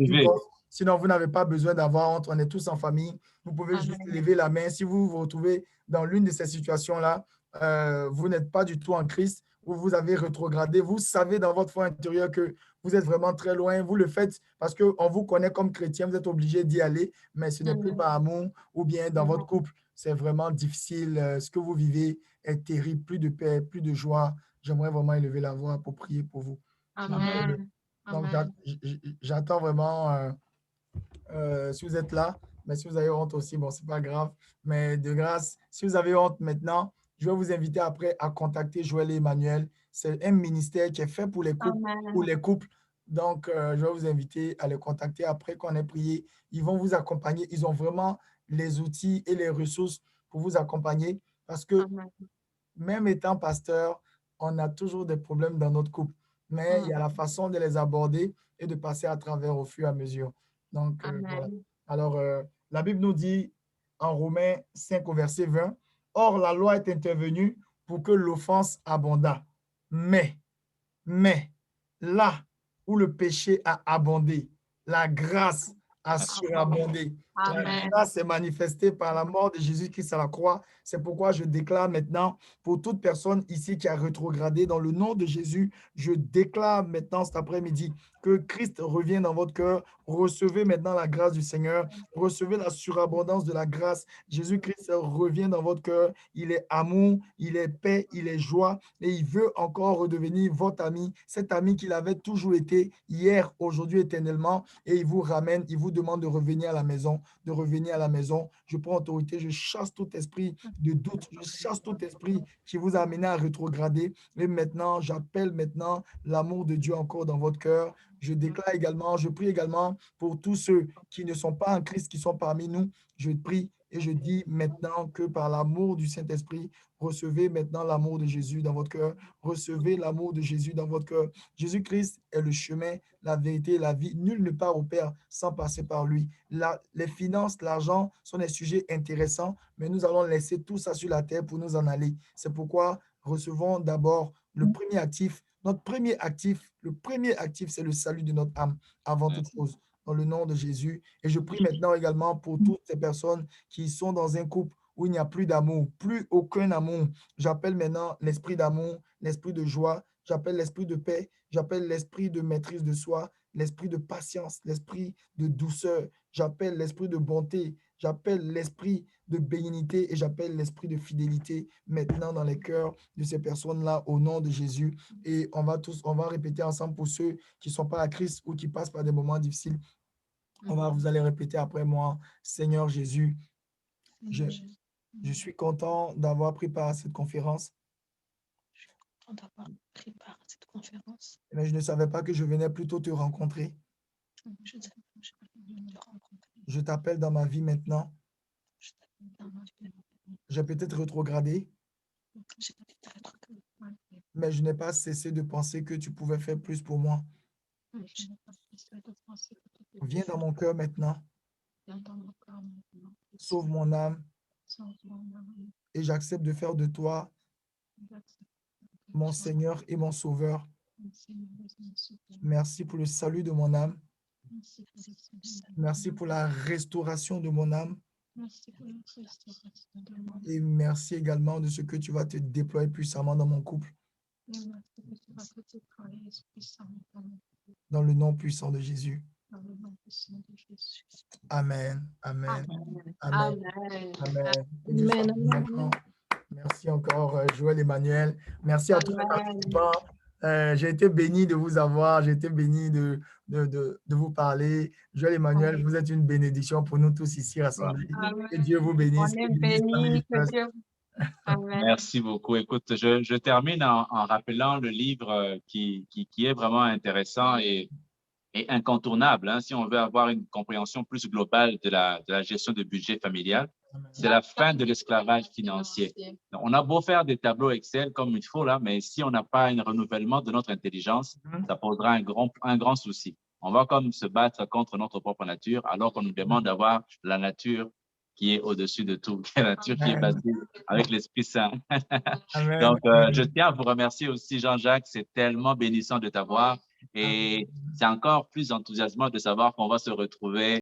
Sinon, vous n'avez pas besoin d'avoir honte, on est tous en famille. Vous pouvez juste lever la main. Si vous vous retrouvez dans l'une de ces situations-là, vous n'êtes pas du tout en Christ, ou vous avez rétrogradé, vous savez dans votre foi intérieure que vous êtes vraiment très loin, vous le faites parce qu'on vous connaît comme chrétien, vous êtes obligé d'y aller, mais ce n'est plus par amour, ou bien dans votre couple, c'est vraiment difficile, ce que vous vivez est terrible, plus de paix, plus de joie. J'aimerais vraiment élever la voix pour prier pour vous. Amen. Donc, j'attends vraiment, si vous êtes là, mais si vous avez honte aussi, bon, c'est pas grave, mais de grâce, si vous avez honte maintenant, je vais vous inviter après à contacter Joël et Emmanuel. C'est un ministère qui est fait pour les couples, pour les couples. Donc, je vais vous inviter à les contacter après qu'on ait prié. Ils vont vous accompagner. Ils ont vraiment les outils et les ressources pour vous accompagner parce que même étant pasteur, on a toujours des problèmes dans notre couple. Mais il y a la façon de les aborder et de passer à travers au fur et à mesure. Donc, voilà. Alors, la Bible nous dit en Romains 5 au verset 20, « Or, la loi est intervenue pour que l'offense abondât. Mais, là où le péché a abondé, la grâce a surabondé. La grâce est manifestée par la mort de Jésus-Christ à la croix. C'est pourquoi je déclare maintenant pour toute personne ici qui a rétrogradé, dans le nom de Jésus, je déclare maintenant cet après-midi que Christ revient dans votre cœur. Recevez maintenant la grâce du Seigneur. Recevez la surabondance de la grâce. Jésus-Christ revient dans votre cœur. Il est amour, il est paix, il est joie et il veut encore redevenir votre ami, cet ami qu'il avait toujours été hier, aujourd'hui, éternellement. Et il vous ramène, il vous demande de revenir à la maison, de revenir à la maison. Je prends autorité, je chasse tout esprit de doute, je chasse tout esprit qui vous a amené à rétrograder. Et maintenant, j'appelle maintenant l'amour de Dieu encore dans votre cœur. Je déclare également, je prie également pour tous ceux qui ne sont pas en Christ, qui sont parmi nous. Je prie et je dis maintenant que par l'amour du Saint-Esprit, recevez maintenant l'amour de Jésus dans votre cœur. Recevez l'amour de Jésus dans votre cœur. Jésus-Christ est le chemin, la vérité et la vie. Nul ne part au Père sans passer par lui. Les finances, l'argent sont des sujets intéressants, mais nous allons laisser tout ça sur la terre pour nous en aller. C'est pourquoi recevons d'abord le premier actif. Notre premier actif, le premier actif, c'est le salut de notre âme avant toute chose. dans le nom de Jésus. Et je prie maintenant également pour toutes ces personnes qui sont dans un couple où il n'y a plus d'amour, plus aucun amour. J'appelle maintenant l'esprit d'amour, l'esprit de joie, j'appelle l'esprit de paix, j'appelle l'esprit de maîtrise de soi, l'esprit de patience, l'esprit de douceur, j'appelle l'esprit de bonté, j'appelle l'esprit de bénignité et j'appelle l'esprit de fidélité maintenant dans les cœurs de ces personnes-là au nom de Jésus. Et on va répéter ensemble pour ceux qui ne sont pas à Christ ou qui passent par des moments difficiles. Vous allez répéter après moi, Seigneur Jésus, je suis content d'avoir pris part à cette conférence. Mais je ne savais pas que je venais plutôt te rencontrer. Je t'appelle dans ma vie maintenant. J'ai peut-être rétrogradé, mais je n'ai pas cessé de penser que tu pouvais faire plus pour moi. Viens dans mon cœur maintenant. Sauve mon âme et j'accepte de faire de toi mon Seigneur et mon Sauveur. Merci pour le salut de mon âme. Merci pour la restauration de mon âme. Et merci également de ce que tu vas te déployer puissamment dans mon couple. Dans le nom puissant de Jésus. Amen. Amen. Amen. Amen. Amen. Merci encore, Joël Emmanuel. Merci à tous les participants. J'ai été béni de vous avoir. J'ai été béni de vous parler. Joël Emmanuel, vous êtes une bénédiction pour nous tous ici rassemblés. Que Dieu vous bénisse. On est bénis. Merci beaucoup. Écoute, je termine en rappelant le livre qui est vraiment intéressant et incontournable, hein, si on veut avoir une compréhension plus globale de la gestion de budget familial. C'est la fin de l'esclavage financier. Donc, on a beau faire des tableaux Excel comme il faut là, mais si on n'a pas un renouvellement de notre intelligence, ça posera un grand souci. On va comme se battre contre notre propre nature alors qu'on nous demande d'avoir la nature qui est au-dessus de tout, la nature qui est basée avec l'Esprit Saint. Donc, je tiens à vous remercier aussi, Jean-Jacques. C'est tellement bénissant de t'avoir. Et c'est encore plus enthousiasmant de savoir qu'on va se retrouver